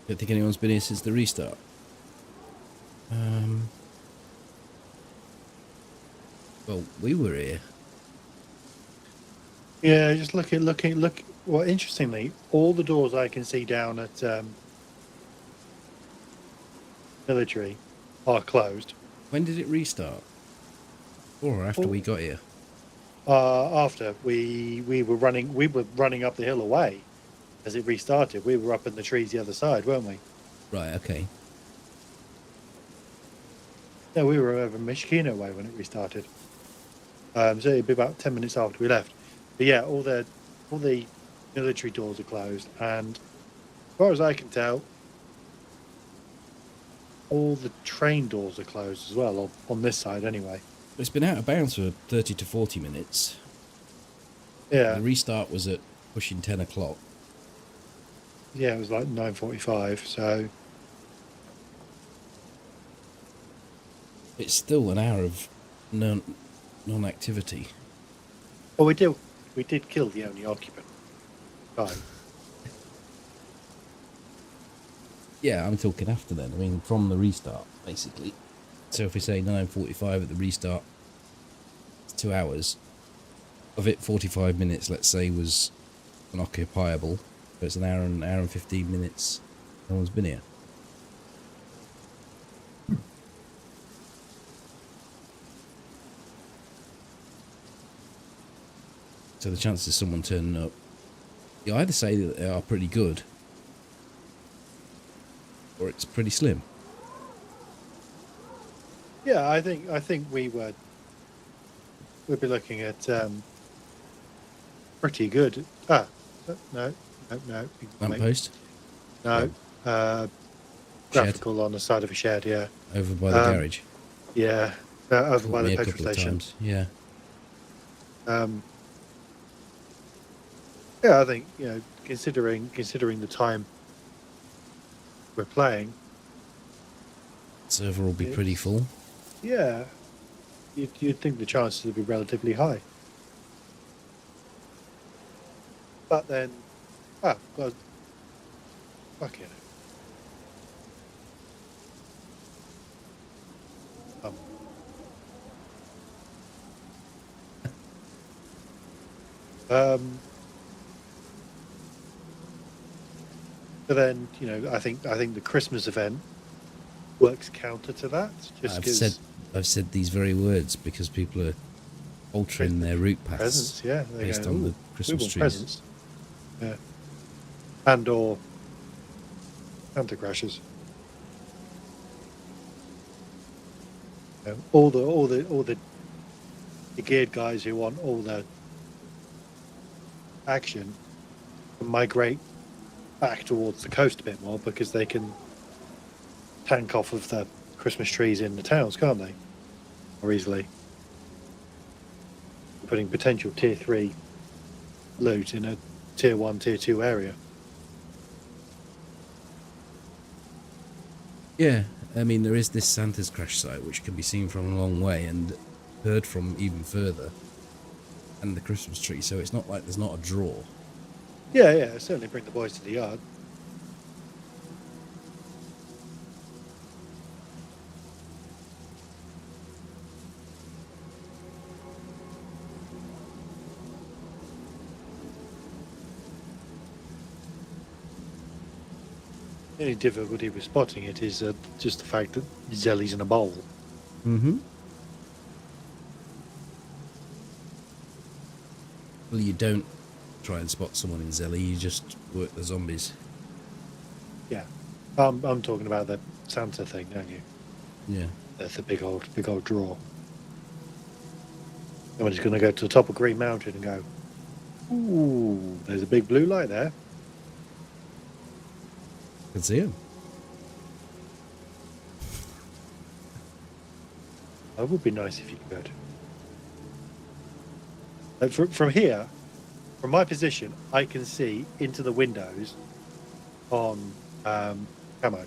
Don't think anyone's been here since the restart. Well, we were here. Yeah, just look. Well, interestingly, all the doors I can see down at military are closed. When did it restart? Or after we got here? After we were running up the hill away as it restarted. We were up in the trees the other side, weren't we? Right, okay. No, we were over Mishkino way when it restarted. So it'd be about 10 minutes after we left. But yeah, all the military doors are closed, and as far as I can tell, all the train doors are closed as well on this side anyway. It's been out of bounds for 30 to 40 minutes. Yeah. The restart was at pushing 10 o'clock. Yeah, it was like 9:45. So It's still an hour of non-activity. well, we did kill the only occupant. Fine. Yeah, I'm talking after then. I mean, from the restart, basically. So if we say 9:45 at the restart, it's 2 hours. Of it, 45 minutes, let's say, was unoccupiable. So it's an hour and 15 minutes. No one's been here. So the chances of someone turning up, you either say that they are pretty good, or it's pretty slim. Yeah, I think we'd be looking at pretty good. No. Lamppost? No. Graphical on the side of a shed, yeah. Over by the garage. Yeah. Over Caught by me the a petrol couple of station. times. Yeah. Yeah, I think, considering the time we're playing, Server will be pretty full. yeah, you'd think the chances would be relatively high. But then, God, fucking but then, I think the Christmas event works counter to that. I've said these very words because people are altering their route paths presents, yeah, based on the Christmas trees. Presents. Yeah, and or Santa crashes. All the geared guys who want all the action migrate back towards the coast a bit more because they can tank off of the Christmas trees in the towns, can't they? More easily. Putting potential tier 3 loot in a tier 1, tier 2 area. Yeah, I mean, there is this Santa's crash site which can be seen from a long way and heard from even further, and the Christmas tree, so it's not like there's not a draw. Yeah, yeah, certainly bring the boys to the yard. The only difficulty with spotting it is just the fact that Zelly's in a bowl. Mm-hmm. Well, you don't try and spot someone in Zelly, you just work the zombies. Yeah, I'm talking about the Santa thing, don't you? Yeah. That's the big old draw. Someone's going to go to the top of Green Mountain and go, "Ooh, there's a big blue light there." Can see him. That would be nice if you could. From here, from my position, I can see into the windows on Camo,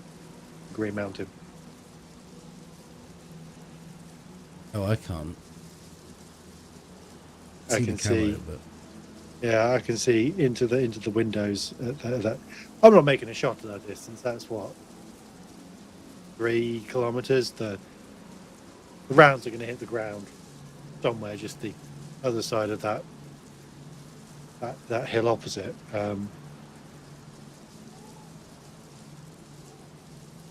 Green Mountain. Oh, I can't. I See can the camo, see. but Yeah, I can see into the windows. That I'm not making a shot at that distance. That's what 3 kilometers. The rounds are going to hit the ground somewhere, just the other side of that hill opposite.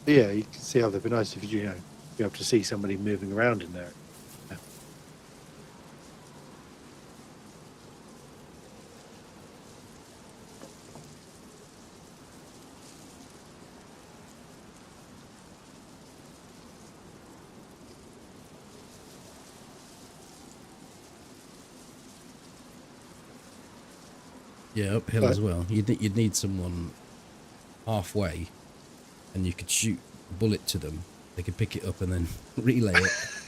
Yeah, you can see how they'd be nice if you know be able to see somebody moving around in there. Yeah. yeah, uphill But as well. You'd need someone halfway, and you could shoot a bullet to them. They could pick it up and then relay it.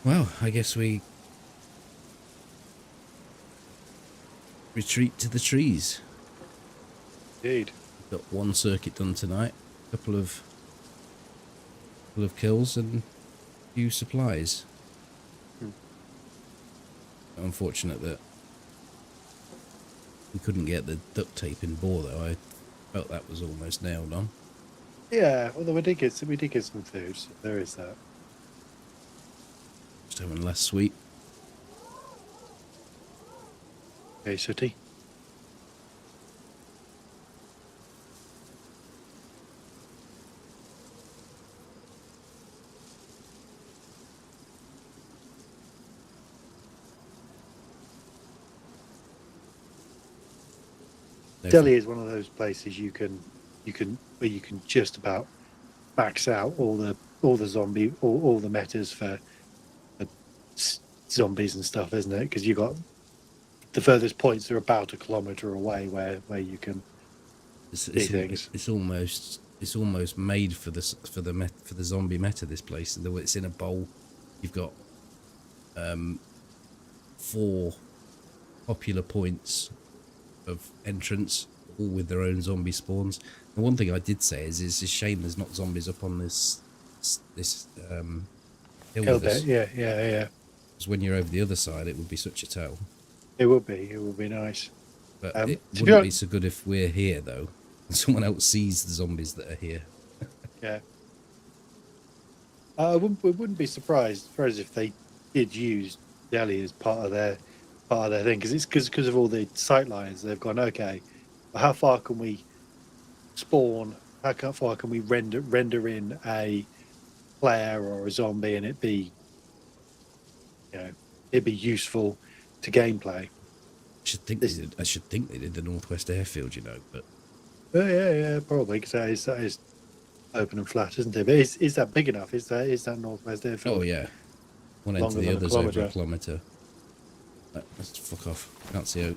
Well, I guess we retreat to the trees. indeed, Got one circuit done tonight, couple of kills and a few supplies. Unfortunate that we couldn't get the duct tape in bore though. I felt that was almost nailed on. yeah. Although we did get some food. So there is that. Just having less sweet. Okay, Sooty. No Delhi is one of those places you can just about max out all the zombie all the metas for zombies and stuff, isn't it? Because you got the furthest points are about a kilometer away where you can see things. It's almost made for the zombie meta. This place, though it's in a bowl. You've got 4 popular points of entrance, all with their own zombie spawns. The one thing I did say is it's a shame there's not zombies up on this hill with us. Yeah. Because when you're over the other side, it would be such a tell. It would be nice. But it wouldn't be so good if we're here though, and someone else sees the zombies that are here. Yeah. I wouldn't be surprised if they did use Delhi as part of their thing, because it's because of all the sight lines. They've gone, okay, well, how far can we spawn? How far can we render in a player or a zombie, and it'd be useful to gameplay. I should think they did the Northwest Airfield, but Yeah, probably, because that is open and flat, isn't it? But is that big enough? Is that Northwest Airfield? oh yeah, one end to the other's over a kilometre. Let's fuck off. Can't see out.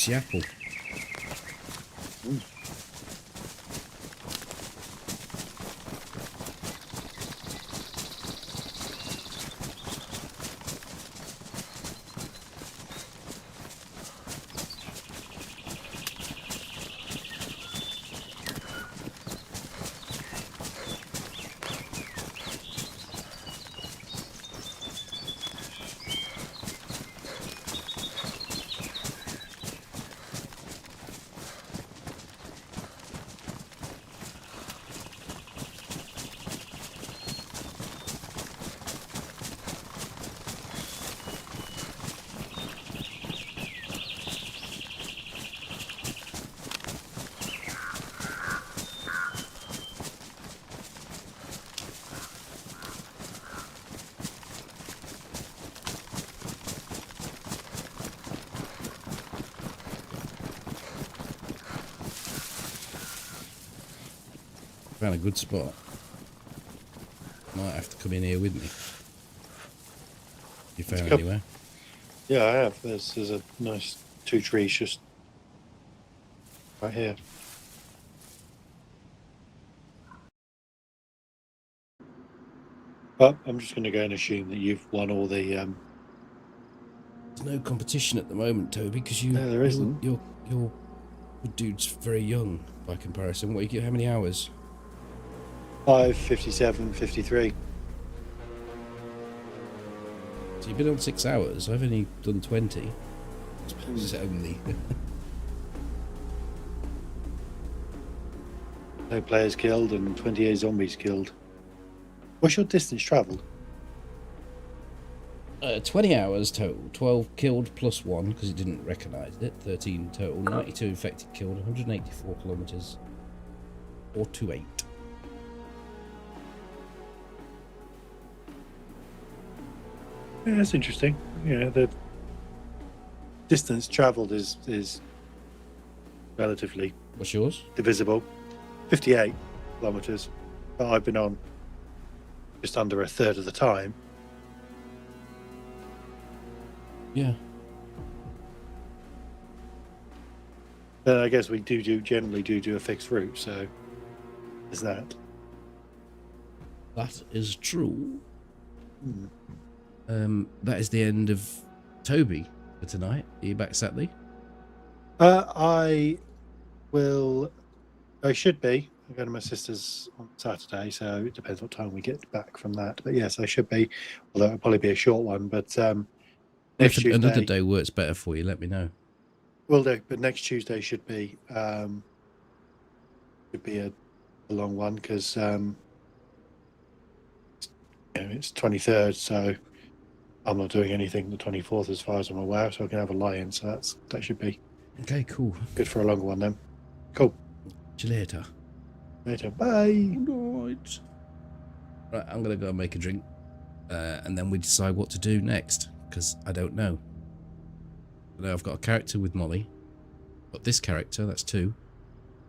juicy apple. Found a good spot. Might have to come in here with me. You found anywhere? Yeah, I have. There's a nice 2 trees just right here. But I'm just going to go and assume that you've won all the. There's no competition at the moment, Toby, because No, there isn't. Your dude's very young by comparison. What you get? How many hours? 5, 57, 53. So you've been on 6 hours. I've only done 20. I suppose it's only. No players killed and 28 zombies killed. What's your distance travelled? 20 hours total. 12 killed plus 1 because he didn't recognise it. 13 total. 92 infected killed. 184 kilometres. 428. Yeah, that's interesting. Yeah, the distance travelled is relatively What's yours? divisible. 58 kilometres. But I've been on just under a third of the time. Yeah. Then I guess we generally do a fixed route, so is that. That is true. Hmm. That is the end of Toby for tonight. Are you back Saturday? I should be. I'm going to my sister's on Saturday, so it depends what time we get back from that. But yes, I should be, although it'll probably be a short one. But next If Tuesday, another day works better for you, let me know. will do. But next Tuesday should be a long one because it's 23rd, so I'm not doing anything the 24th as far as I'm aware, so I can have a lie-in. So that should be Okay, cool. good for a longer one then. Cool. See you later. Later. Bye. Good night. Right, I'm going to go and make a drink. And then we decide what to do next. Because I don't know. I know I've got a character with Molly. Got this character, that's 2.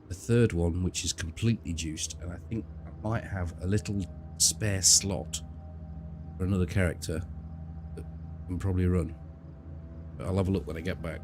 The third one, which is completely juiced. And I think I might have a little spare slot for another character that can probably run. But I'll have a look when I get back.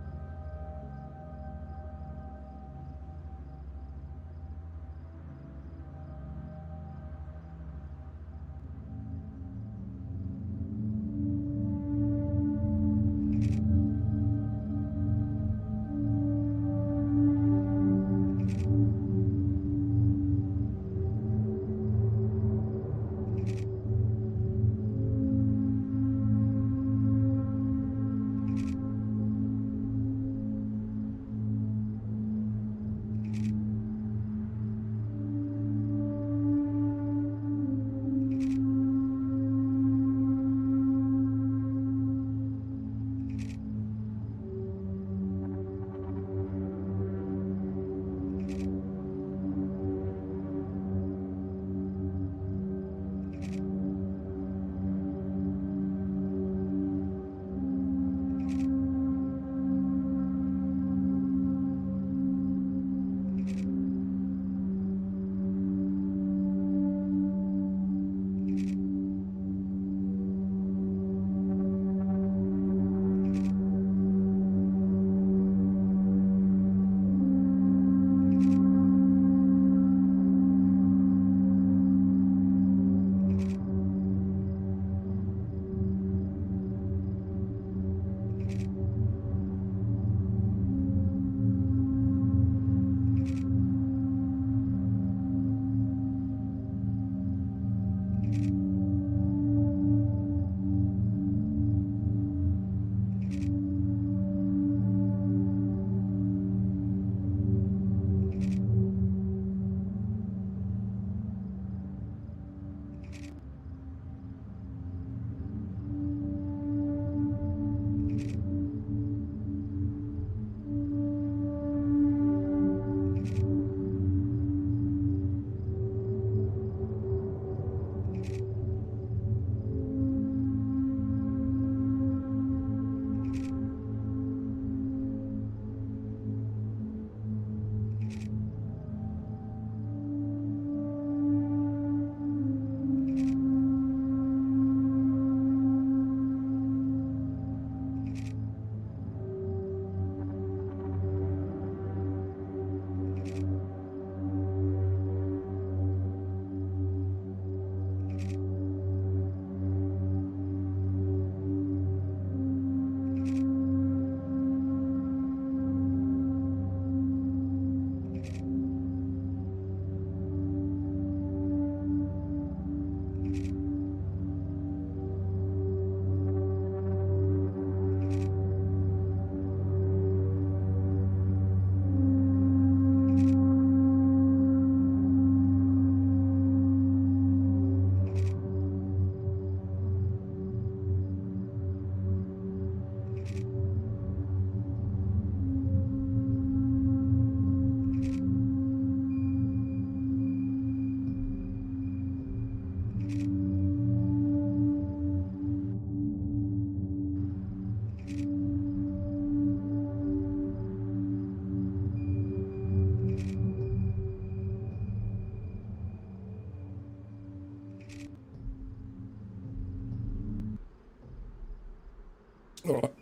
All right.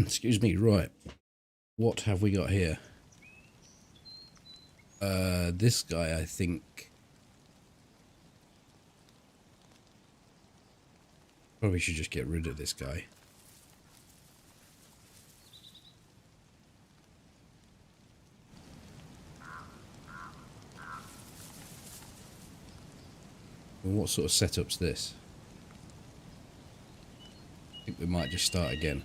Excuse me. Right. What have we got here? This guy, I think. Probably should just get rid of this guy. And what sort of setup's this? I think we might just start again.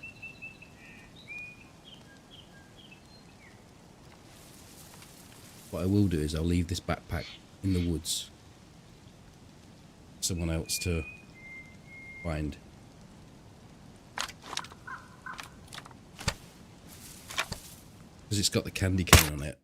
What I will do is I'll leave this backpack in the woods. Someone else to find. Because it's got the candy cane on it.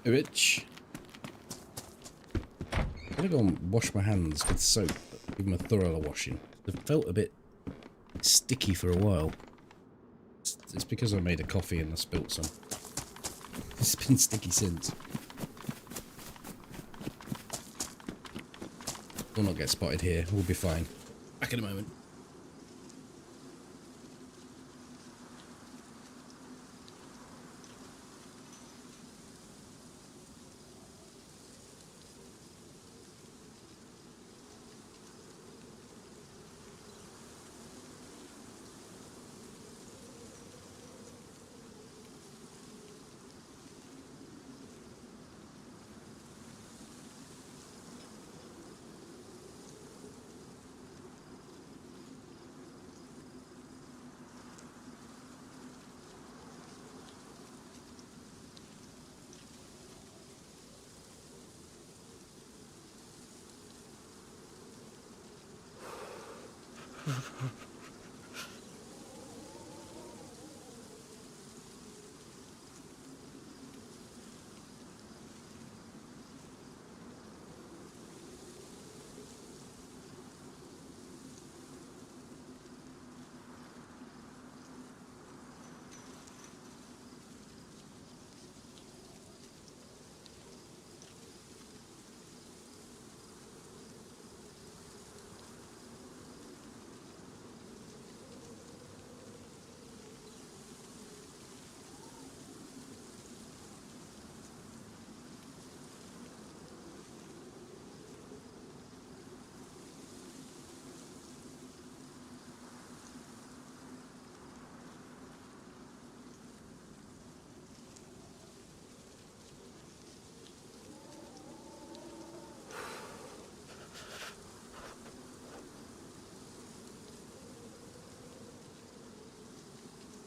Rich. I'm gonna go and wash my hands with soap, give them a thorough washing. They've felt a bit sticky for a while. It's because I made a coffee and I spilt some. It's been sticky since. We'll not get spotted here, we'll be fine. Back in a moment.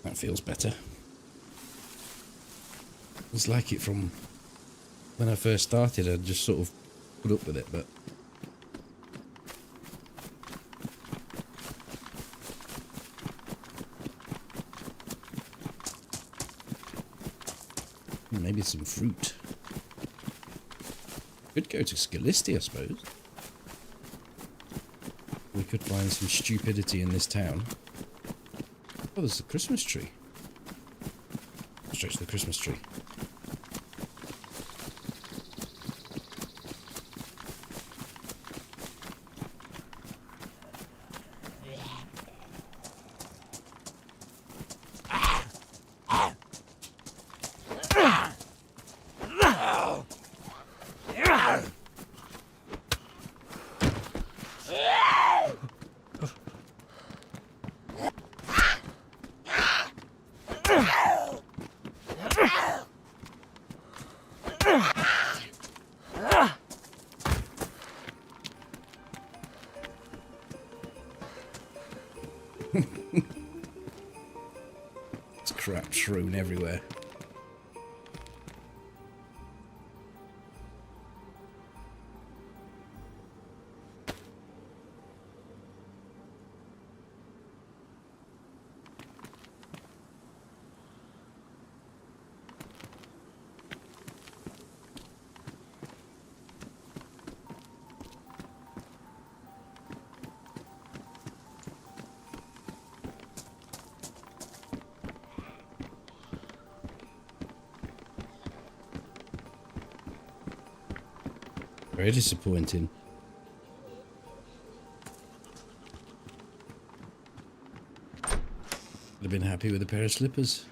That feels better. It's like it from when I first started. I just sort of put up with it, but maybe some fruit. Could go to Scalisti, I suppose. We could find some stupidity in this town. Oh, there's the Christmas tree. Straight to the Christmas tree. It's crap strewn everywhere. Very disappointing. Would have been happy with a pair of slippers.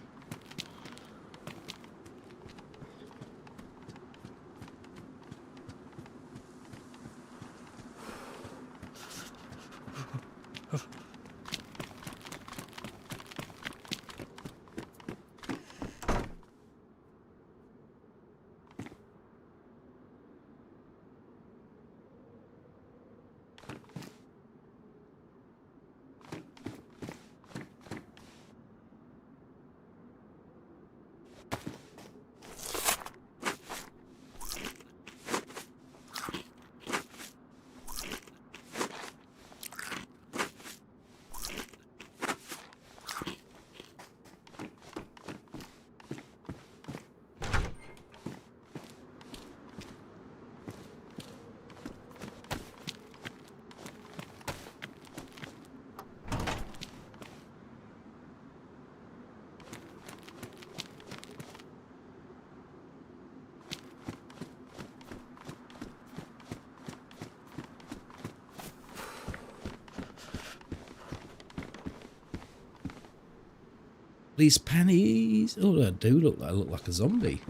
These panties. Oh, I do look like a zombie.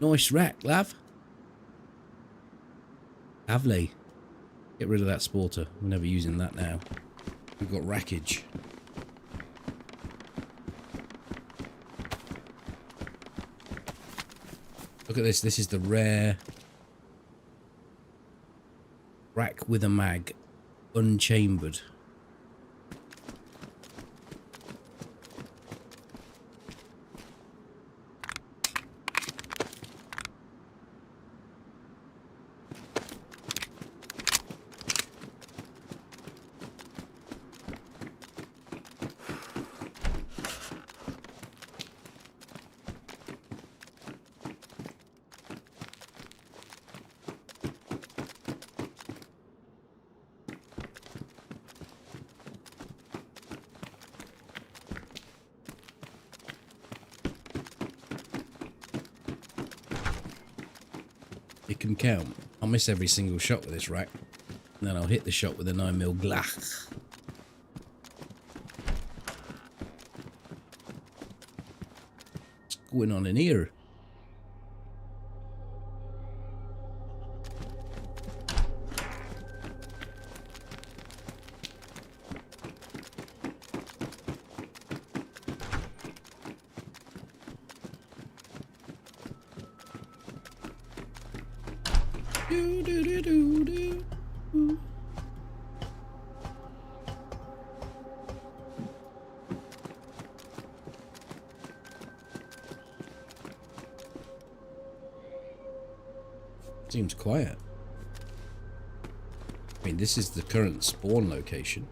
Nice rack, love. Lovely. Get rid of that sporter. We're never using that now. We've got rackage. Look at this. This is the rare rack with a mag, unchambered. it can count. I'll miss every single shot with this rack. And then I'll hit the shot with a 9mm Glach. What's going on in here? Do, do, do, do, do. Seems quiet. I mean, this is the current spawn location.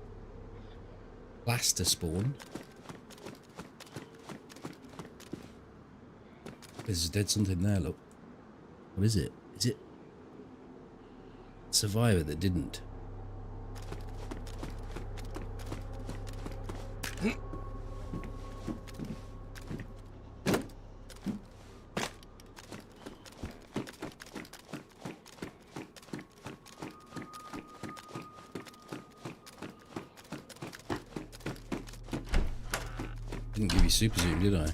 Plaster spawn. There's dead something there, look. What is it? Is it survivor that didn't? Didn't give you super zoom, did I?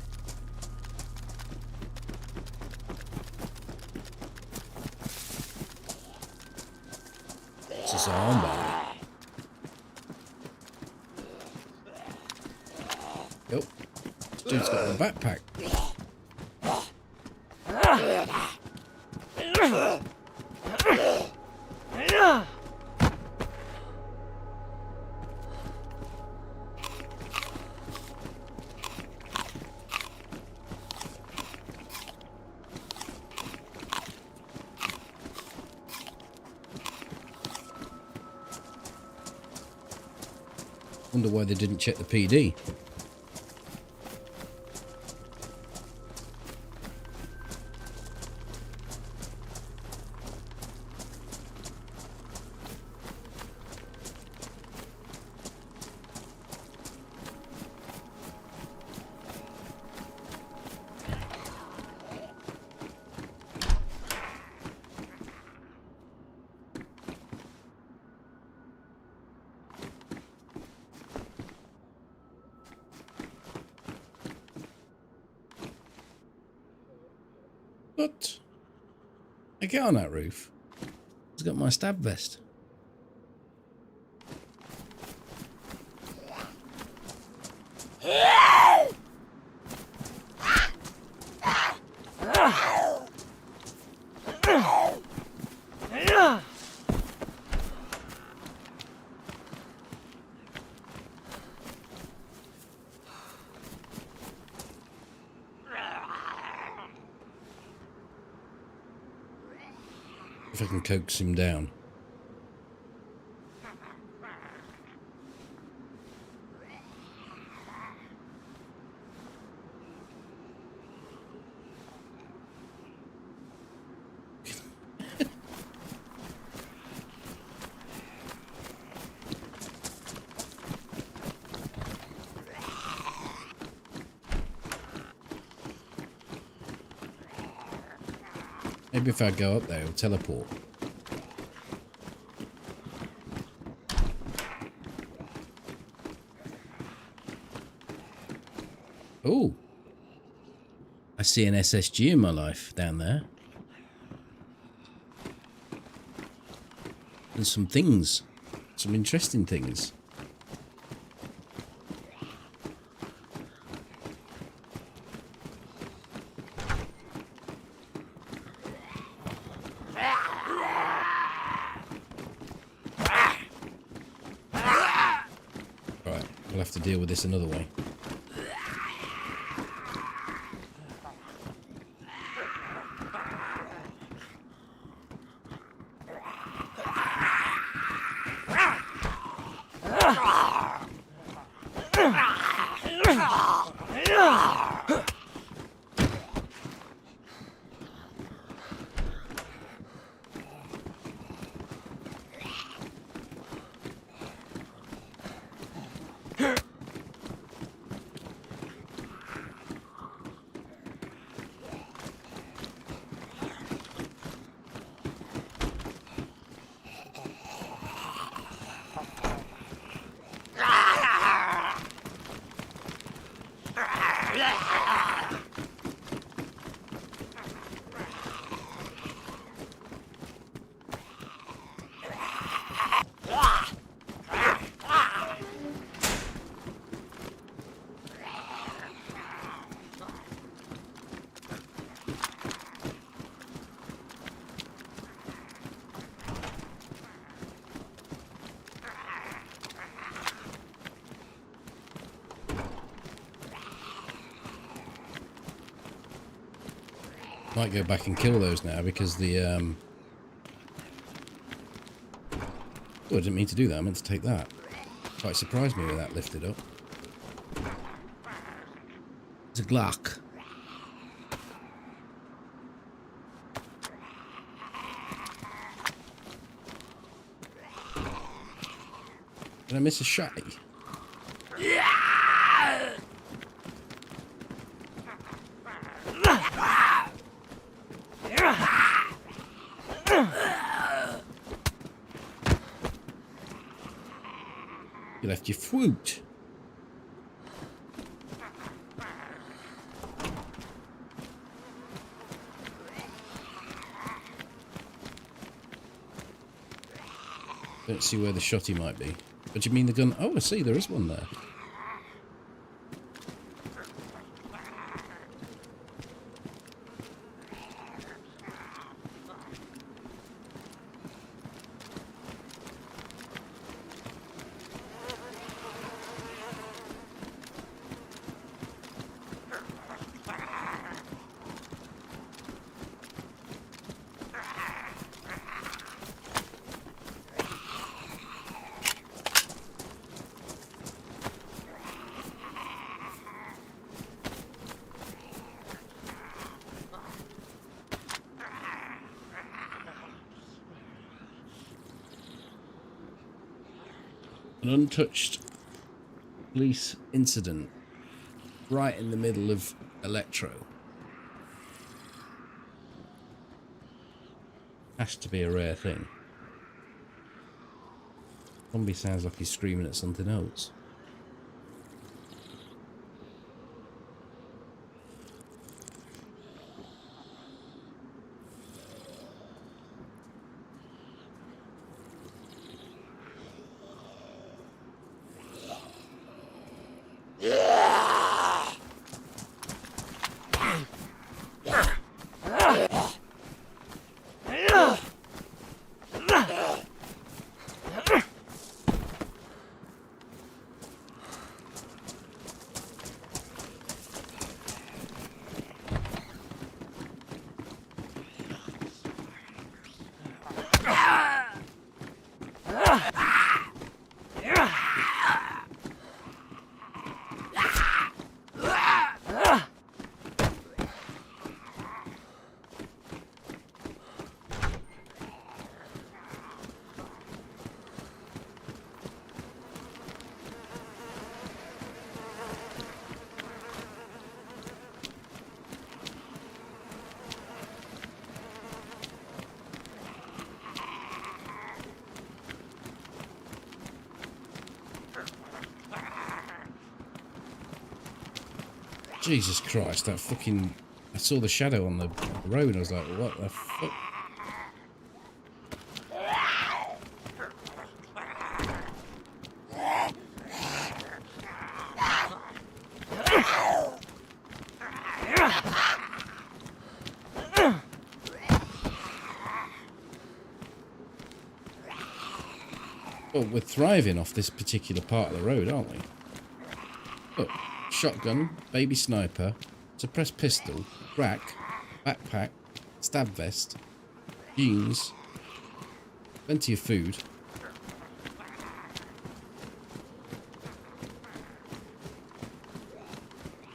It's just an armbar. Yep. This dude's got a backpack. Wonder why they didn't check the PD. What? I get on that roof. It's got my stab vest. If I can coax him down. Maybe if I go up there, it'll teleport. Oh, I see an SSG in my life down there. And some things, some interesting things. Right, we'll have to deal with this another way. Might go back and kill those now because the Oh, I didn't mean to do that. I meant to take that. Quite surprised me with that lifted up. It's a Glock. Did I miss a shot? You left your fruit. Don't see where the shotty might be. What do you mean the gun? Oh, I see, there is one there. An untouched police incident right in the middle of Electro. Has to be a rare thing. Zombie sounds like he's screaming at something else. Jesus Christ, that fucking... I saw the shadow on the road and I was like, what the fuck? Well, we're thriving off this particular part of the road, aren't we? Look. Shotgun, baby sniper, suppressed pistol, rack, backpack, stab vest, jeans, plenty of food.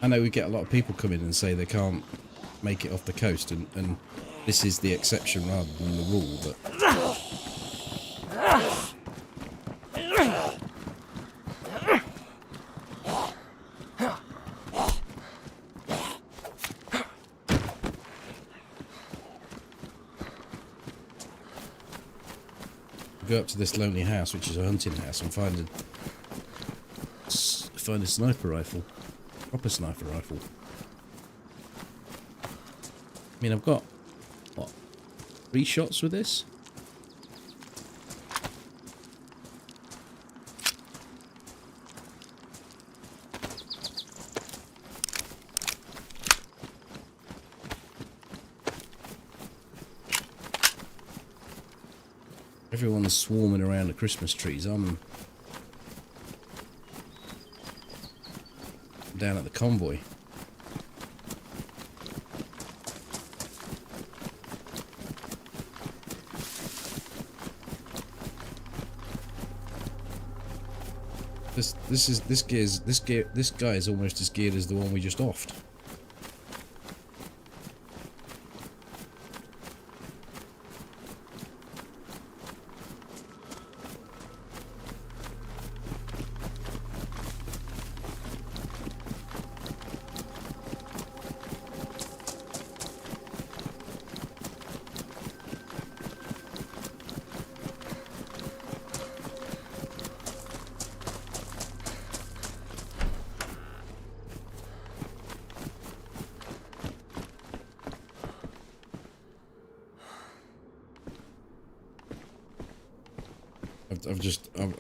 I know we get a lot of people come in and say they can't make it off the coast, and this is the exception rather than the rule, but... Go up to this lonely house, which is a hunting house, and find a sniper rifle, proper sniper rifle. I mean, I've got what, 3 shots with this. Everyone's swarming around the Christmas trees. I'm down at the convoy. This guy is almost as geared as the one we just offed.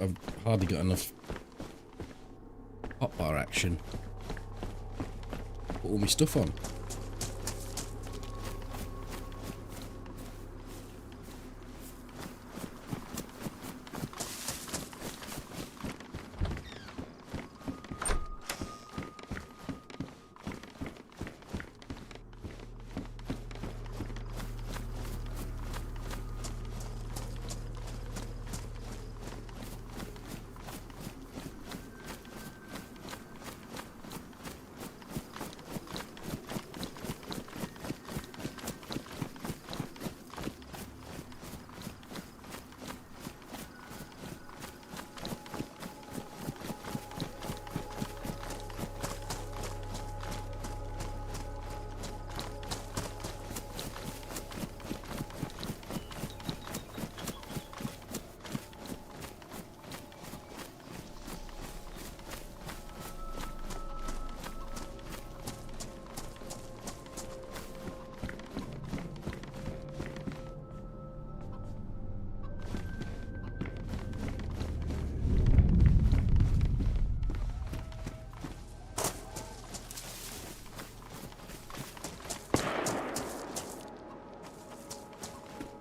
I've hardly got enough hotbar action to put all my stuff on.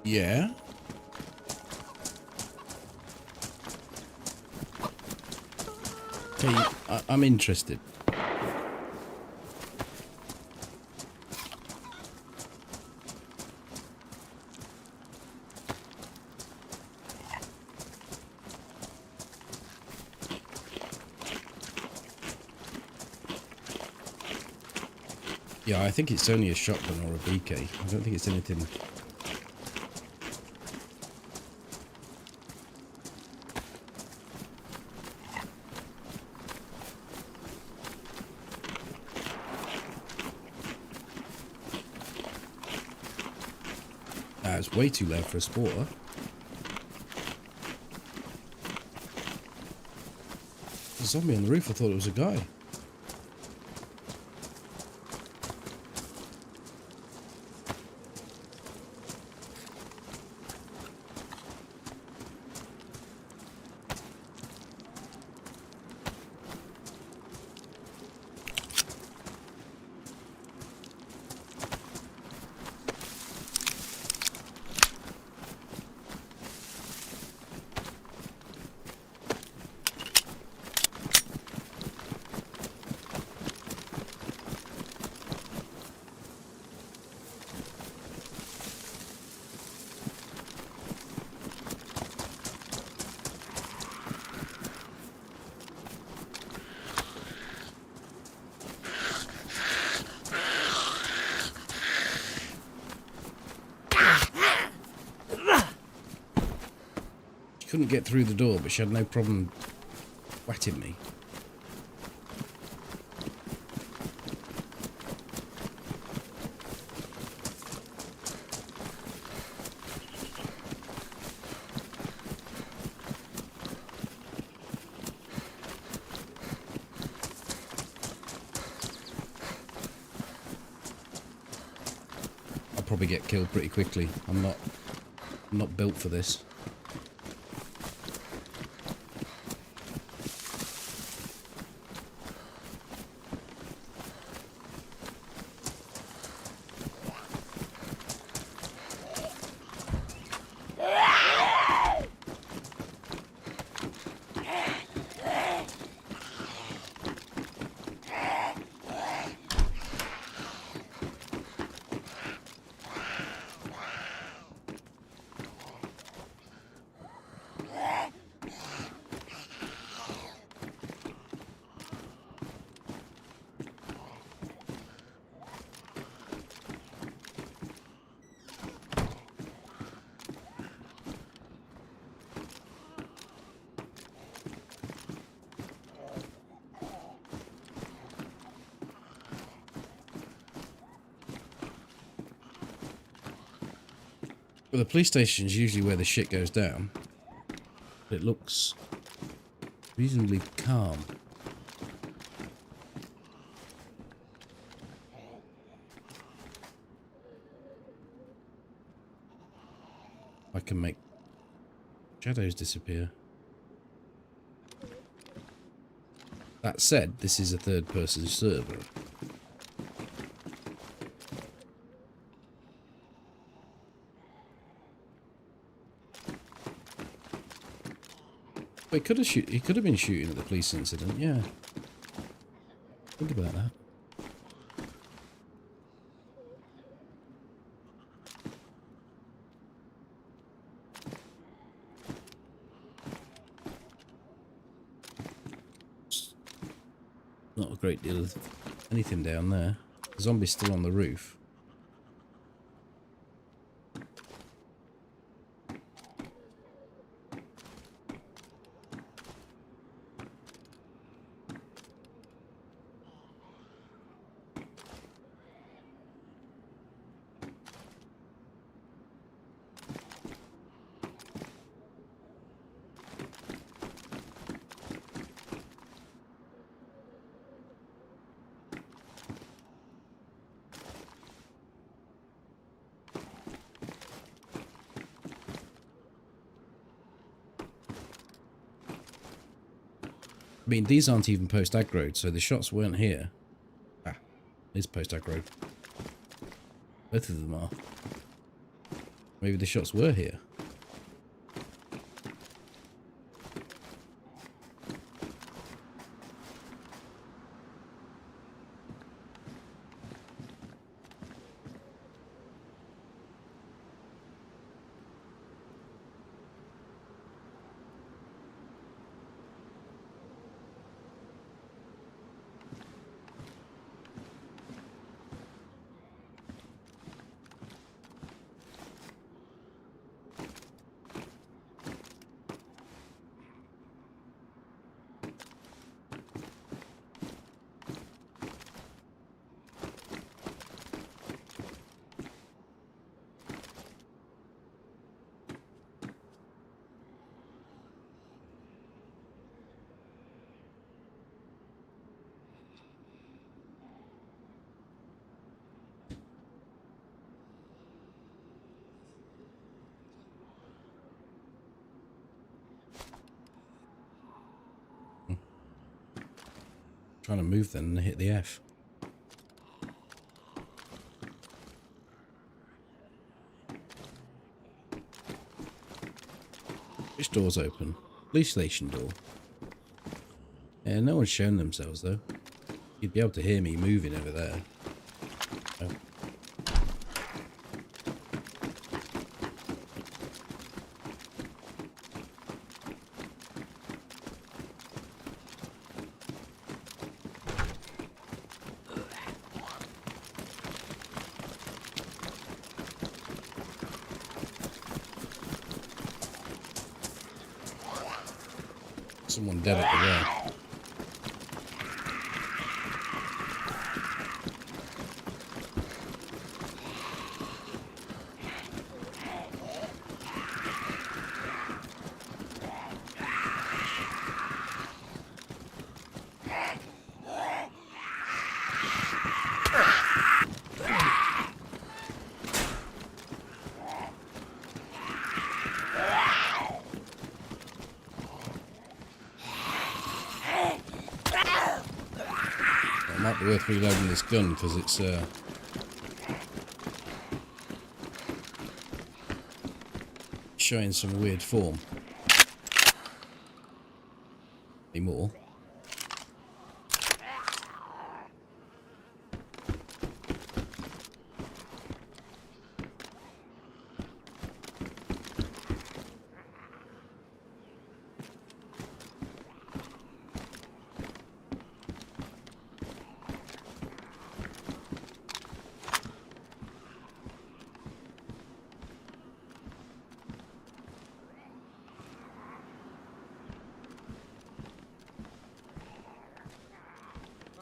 Yeah. Okay, I'm interested. Yeah, I think it's only a shotgun or a BK. I don't think it's anything. It's way too loud for a sporter. There's a zombie on the roof. I thought it was a guy. She couldn't get through the door, but she had no problem wetting me. I'll probably get killed pretty quickly. I'm not built for this. Well, the police station is usually where the shit goes down. It looks reasonably calm. I can make shadows disappear. That said, this is a third-person server. He could have been shooting at the police incident, yeah. Think about that. Not a great deal of anything down there. The zombie's still on the roof. I mean, these aren't even post-aggroed, so the shots weren't here. Ah, it's post-aggroed. Both of them are. Maybe the shots were here. Trying to move then and hit the F. Which door's open? Police station door. Yeah, no one's shown themselves though. You'd be able to hear me moving over there. Oh. Someone dead up there. It might be worth reloading this gun because it's showing some weird form. Any more?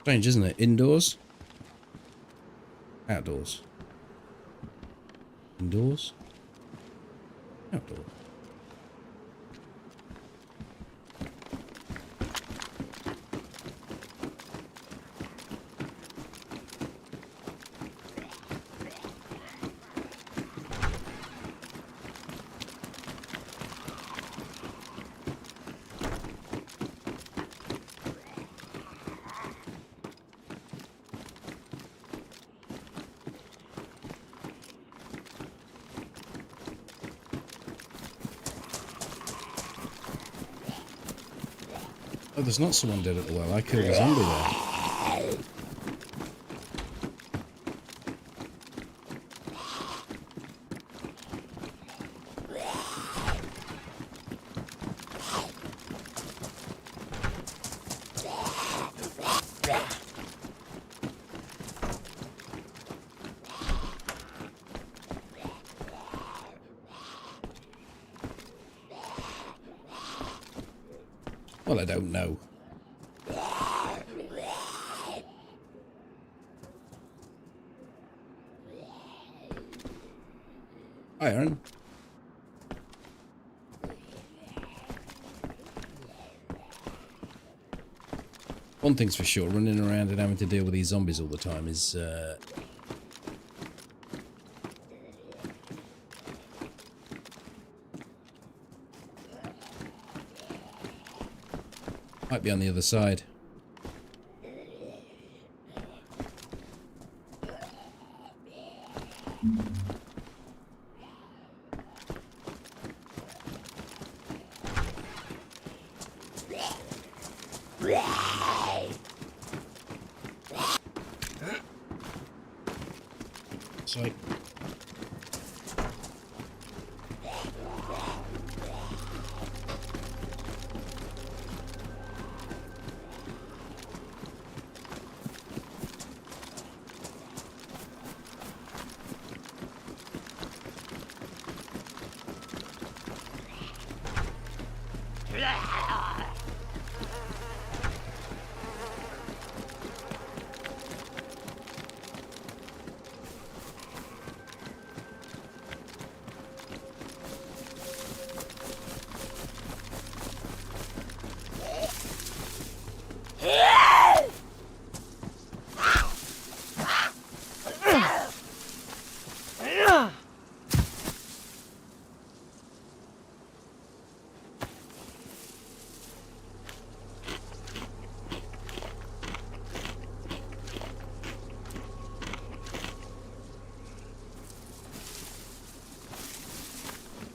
Strange, isn't it? Indoors? Outdoors? Indoors? Outdoor. Oh, there's not someone dead at the well. I killed a zombie there. Well, I don't know. Hi, Aaron. One thing's for sure, running around and having to deal with these zombies all the time is might be on the other side. Sorry.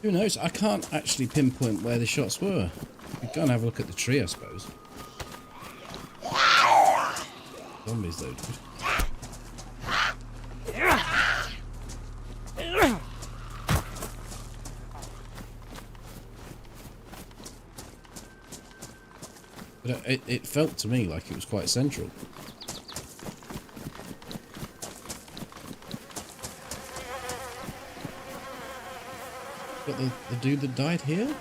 Who knows? I can't actually pinpoint where the shots were. We go and have a look at the tree, I suppose. Zombies, though, dude. But it felt to me like it was quite central. But the dude that died here?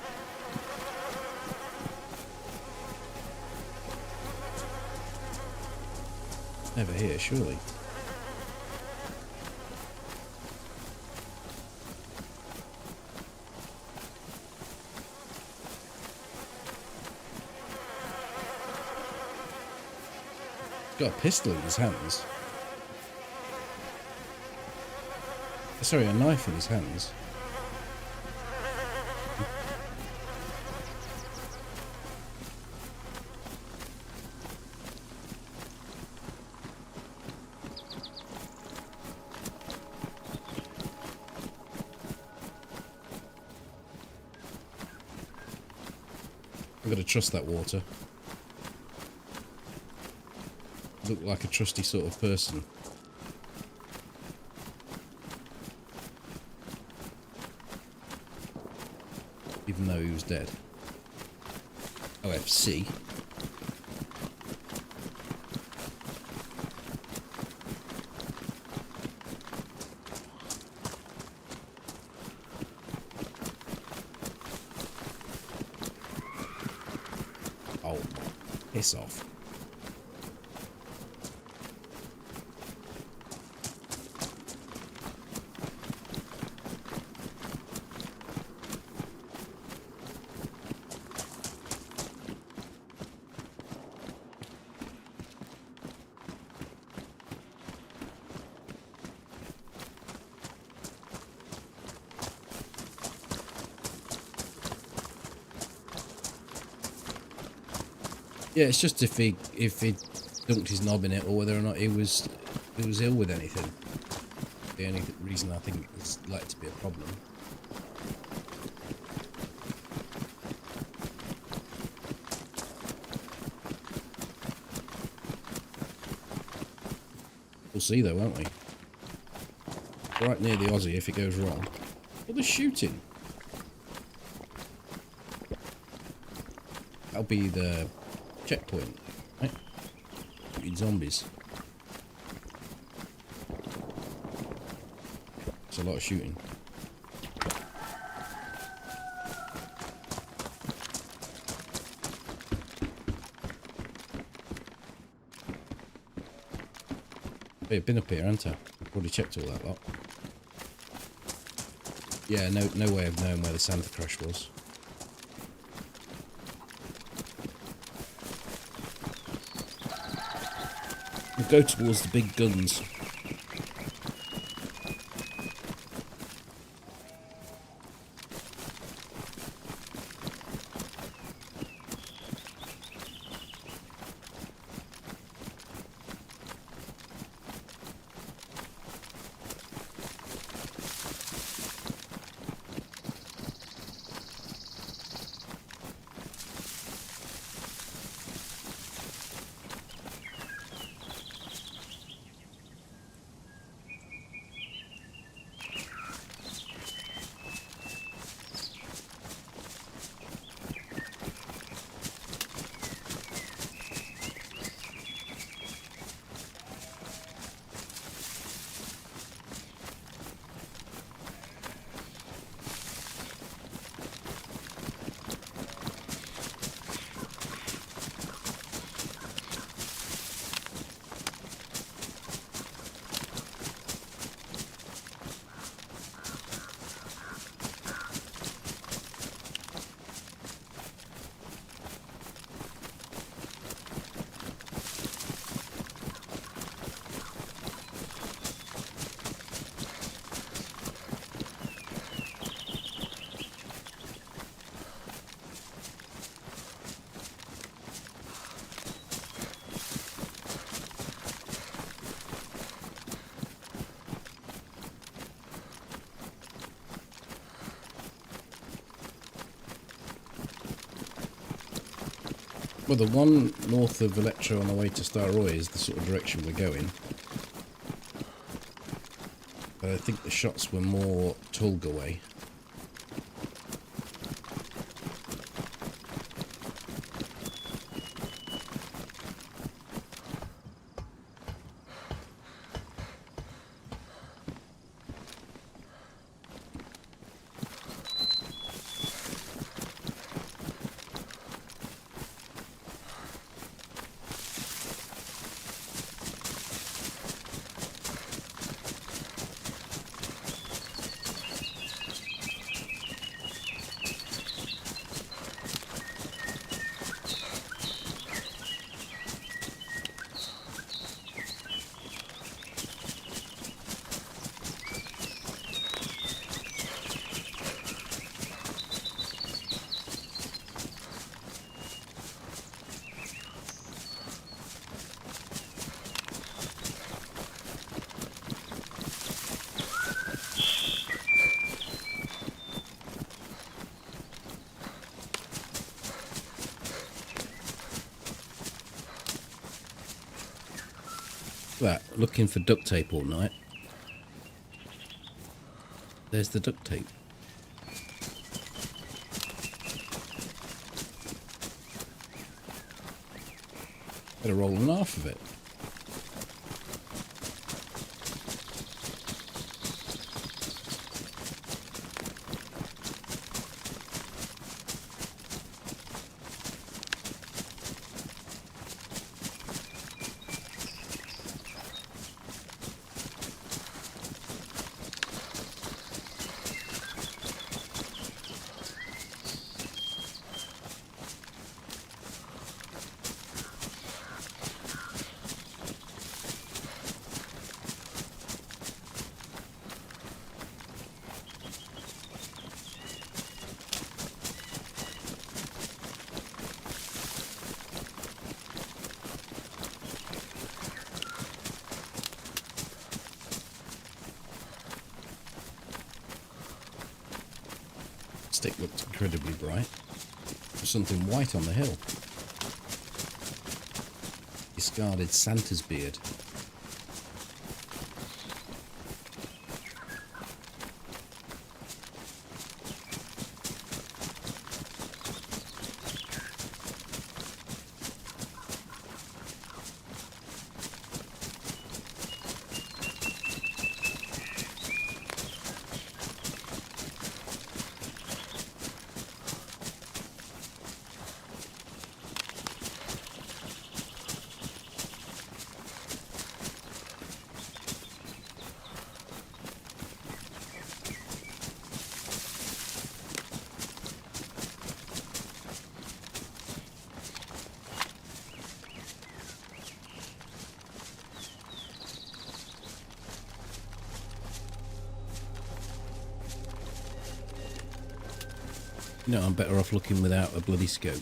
Never here, surely. He's got a pistol in his hands. Sorry, a knife in his hands. I've got to trust that water. Look like a trusty sort of person. Even though he was dead. OFC. Oh, piss off. Yeah, it's just if he dunked his knob in it, or whether or not he was ill with anything. The only reason I think it's likely to be a problem. We'll see though, won't we? Right near the Aussie if it goes wrong. Well, they're shooting. That'll be the checkpoint, right? Shooting zombies. It's a lot of shooting. Hey, I've been up here, haven't I? Already checked all that lot. Yeah, no way of knowing where the Santa Crush was. We'll go towards the big guns. Well, the one north of Electro on the way to Starroy is the sort of direction we're going. But I think the shots were more Tulga way. That, looking for duct tape all night. There's the duct tape. Better roll in half of it. stick looked incredibly bright. There's something white on the hill. Discarded Santa's beard. You know, I'm better off looking without a bloody scope.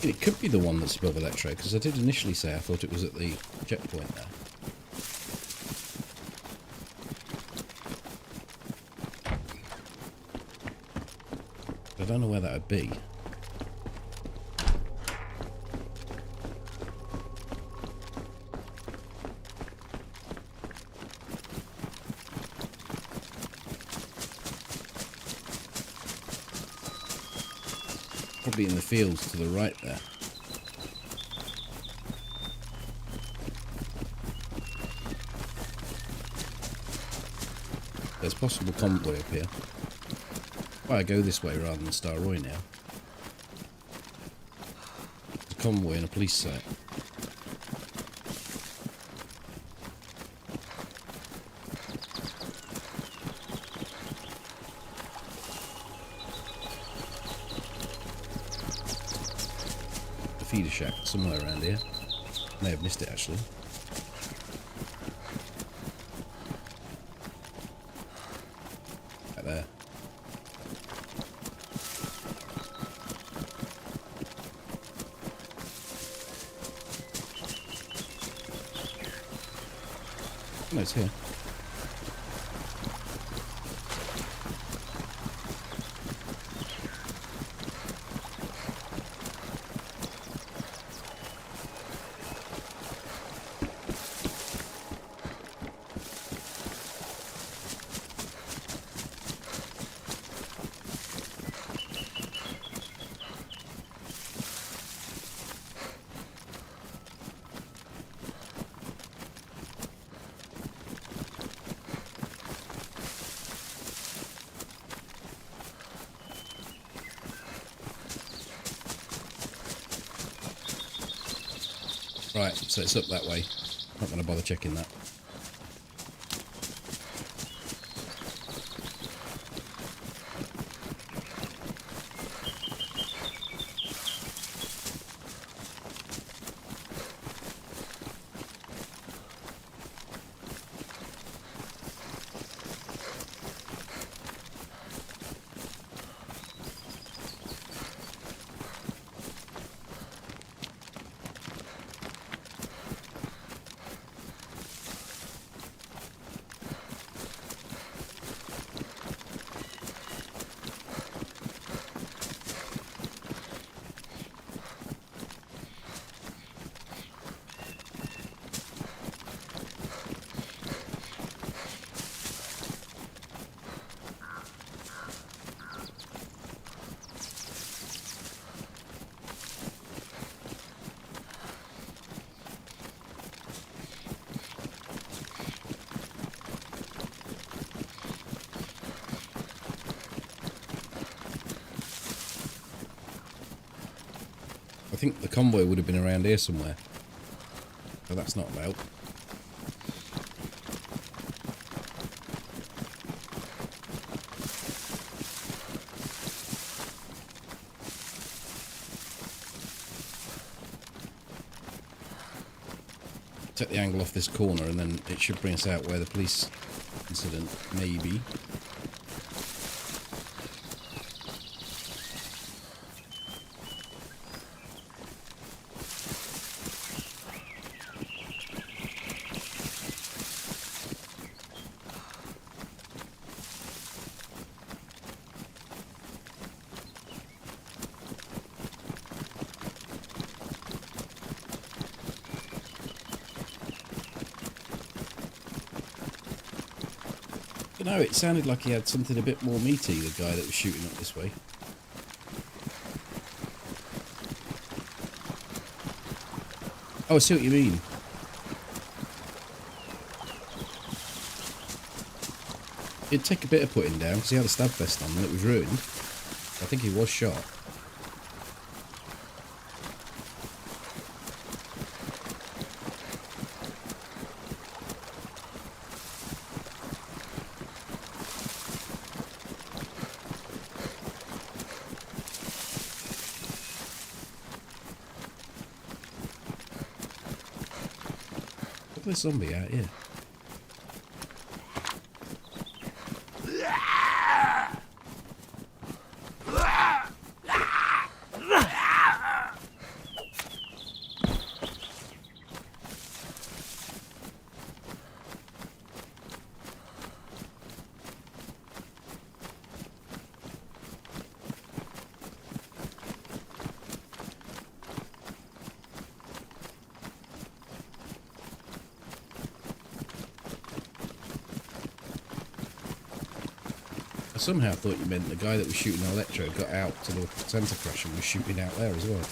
It could be the one that's above Electro, because I did initially say I thought it was at the checkpoint there. I don't know where that would be. Probably in the fields to the right there. There's possible convoy up here. Why I go this way rather than Star Roy now. There's a convoy and a police site. Feeder shack somewhere around here. May have missed it actually. Right there. No, it's here. Right, so it's up that way. Not going to bother checking that. I think the convoy would have been around here somewhere. But that's not about. take the angle off this corner, and then it should bring us out where the police incident may be. No, it sounded like he had something a bit more meaty, the guy that was shooting up this way. Oh, I see what you mean. It'd take a bit of putting down because he had a stab vest on and it was ruined. I think he was shot. Look at the zombie out here. I somehow thought you meant the guy that was shooting Electro got out to the centre crash and was shooting out there as well.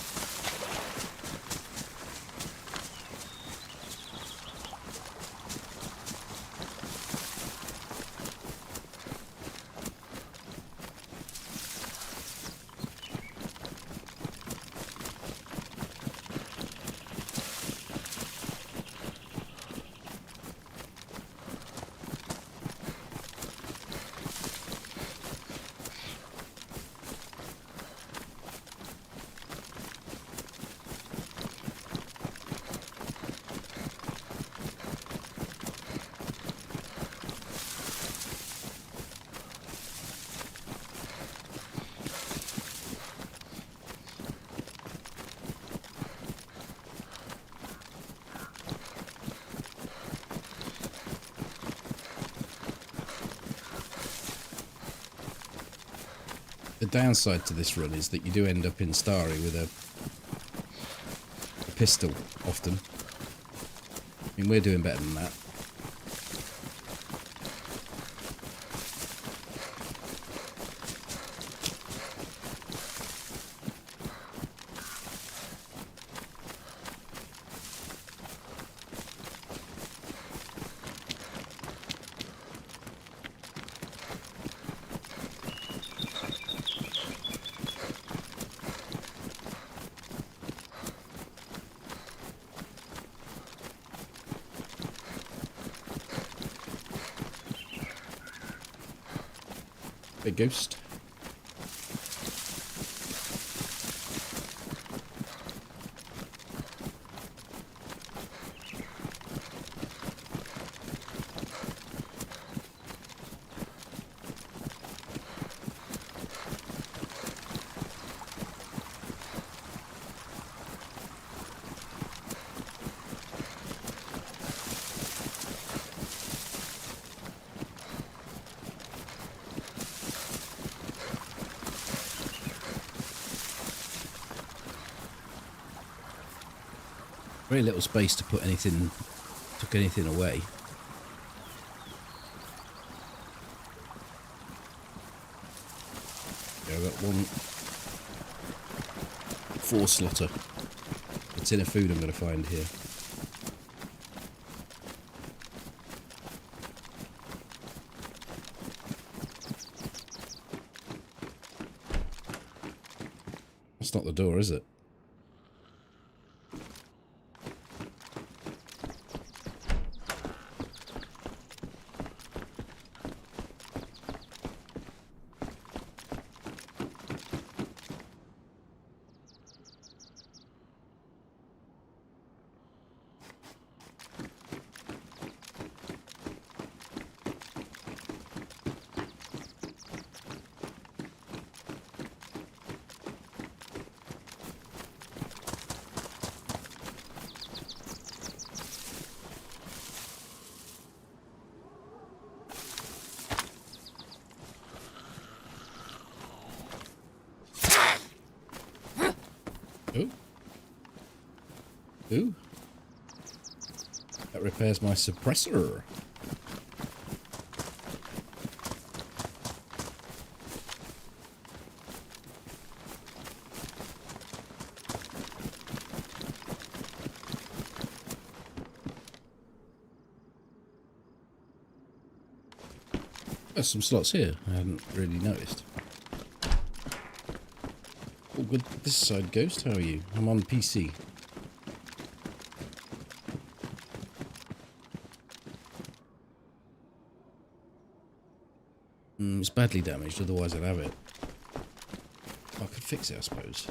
The downside to this run is that you do end up in Starry with a pistol, often. I mean, we're doing better than that. Big ghost. Very little space to put anything, took anything away. Yeah, I've got one 4-slotter. It's in a food I'm going to find here. That's not the door, is it? repairs my suppressor. There's some slots here I hadn't really noticed. Oh, good. This side, Ghost. How are you? I'm on PC. It's badly damaged, otherwise I'd have it. I could fix it, I suppose.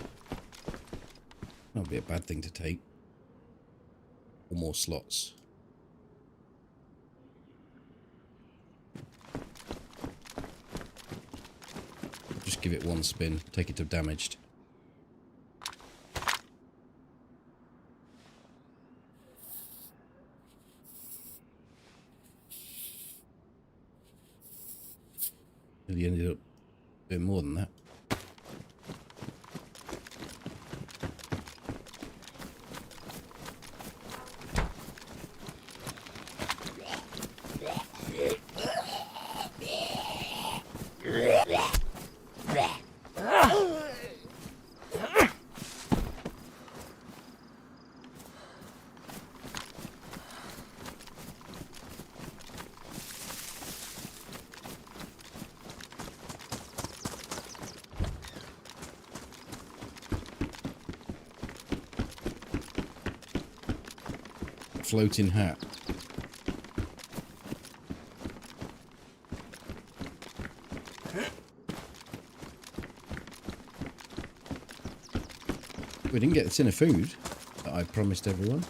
That would be a bad thing to take. Or more slots. Just give it one spin, take it to damaged. He ended up doing more than that. Floating hat. We didn't get the tin of food that I promised everyone.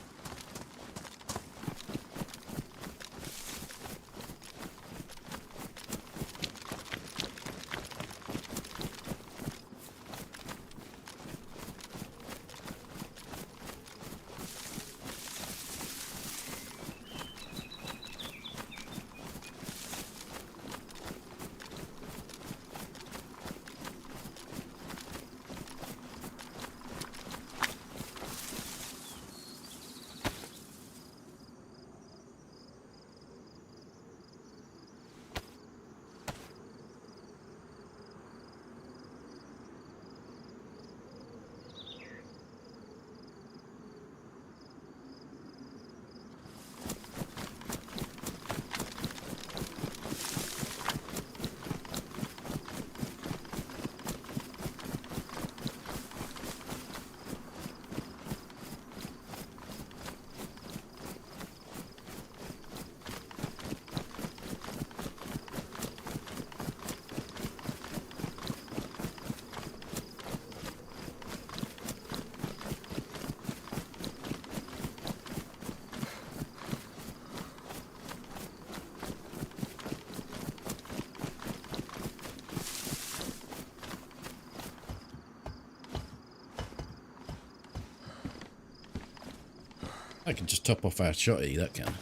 I can just top off our shotty, that can.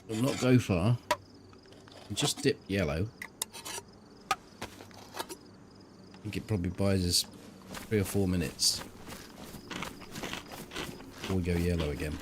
Will not go far. Just dip yellow. I think it probably buys us 3 or 4 minutes before we go yellow again.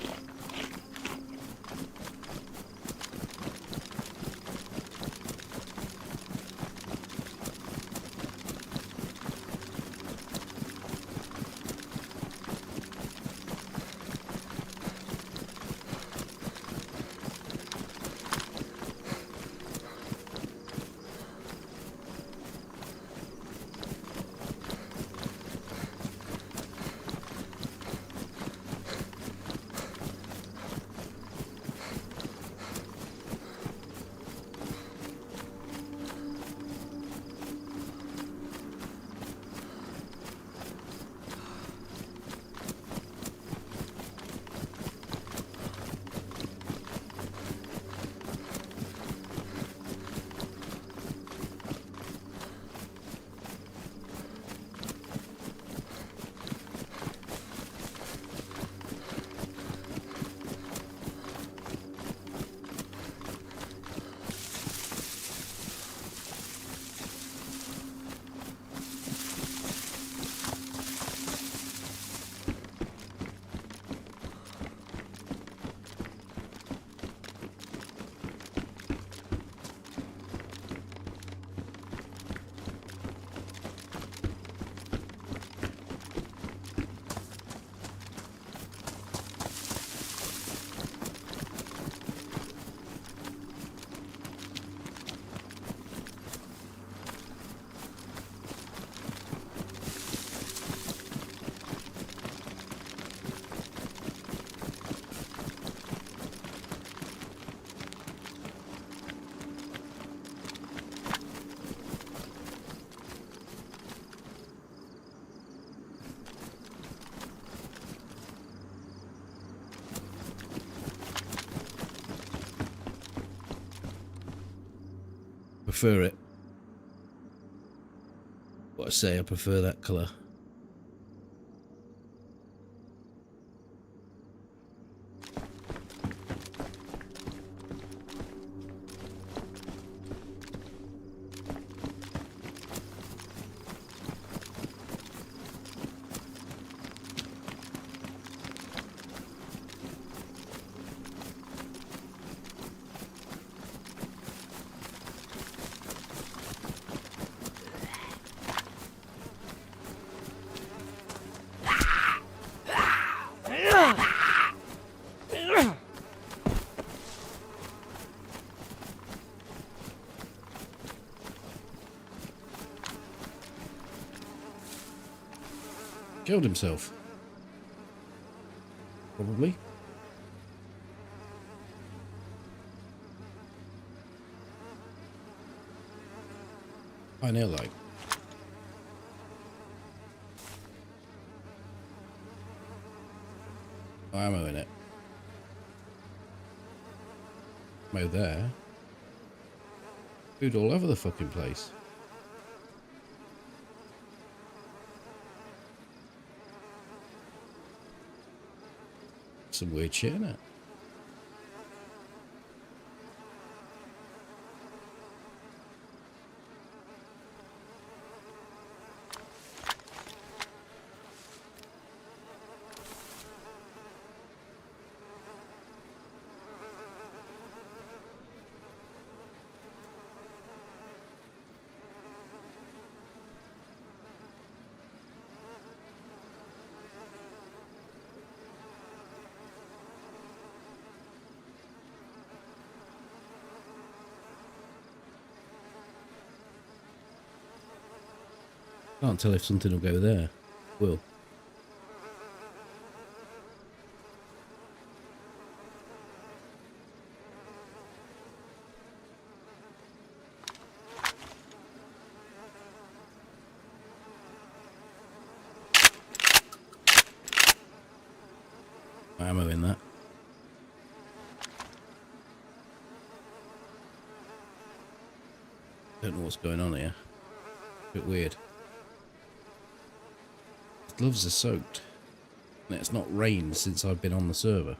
prefer it. What I say, I prefer that colour. Killed himself. Probably. I know, like. Ammo in it. Ammo there. Food all over the fucking place. Some weird shit in it. Can't tell if something will go there. Will. Ammo in that. Don't know what's going on here. Bit weird. His gloves are soaked. And it's not rained since I've been on the server.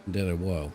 Been dead a while.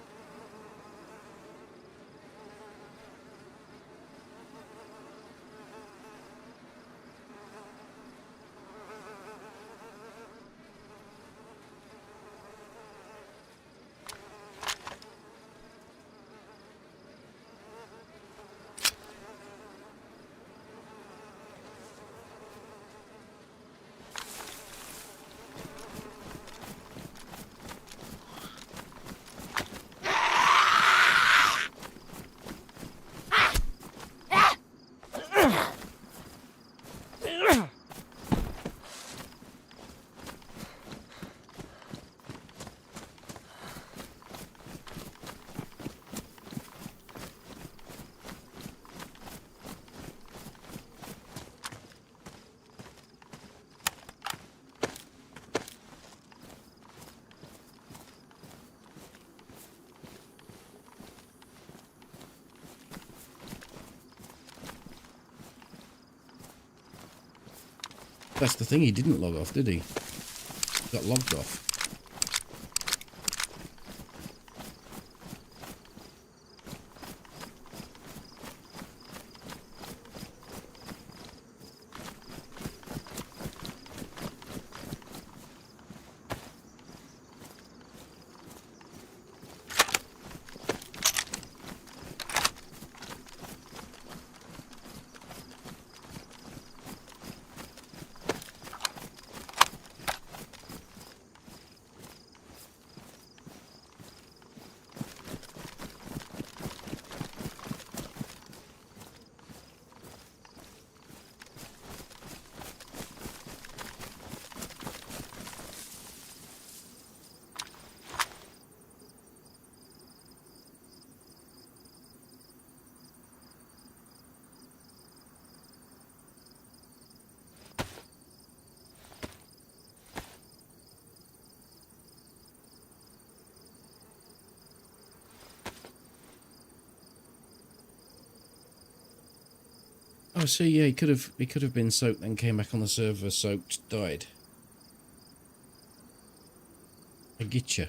That's the thing, he didn't log off, did he? Got logged off. Oh, so yeah, he could have been soaked, then came back on the server, soaked, died. I get you.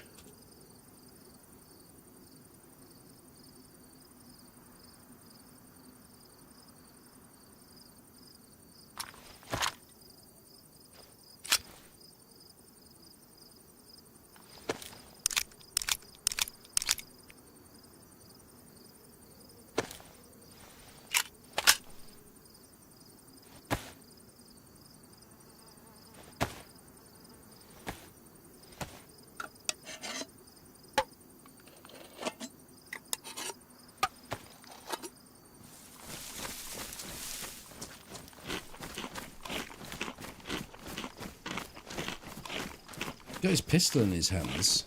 Got his pistol in his hands.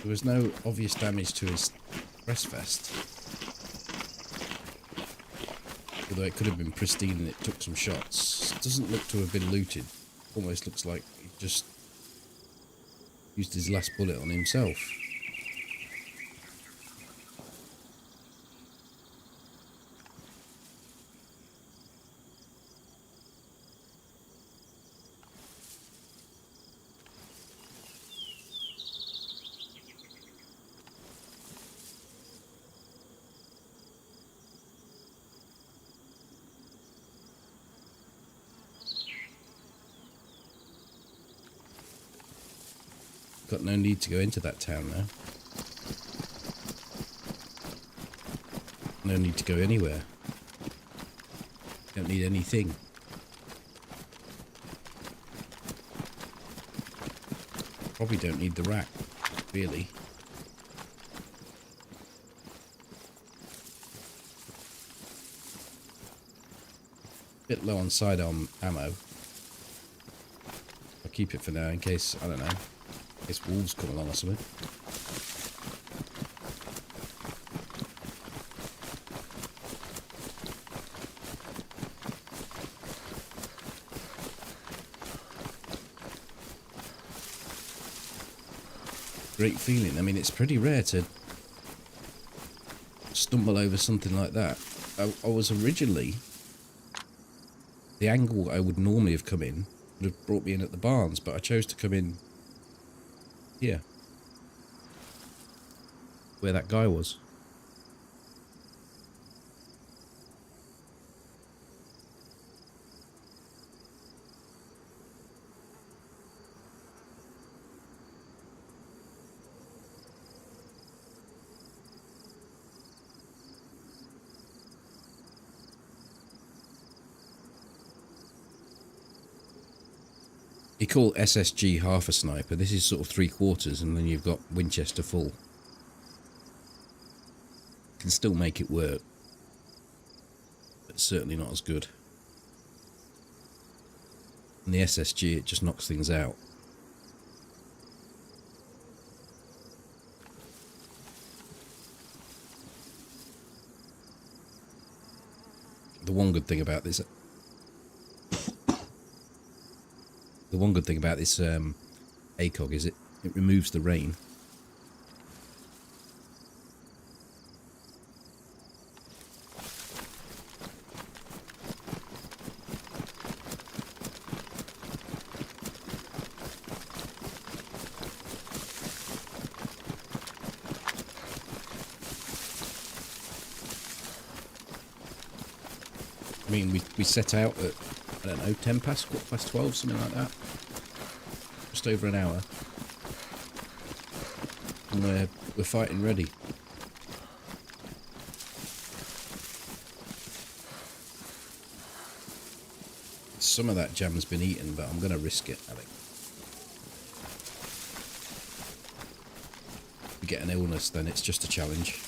There was no obvious damage to his breast vest. Although it could have been pristine and it took some shots. Doesn't look to have been looted. Almost looks like he just used his last bullet on himself. Got no need to go into that town now. No need to go anywhere. Don't need anything. Probably don't need the rack, really. Bit low on sidearm ammo. I'll keep it for now in case, I don't know, in case wolves come along or something. Great feeling. I mean, it's pretty rare to stumble over something like that. I was originally... The angle I would normally have come in would have brought me in at the barns, but I chose to come in here, where that guy was. You call SSG half a sniper. This is sort of 3/4, and then you've got Winchester full. Can still make it work, but certainly not as good. And the SSG, it just knocks things out. The one good thing about this... The one good thing about this ACOG is it removes the rain. I mean, we set out at, I don't know, 10 past, 12, something like that. Just over an hour. And we're fighting ready. Some of that jam's been eaten, but I'm going to risk it, I think. If we get an illness, then it's just a challenge.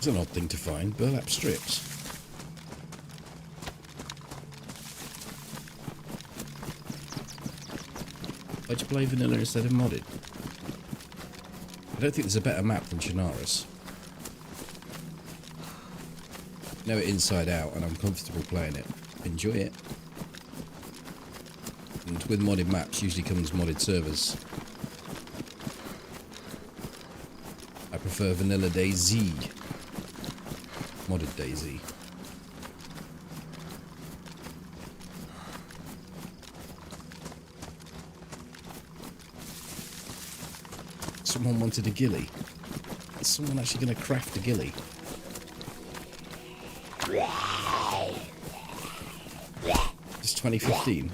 It's an odd thing to find, burlap strips. Why'd you play vanilla instead of modded? I don't think there's a better map than Chernarus. I know it inside out and I'm comfortable playing it. Enjoy it. And with modded maps usually comes modded servers. I prefer vanilla DayZ. Modded DayZ. Someone wanted a ghillie. Is someone actually going to craft a ghillie? It's 2015.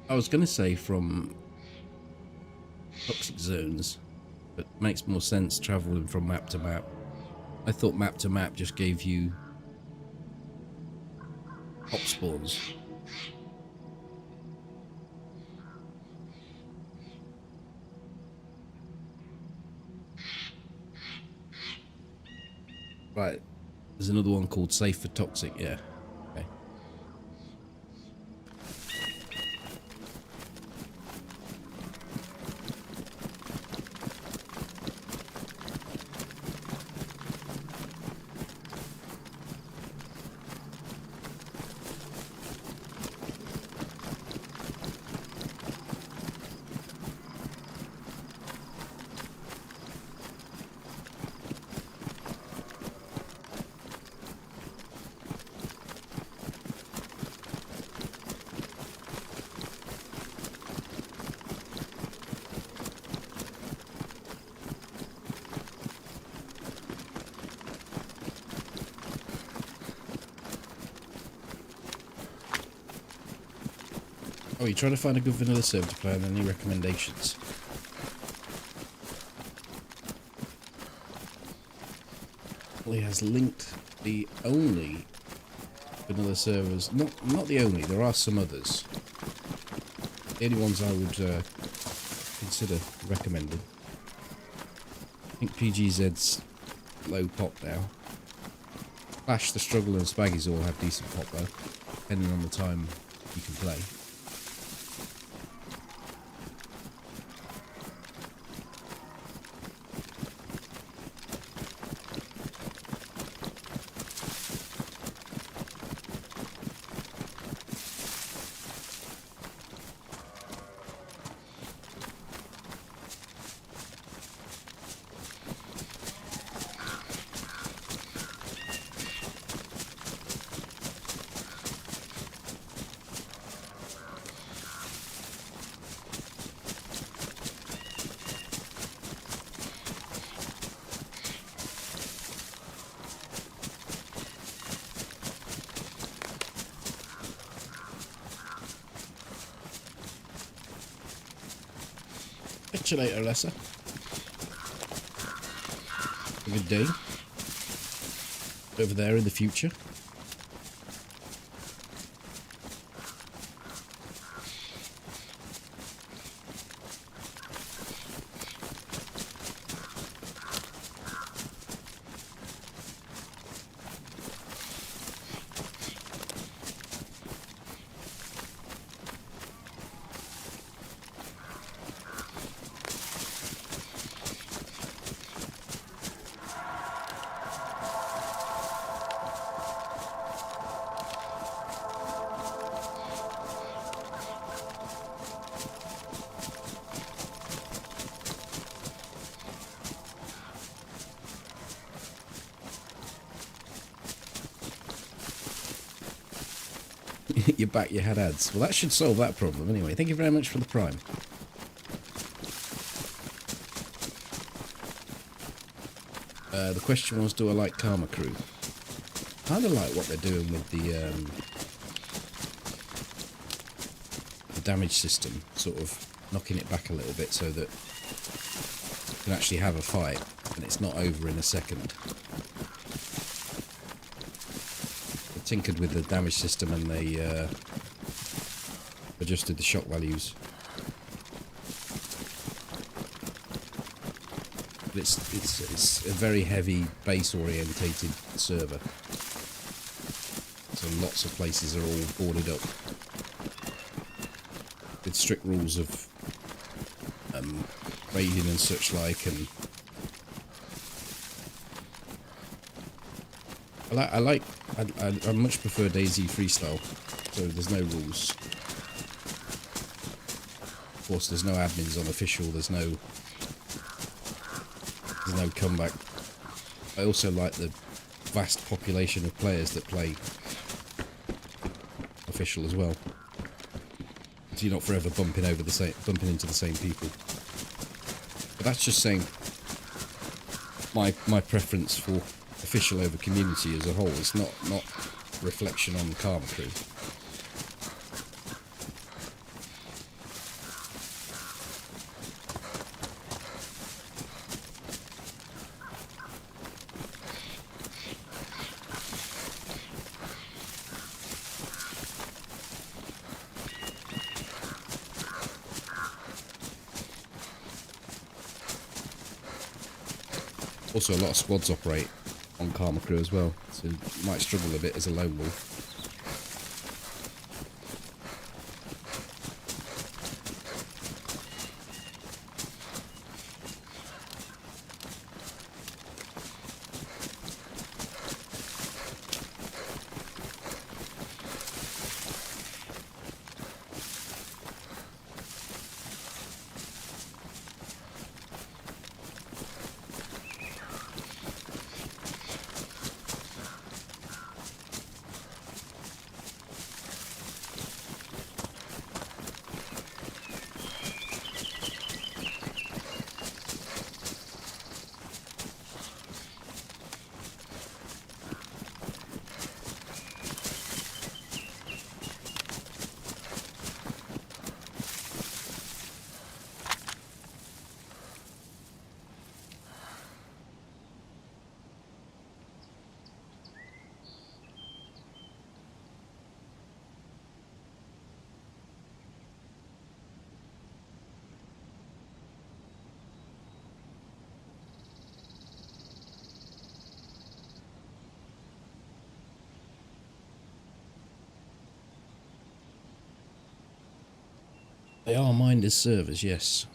I was going to say from toxic zones, but it makes more sense traveling from map to map. I thought map to map just gave you hop spawns. Right, there's another one called Safe for Toxic, yeah. Okay. Oh, you're trying to find a good vanilla server to play, and any recommendations? Well, he has linked the only vanilla servers. Not the only. There are some others. The only ones I would consider recommending. I think PGZ's low pop now. Clash, The Struggle, and Spaggies all have decent pop though, depending on the time you can play. Catch you later, Alessa. Have a good day. Over there in the future. You're back, you had ads. Well, that should solve that problem anyway. Thank you very much for the Prime. The question was, do I like Karma Crew? I kind of like what they're doing with the damage system, sort of knocking it back a little bit so that you can actually have a fight and it's not over in a second. They tinkered with the damage system and they adjusted the shock values. But it's a very heavy base orientated server, so lots of places are all boarded up with strict rules of raiding and such like. And I much prefer DayZ Freestyle, so there's no rules. Of course, there's no admins on official. There's no comeback. I also like the vast population of players that play official as well. So you're not forever bumping into the same people. But that's just saying my preference for official over community as a whole. It's not reflection on the Karma Crew. Also, a lot of squads operate on Karma Crew as well, so you might struggle a bit as a lone wolf. They are mined as servers, yes.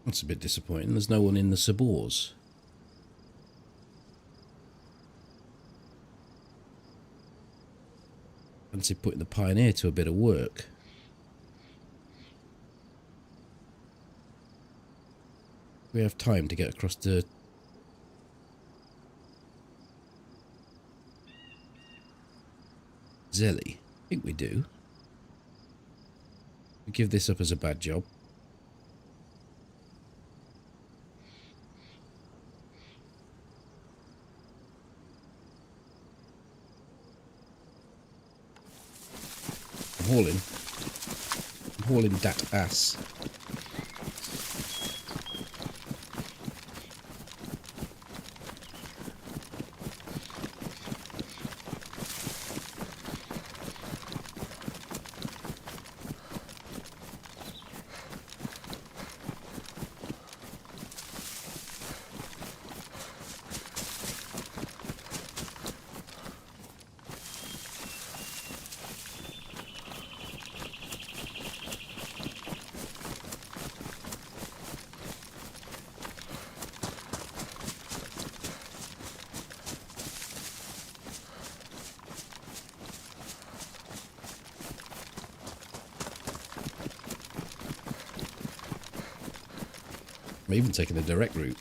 That's a bit disappointing. There's no one in the Sabors. Fancy putting the Pioneer to a bit of work. We have time to get across to Zelly. I think we do. We give this up as a bad job. I'm hauling that ass. I'm even taking the direct route.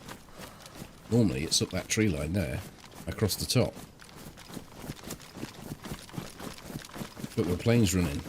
Normally it's up that tree line there, across the top. But the plane's running.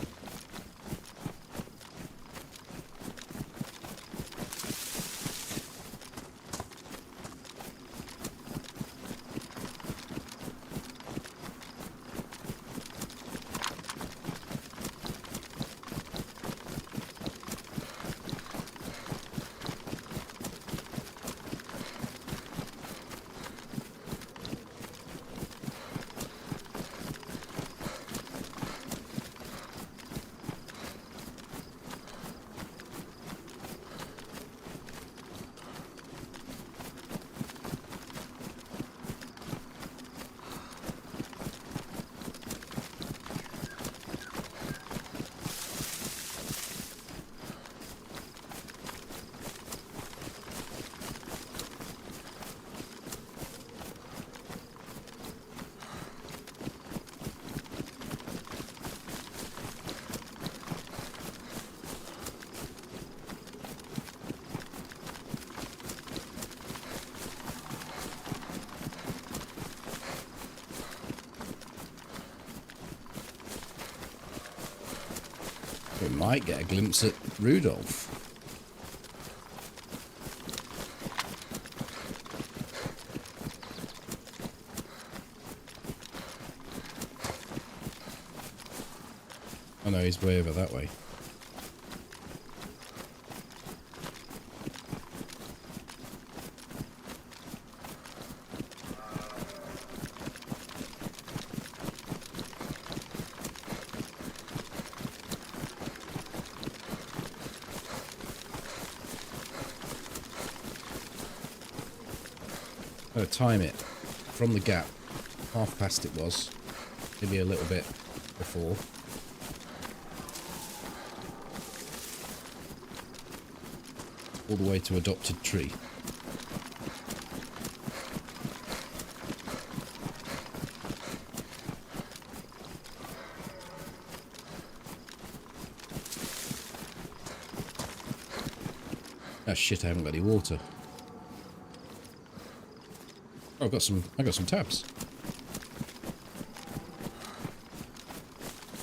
We might get a glimpse at Rudolph. Oh no, he's way over that way. Got to time it from the gap. Half past it was. Maybe a little bit before. All the way to adopted tree. Oh shit, I haven't got any water. Oh, I got some tabs.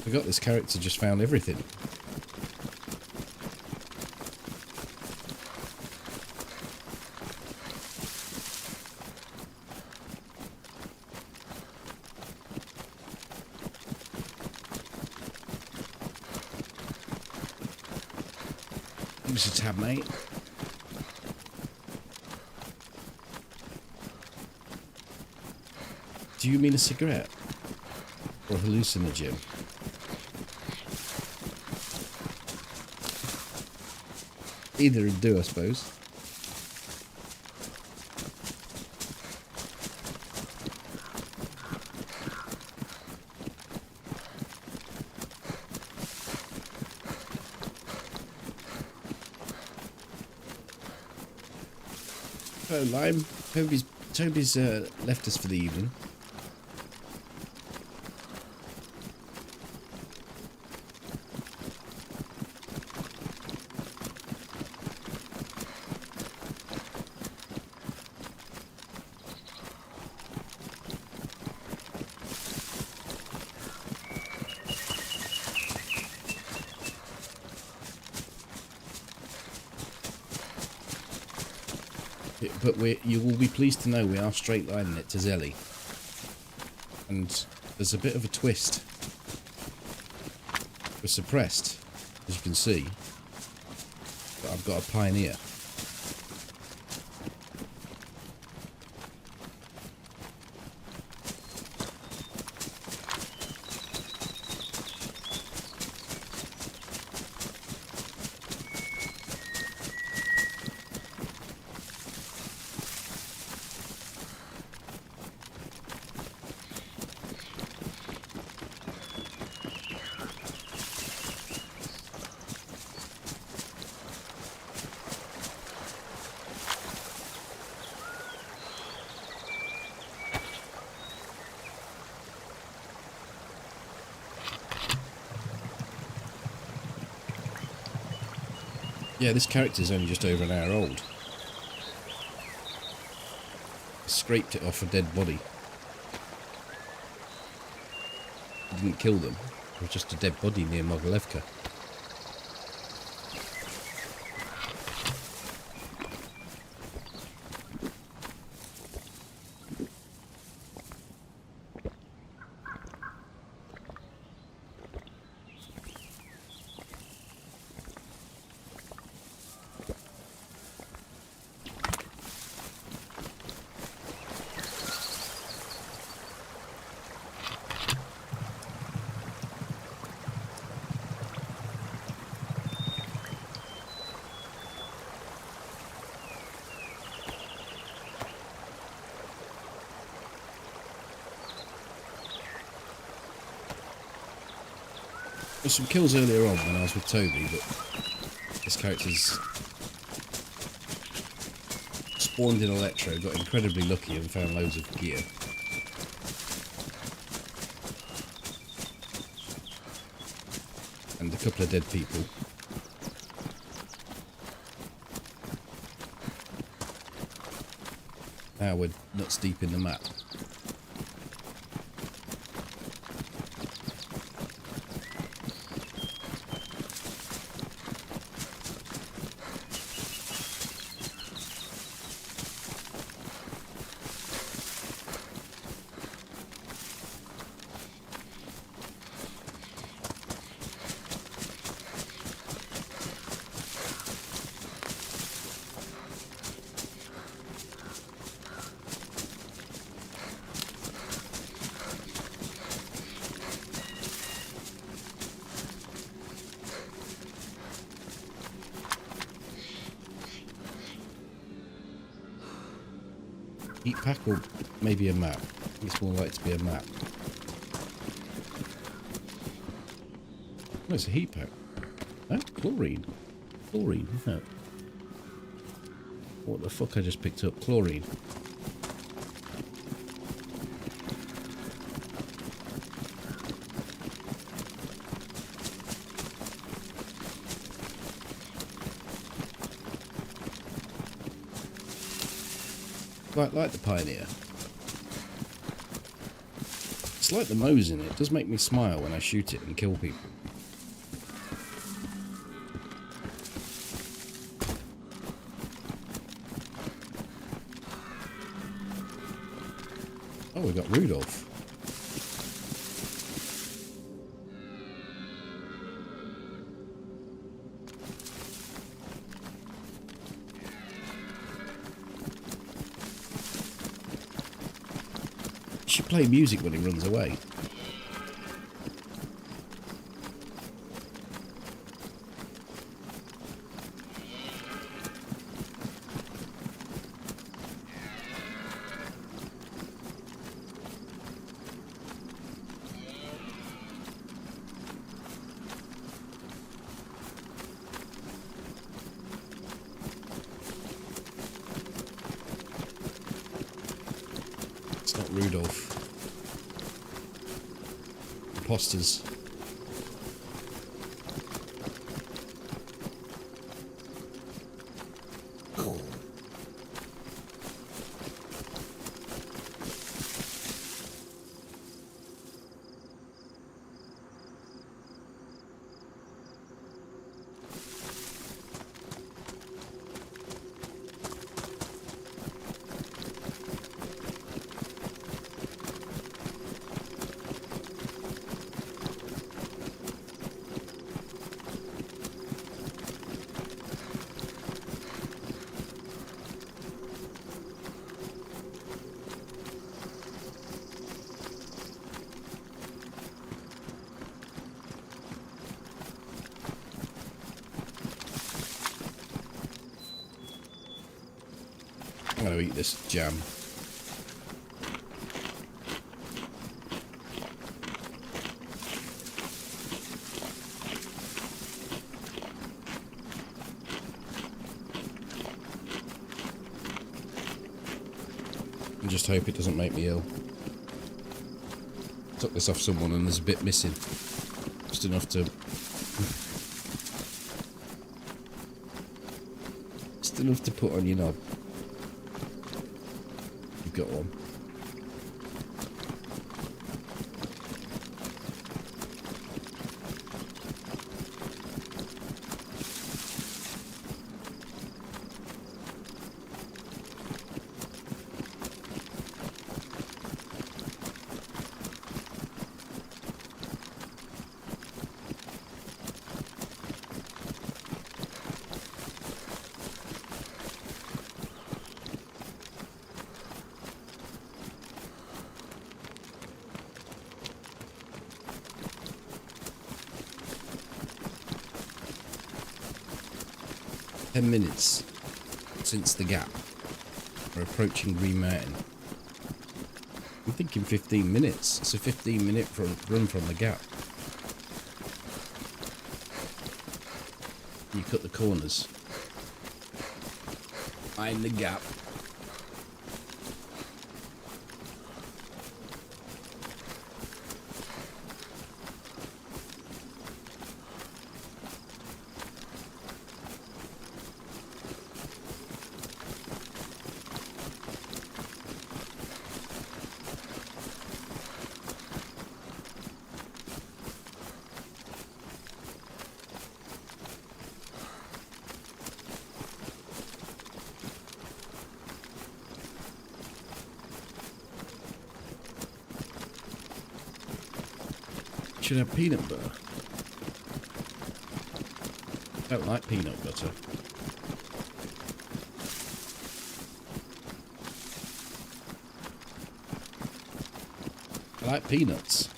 I got this character just found everything. Give us a tab, mate. Do you mean a cigarette? Or a hallucinogen? Either would do, I suppose. Hello, Lime. Toby's left us for the evening. But you will be pleased to know we are straight lining it to Zelly. And there's a bit of a twist. We're suppressed, as you can see. But I've got a pioneer. Yeah, this character's only just over an hour old. Scraped it off a dead body. It didn't kill them. It was just a dead body near Mogilevka. There was some kills earlier on when I was with Toby, but this character's spawned in Electro, got incredibly lucky and found loads of gear. And a couple of dead people. Now we're nuts deep in the map. Heat pack or maybe a map? I think it's more likely to be a map. No, it's a heat pack. Oh, chlorine. Chlorine, isn't it? What the fuck I just picked up? Chlorine. Quite like the Pioneer. It's like the Mo's in it. It does make me smile when I shoot it and kill people. Oh, we got Rudolph. You should play music when he runs away. It's not Rudolph. Imposters. I'm going to eat this jam. And just hope it doesn't make me ill. Took this off someone and there's a bit missing. Just enough to... just enough to put on your knob. got one. Minutes since the gap. We're approaching Green Mountain. I'm thinking 15 minutes. It's a 15-minute run from the gap. You cut the corners. Find the gap. Should have peanut butter. Don't like peanut butter. I like peanuts.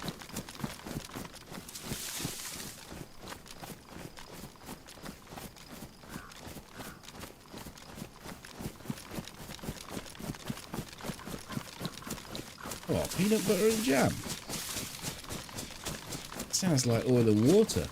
Oh, peanut butter and jam. Sounds like oil and water.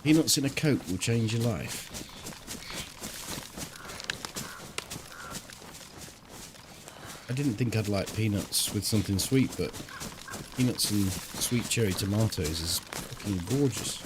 Peanuts in a Coke will change your life. I didn't think I'd like peanuts with something sweet, but peanuts and sweet cherry tomatoes is fucking gorgeous.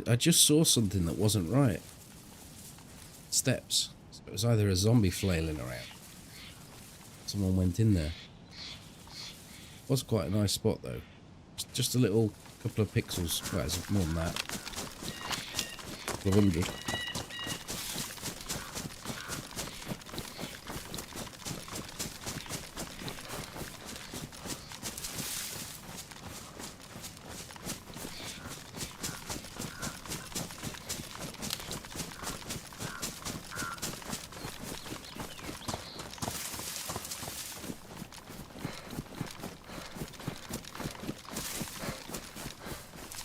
I just saw something that wasn't right. steps. So it was either a zombie flailing around. Someone went in there. It was quite a nice spot though. Just a little couple of pixels. Well, it's more than that. Couple of 100.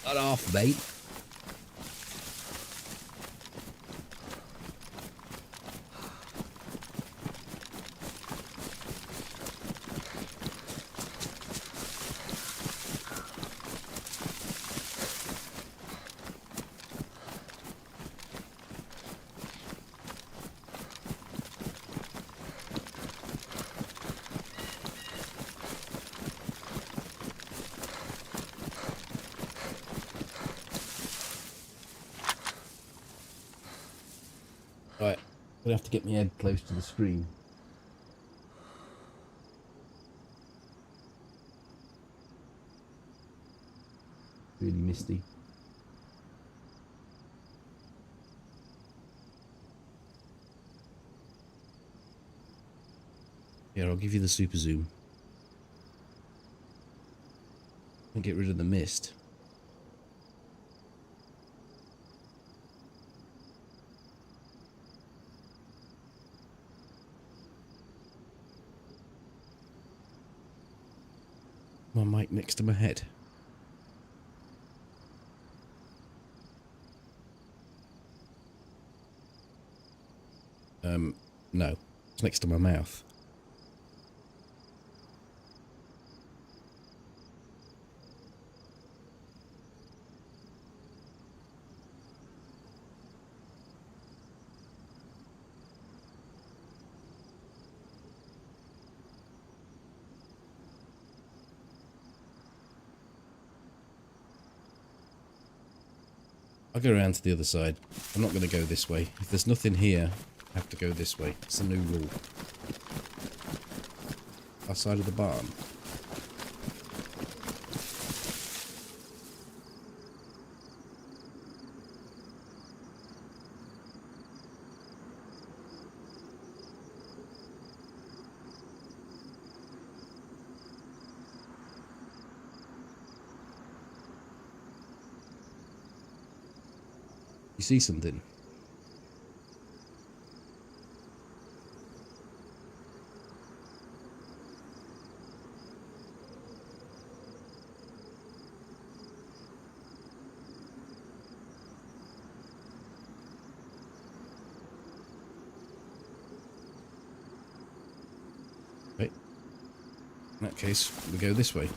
Cut off, mate. Right, I'm gonna have to get my head close to the screen. Really misty. Here, I'll give you the super zoom. And get rid of the mist. My mic next to my head. No. It's next to my mouth. I'll go around to the other side. I'm not going to go this way. If there's nothing here, I have to go this way. It's a new rule. Outside of the barn. You see something? Right. In that case, we go this way.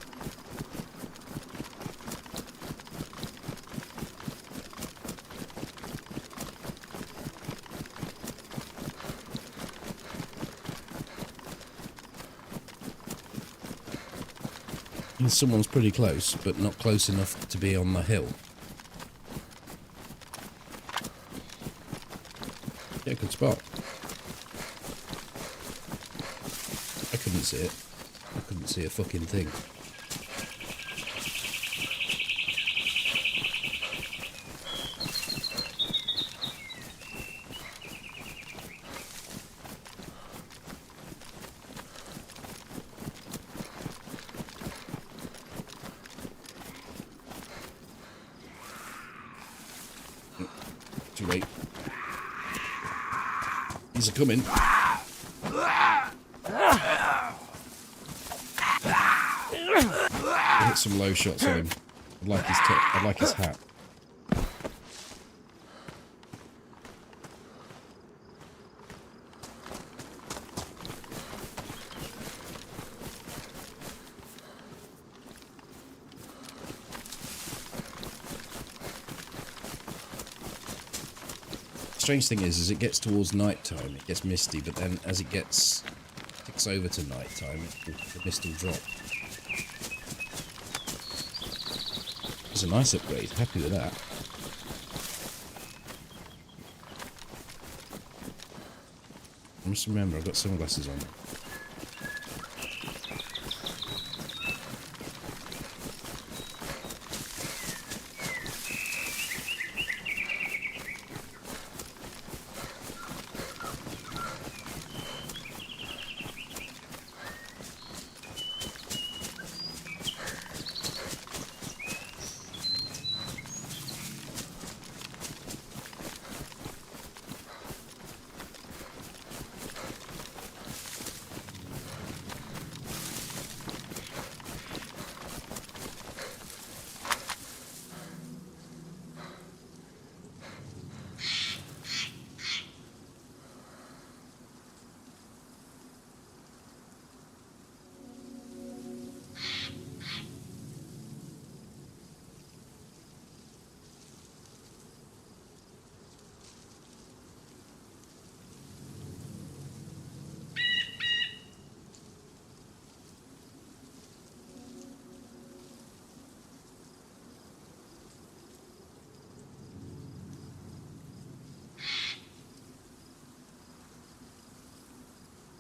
Someone's pretty close, but not close enough to be on the hill. Yeah, good spot. I couldn't see it. I couldn't see a fucking thing. Wait. These are coming. I hit some low shots on him. I'd like his hat. Strange thing is it gets towards night time, it gets misty, but then as it ticks over to night time, the mist will drop. It's a nice upgrade, happy with that. I must remember I've got sunglasses on.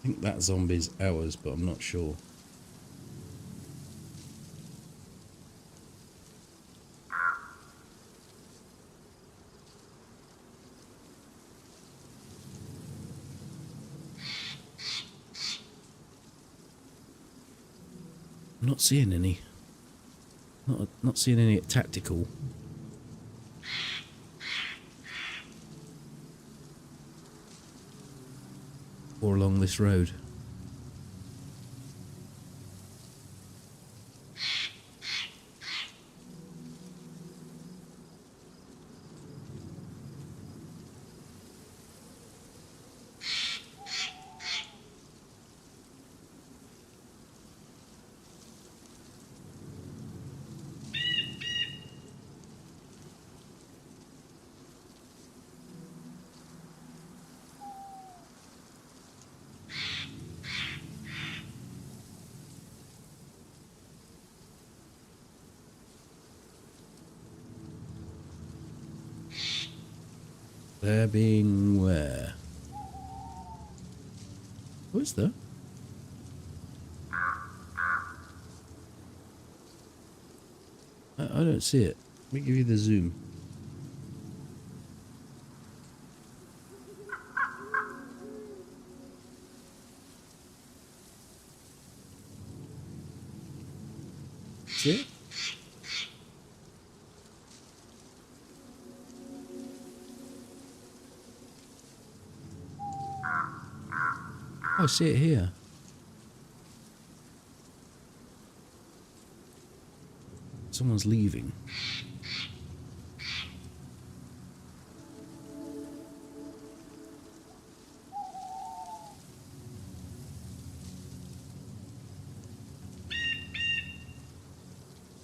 I think that zombie's ours, but I'm not sure. I'm not seeing any. Not seeing any tactical. Or along this road. There being where? Who is there? I don't see it. Let me give you the zoom. See it? Oh, I see it here. Someone's leaving.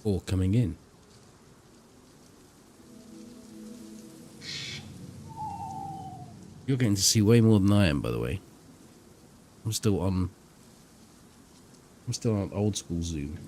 Or coming in. You're getting to see way more than I am, by the way. I'm still on old school zoom.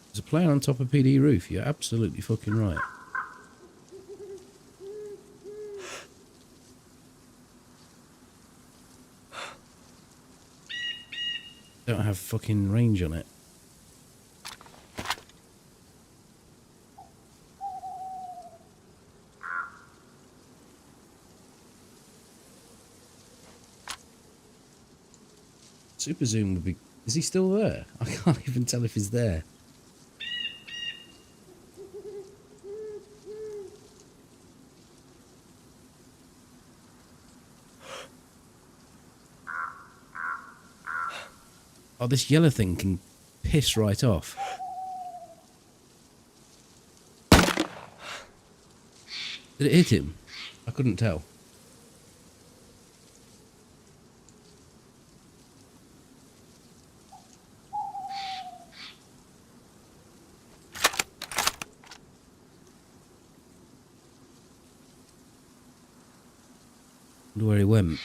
There's a plane on top of PD roof. You're absolutely fucking right. Don't have fucking range on it. Super zoom would be... Is he still there? I can't even tell if he's there. Oh, this yellow thing can piss right off. Did it hit him? I couldn't tell. Wonder where he went.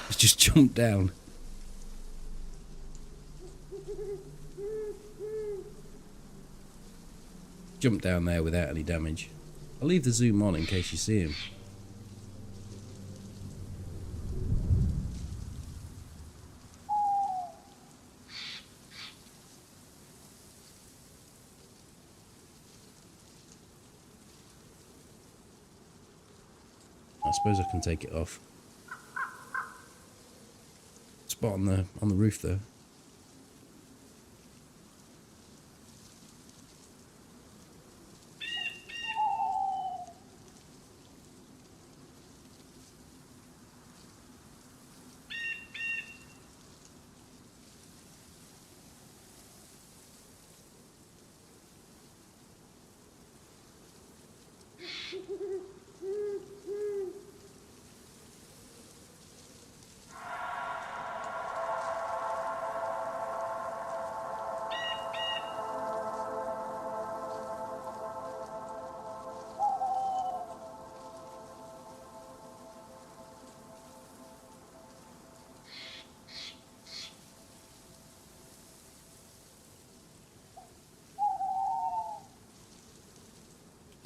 He's just jumped down. Jumped down there without any damage. I'll leave the zoom on in case you see him. I suppose I can take it off. Spot on the roof there.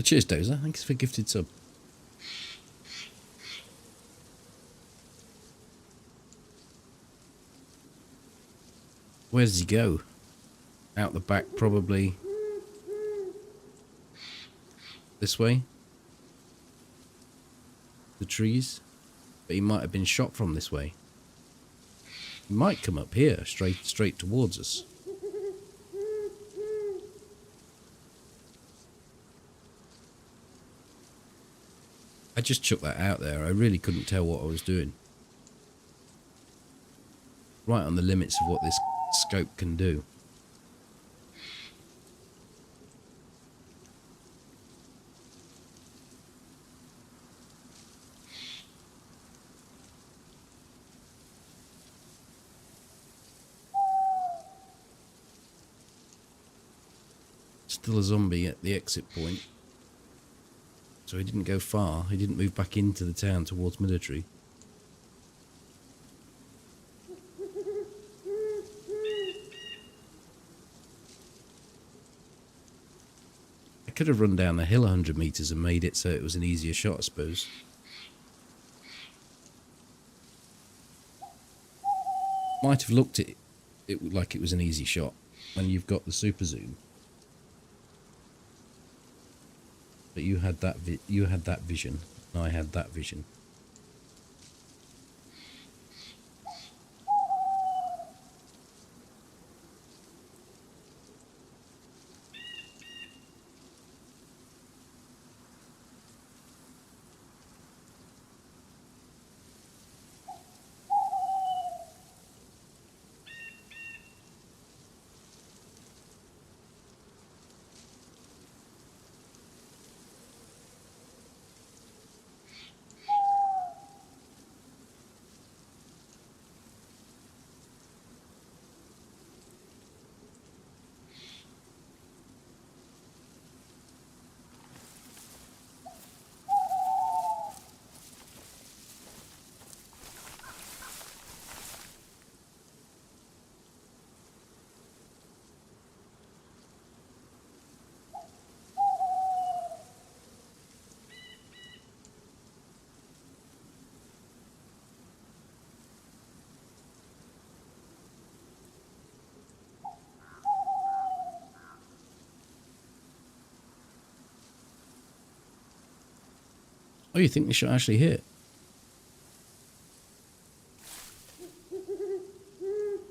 Cheers, Dozer. Thanks for gifted sub. Where does he go? Out the back, probably. This way. The trees. But he might have been shot from this way. He might come up here, straight towards us. I just chucked that out there. I really couldn't tell what I was doing. Right on the limits of what this scope can do. Still a zombie at the exit point. So he didn't go far. He didn't move back into the town towards military. I could have run down the hill 100 metres and made it so it was an easier shot, I suppose. Might have looked at it like it was an easy shot when you've got the super zoom. But you had that vision, and I had that vision. Oh, you think the shot actually hit?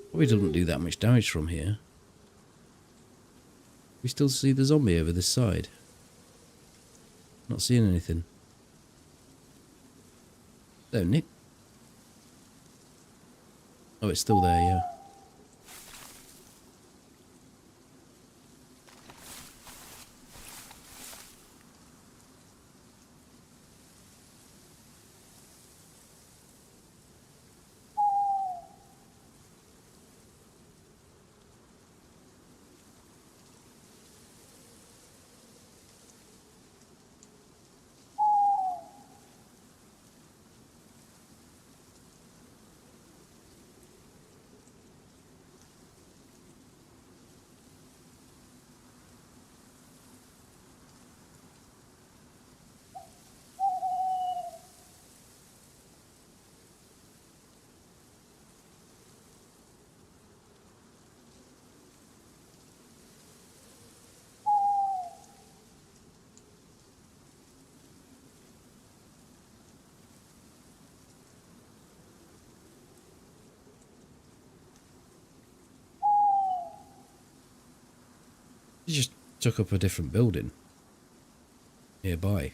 Probably doesn't do that much damage from here. We still see the zombie over this side. Not seeing anything. There, Nick. Oh, it's still there, yeah. He just took up a different building nearby.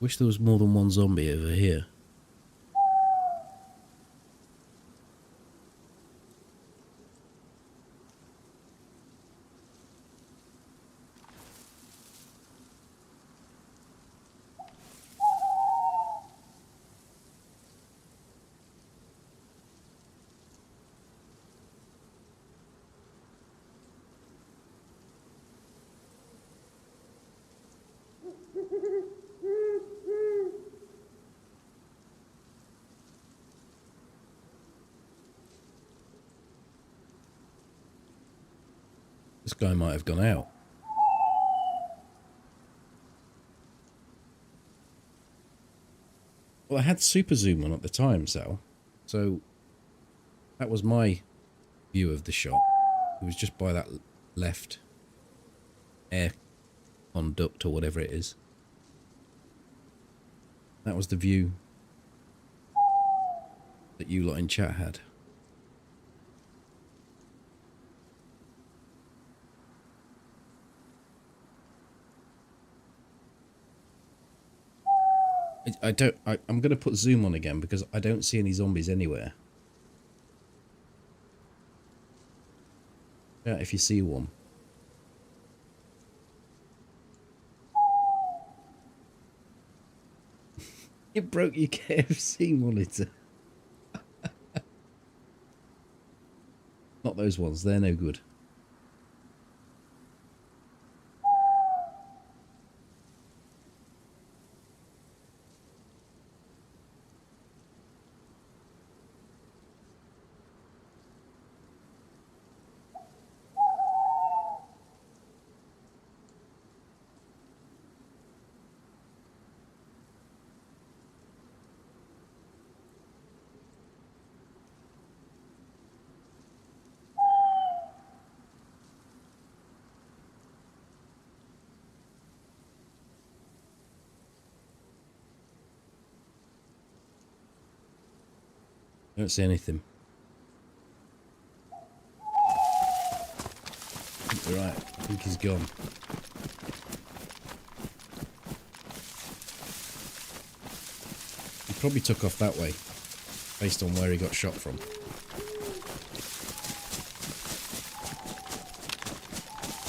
Wish there was more than one zombie over here. This guy might have gone out. Well, I had super zoom on at the time, Sal. So that was my view of the shot. It was just by that left air conduct or whatever it is. That was the view that you lot in chat had. I'm going to put zoom on again because I don't see any zombies anywhere. Yeah, if you see one. It broke your KFC monitor. Not those ones, they're no good. I don't see anything. You're right, I think he's gone. He probably took off that way, based on where he got shot from.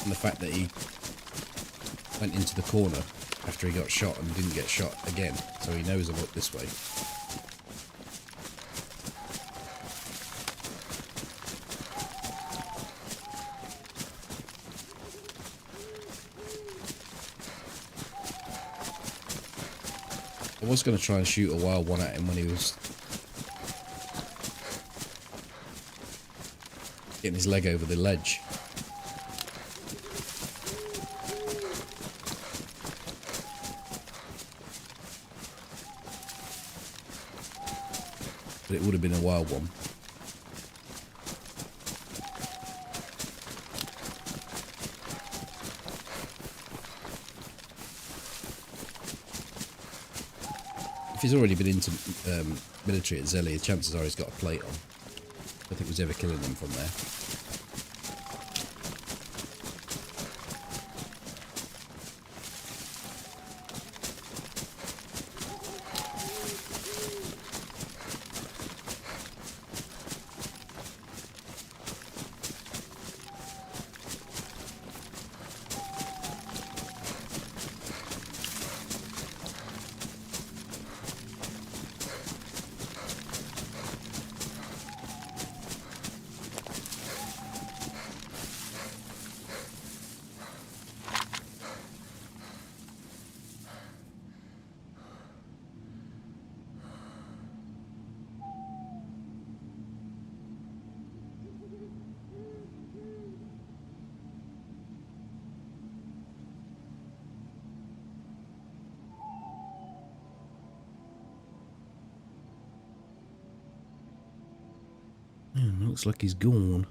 And the fact that he went into the corner after he got shot and didn't get shot again, so he knows about this way. I was going to try and shoot a wild one at him when he was getting his leg over the ledge. But it would have been a wild one. If he's already been into military at Zelly, chances are he's got a plate on. I don't think was ever killing them from there. Looks like he's gone.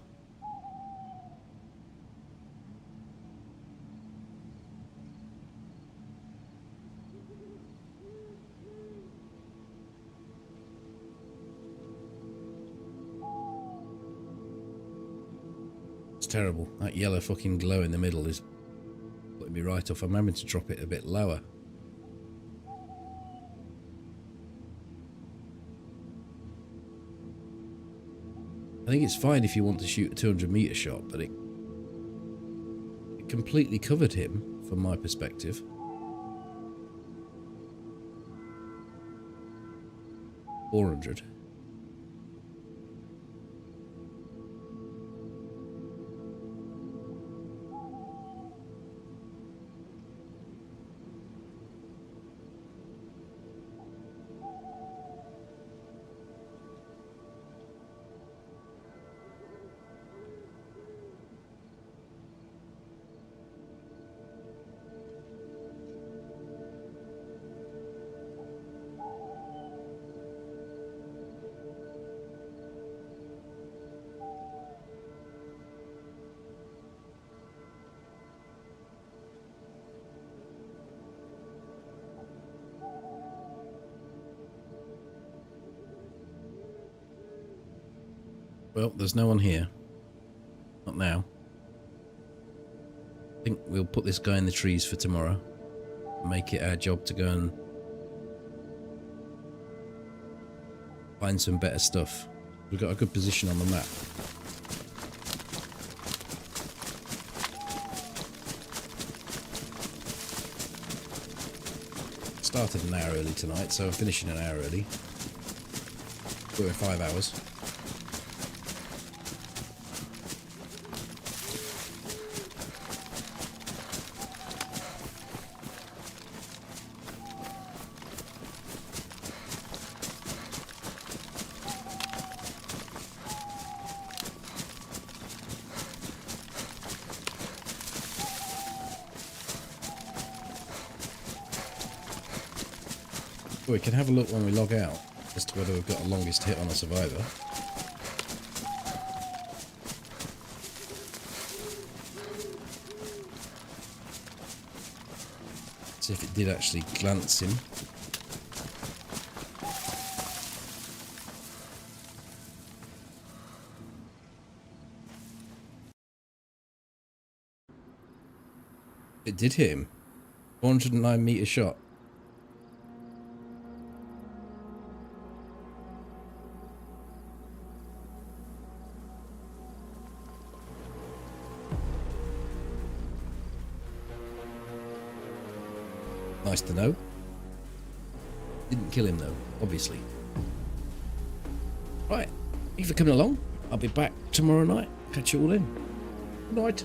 It's terrible. That yellow fucking glow in the middle is putting me right off. I'm having to drop it a bit lower. I think it's fine if you want to shoot a 200-meter shot, but it completely covered him from my perspective. $400. Well, there's no one here. Not now. I think we'll put this guy in the trees for tomorrow. Make it our job to go and find some better stuff. We've got a good position on the map. Started an hour early tonight, so I'm finishing an hour early. Doing 5 hours. We can have a look when we log out as to whether we've got a longest hit on a survivor. See if it did actually glance him. It did hit him. 409-meter shot. Nice to know. Didn't kill him though, obviously. Right, thank you for coming along. I'll be back tomorrow night. Catch you all in. Good night.